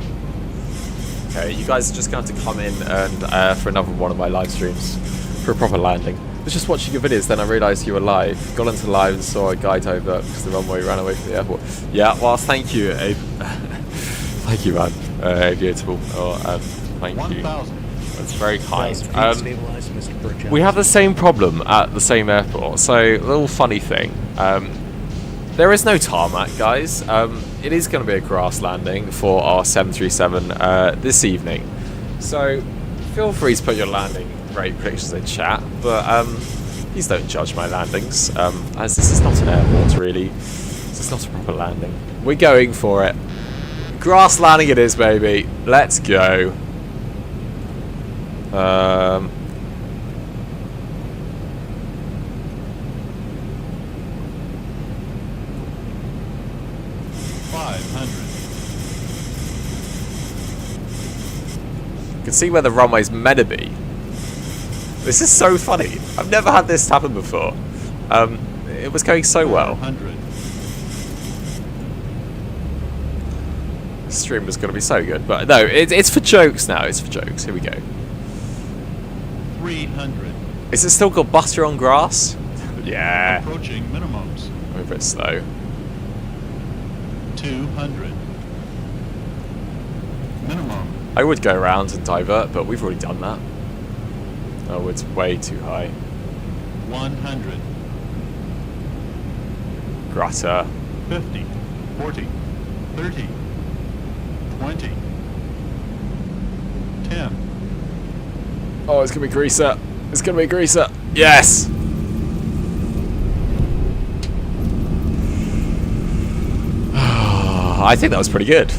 Okay, you guys are just going to have to come in and for another one of my live streams for a proper landing. I was just watching your videos, then I realised you were live. Got into live and saw a guy divert because the runway ran away from the airport. Yeah, well, thank you, Abe. Thank you, man. Beautiful. Thank you. That's very kind. We have the same problem at the same airport. So, a little funny thing. there is no tarmac, guys. It is going to be a grass landing for our 737 this evening. So feel free to put your landing rate predictions in chat, but please don't judge my landings, as this is not an airport, really. This is not a proper landing. We're going for it. Grass landing it is, baby. Let's go. 500. You can see where the runway's meant to be. This is so funny. I've never had this happen before. It was going so well. 100. The stream was going to be so good, but no, it's for jokes now. It's for jokes. Here we go. 300. Is it still got butter on grass? Yeah. Approaching minimums. Over it slow. 200. Minimum. I would go around and divert, but we've already done that. Oh, it's way too high. 100. Grata. 50. 40. 30. 20. 10. Oh, it's going to be greaser. It's going to be greaser. Yes! I think that was pretty good.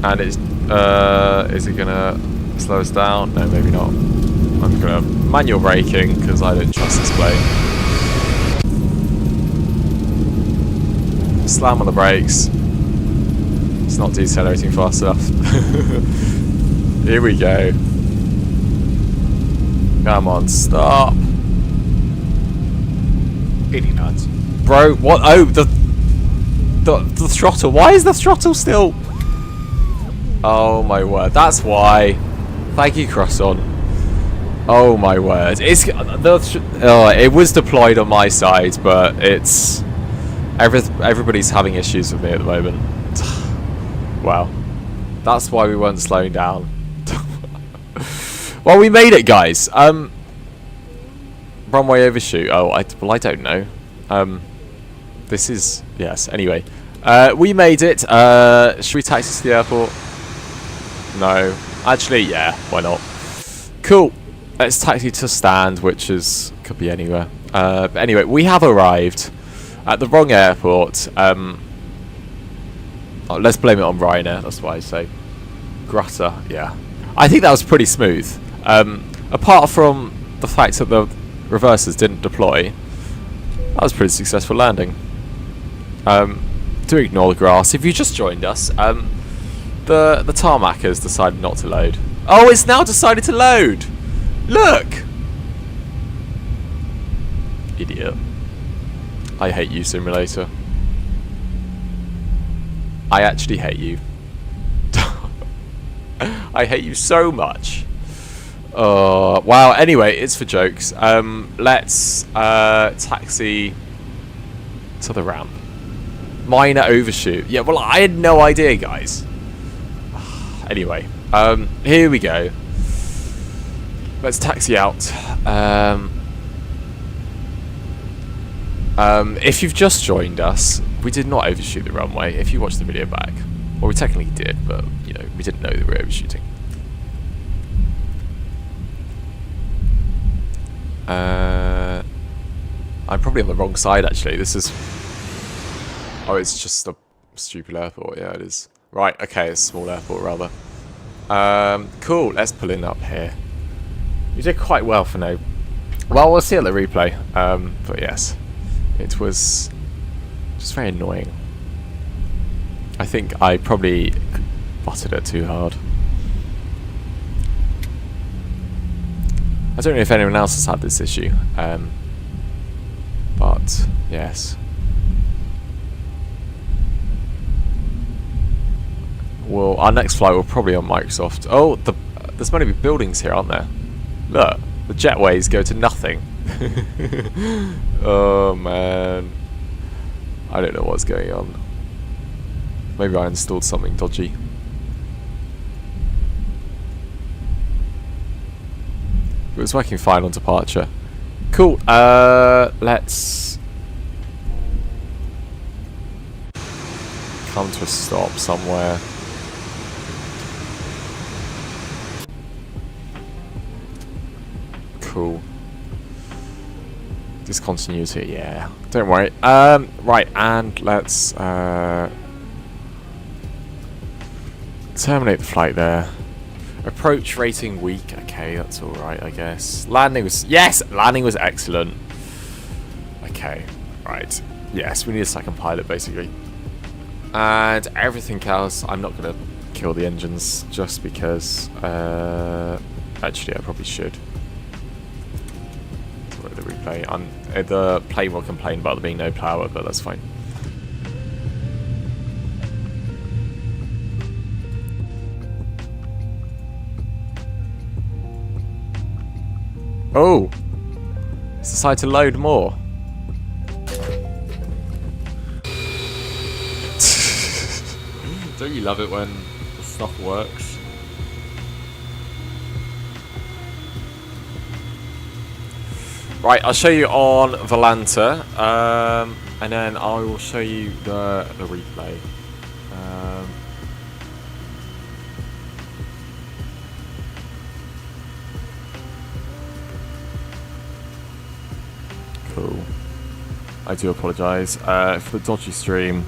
And it's, is it going to slow us down? No, maybe not. I'm going to manual braking because I don't trust this plane. Slam on the brakes. It's not decelerating fast enough. Here we go. Come on, stop. 80 knots. Bro, what? Oh, the throttle. Why is the throttle still? Oh my word, that's why. Thank you, Crosson. Oh my word. It was deployed on my side, but it's everybody's having issues with me at the moment. Wow. That's why we weren't slowing down. Well, we made it, guys. Runway overshoot. Oh, well, I don't know. This is... Yes, anyway. We made it. Should we taxi to the airport? No. Actually, yeah. Why not? Cool. Let's taxi to stand, which is... Could be anywhere. But anyway, we have arrived at the wrong airport. Oh, let's blame it on Ryanair. That's what I say. Grata, yeah. I think that was pretty smooth. Apart from the fact that the reversers didn't deploy, that was a pretty successful landing. Do ignore the grass. If you just joined us, the tarmac has decided not to load. Oh, it's now decided to load! Look! Idiot. I hate you, simulator. I actually hate you. I hate you so much. Wow, anyway, it's for jokes. Let's taxi to the ramp. Minor overshoot. Yeah, well, I had no idea, guys. Anyway, here we go. Let's taxi out. If you've just joined us, we did not overshoot the runway. If you watch the video back, well, we technically did, but you know, we didn't know that we were overshooting. I'm probably on the wrong side, actually. This is... Oh, it's just a stupid airport. Yeah, it is. Right, okay, it's a small airport, rather. Cool, let's pull in up here. You did quite well for now. Well, we'll see at the replay. But yes, it was just very annoying. I think I probably butted it too hard. I don't know if anyone else has had this issue, but yes. Well, our next flight will probably on Microsoft. Oh, there's meant to be buildings here, aren't there? Look, the jetways go to nothing. Oh man, I don't know what's going on. Maybe I installed something dodgy. It was working fine on departure. Cool. Let's come to a stop somewhere. Cool. Discontinuity, yeah. Don't worry. Right, and let's terminate the flight there. Approach rating weak. Okay, that's all right, I guess. Landing was landing was excellent. Okay, right. Yes, we need a second pilot basically. And everything else, I'm not gonna kill the engines just because. Actually, I probably should. The replay. The plane will complain about there being no power, but that's fine. Oh! It's decided to load more. Don't you love it when the stuff works? Right, I'll show you on Volanta, and then I will show you the replay. Cool. I do apologise for the dodgy stream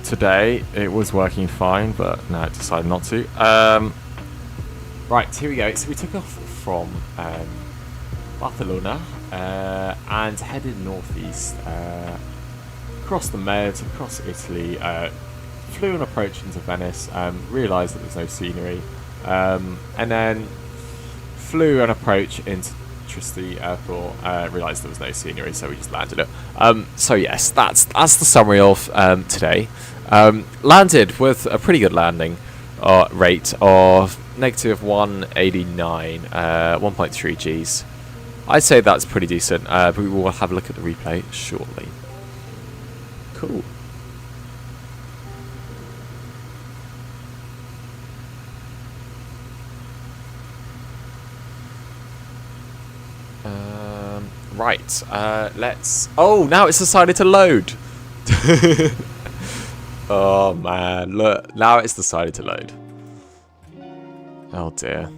today. It was working fine, but no, it decided not to. Right, here we go. So we took off from Barcelona and headed northeast, across the Med, across Italy, flew an approach into Venice, realised that there's no scenery, and then flew an approach into Trieste Airport, realised there was no scenery, so we just landed it. So yes, that's the summary of today. Landed with a pretty good landing rate of negative 189, 1.3 Gs. I'd say that's pretty decent, but we will have a look at the replay shortly. Cool. Right, let's... Oh, now it's decided to load! Oh man, look, now it's decided to load. Oh dear.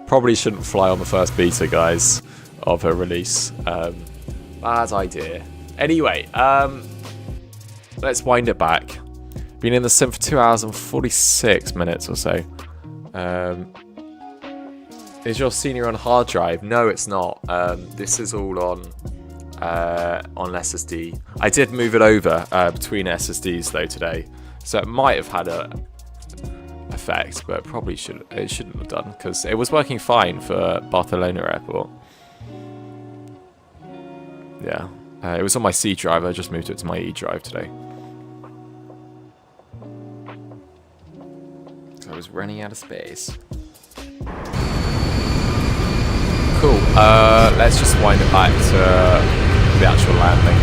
Probably shouldn't fly on the first beta, guys, of her release. Bad idea. Anyway, let's wind it back. Been in the sim for 2 hours and 46 minutes or so. Is your senior on hard drive? No, it's not. This is all on SSD. I did move it over between SSDs though today, so it might have had a effect, but probably shouldn't have done because it was working fine for Barcelona Airport. Yeah, it was on my C drive. I just moved it to my E drive today. So I was running out of space. Cool. Let's just wind it back to the actual landing.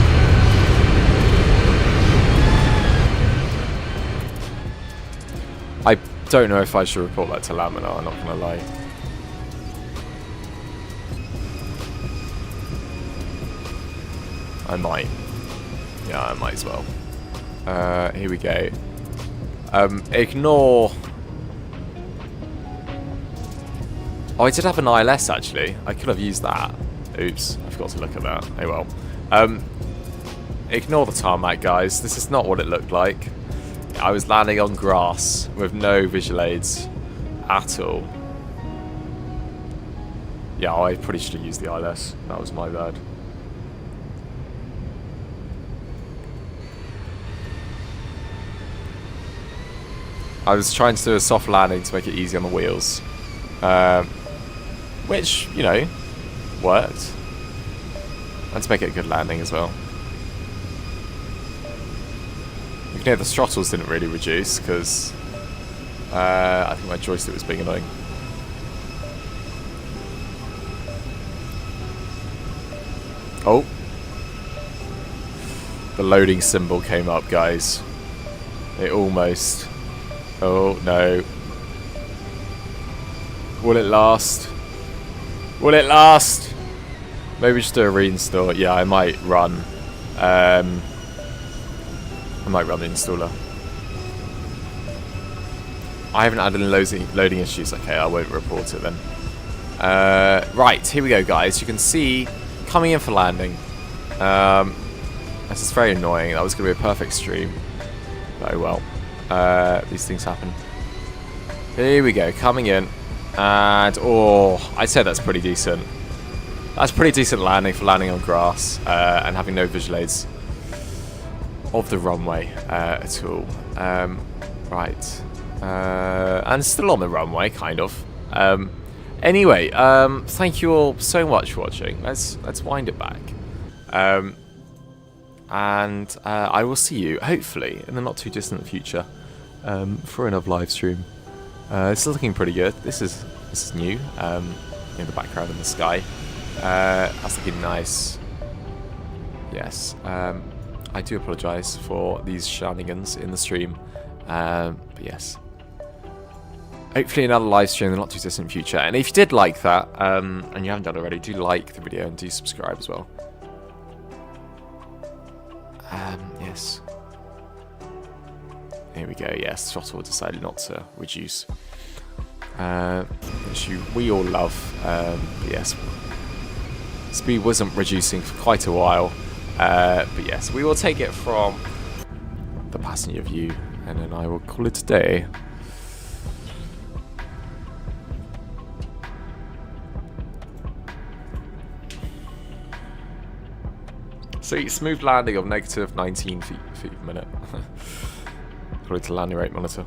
I don't know if I should report that to Laminar, I'm not gonna lie. I might. Yeah, I might as well. Here we go. Ignore... Oh, I did have an ILS actually. I could have used that. Oops, I forgot to look at that. Oh well. Ignore the tarmac, guys. This is not what it looked like. I was landing on grass with no visual aids at all. Yeah, I probably should have used the ILS. That was my bad. I was trying to do a soft landing to make it easy on the wheels. Which, you know, worked. And to make it a good landing as well. You can hear the throttles didn't really reduce because I think my joystick was being annoying. Oh. The loading symbol came up, guys. It almost... Oh, no. Will it last? Will it last? Maybe just do a reinstall. Yeah, I might run. I might run the installer. I haven't had any loading issues. Okay, I won't report it then. Right, here we go, guys. You can see coming in for landing. This is very annoying. That was going to be a perfect stream. Oh well. These things happen. Here we go, coming in. And, oh, I'd say that's pretty decent. That's pretty decent landing for landing on grass and having no visual aids of the runway at all. Right. And still on the runway, kind of. Anyway, thank you all so much for watching. Let's wind it back. And I will see you, hopefully, in the not too distant future for another live stream. This is looking pretty good. This is new. In the background in the sky. That's looking nice. Yes. I do apologise for these shenanigans in the stream. But yes. Hopefully another live stream in the not too distant future. And if you did like that, and you haven't done already, do like the video and do subscribe as well. Yes. Here we go. Yes, throttle decided not to reduce. Which we all love. But yes. Speed wasn't reducing for quite a while. But yes, we will take it from the passenger view. And then I will call it a day. See, smooth landing of negative 19 feet per minute. According to landing rate monitor.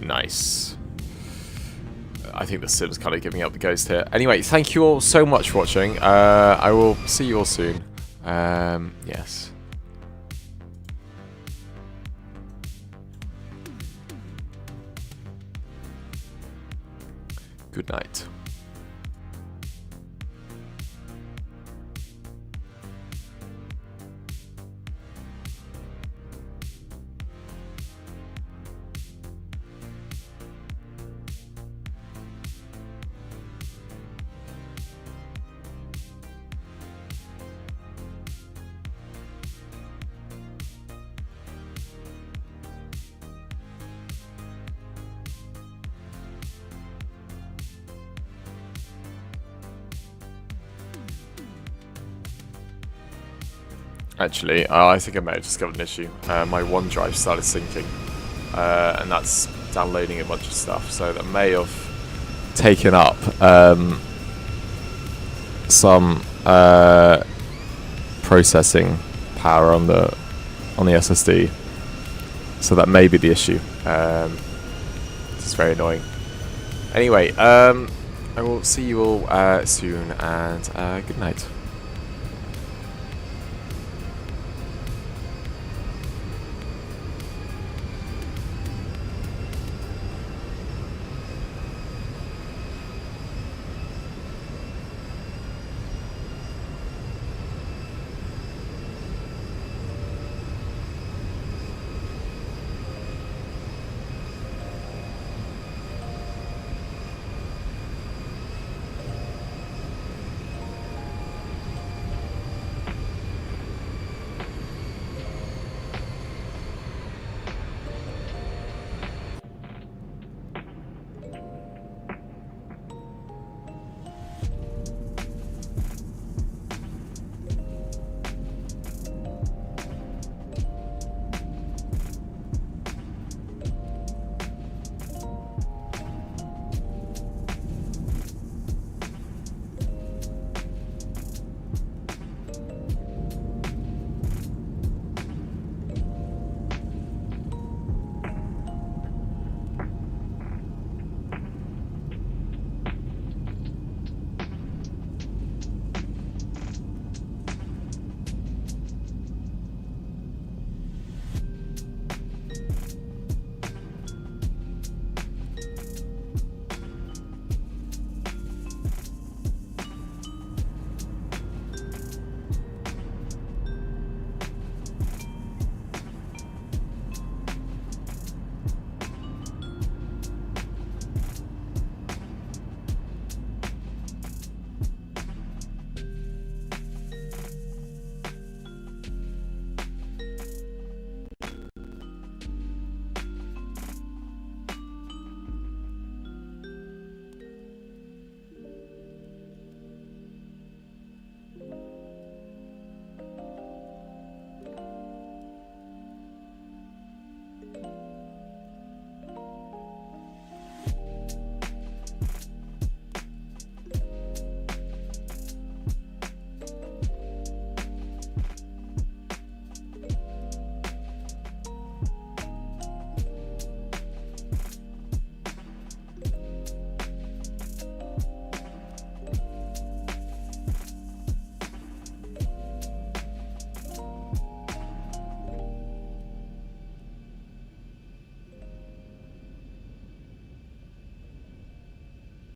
Nice. I think the sim's kind of giving up the ghost here. Anyway, thank you all so much for watching. I will see you all soon. Yes. Good night. Actually, I think I may have discovered an issue. My OneDrive started syncing, and that's downloading a bunch of stuff, so that may have taken up some processing power on the SSD. So that may be the issue. This is very annoying. Anyway, I will see you all soon, and good night.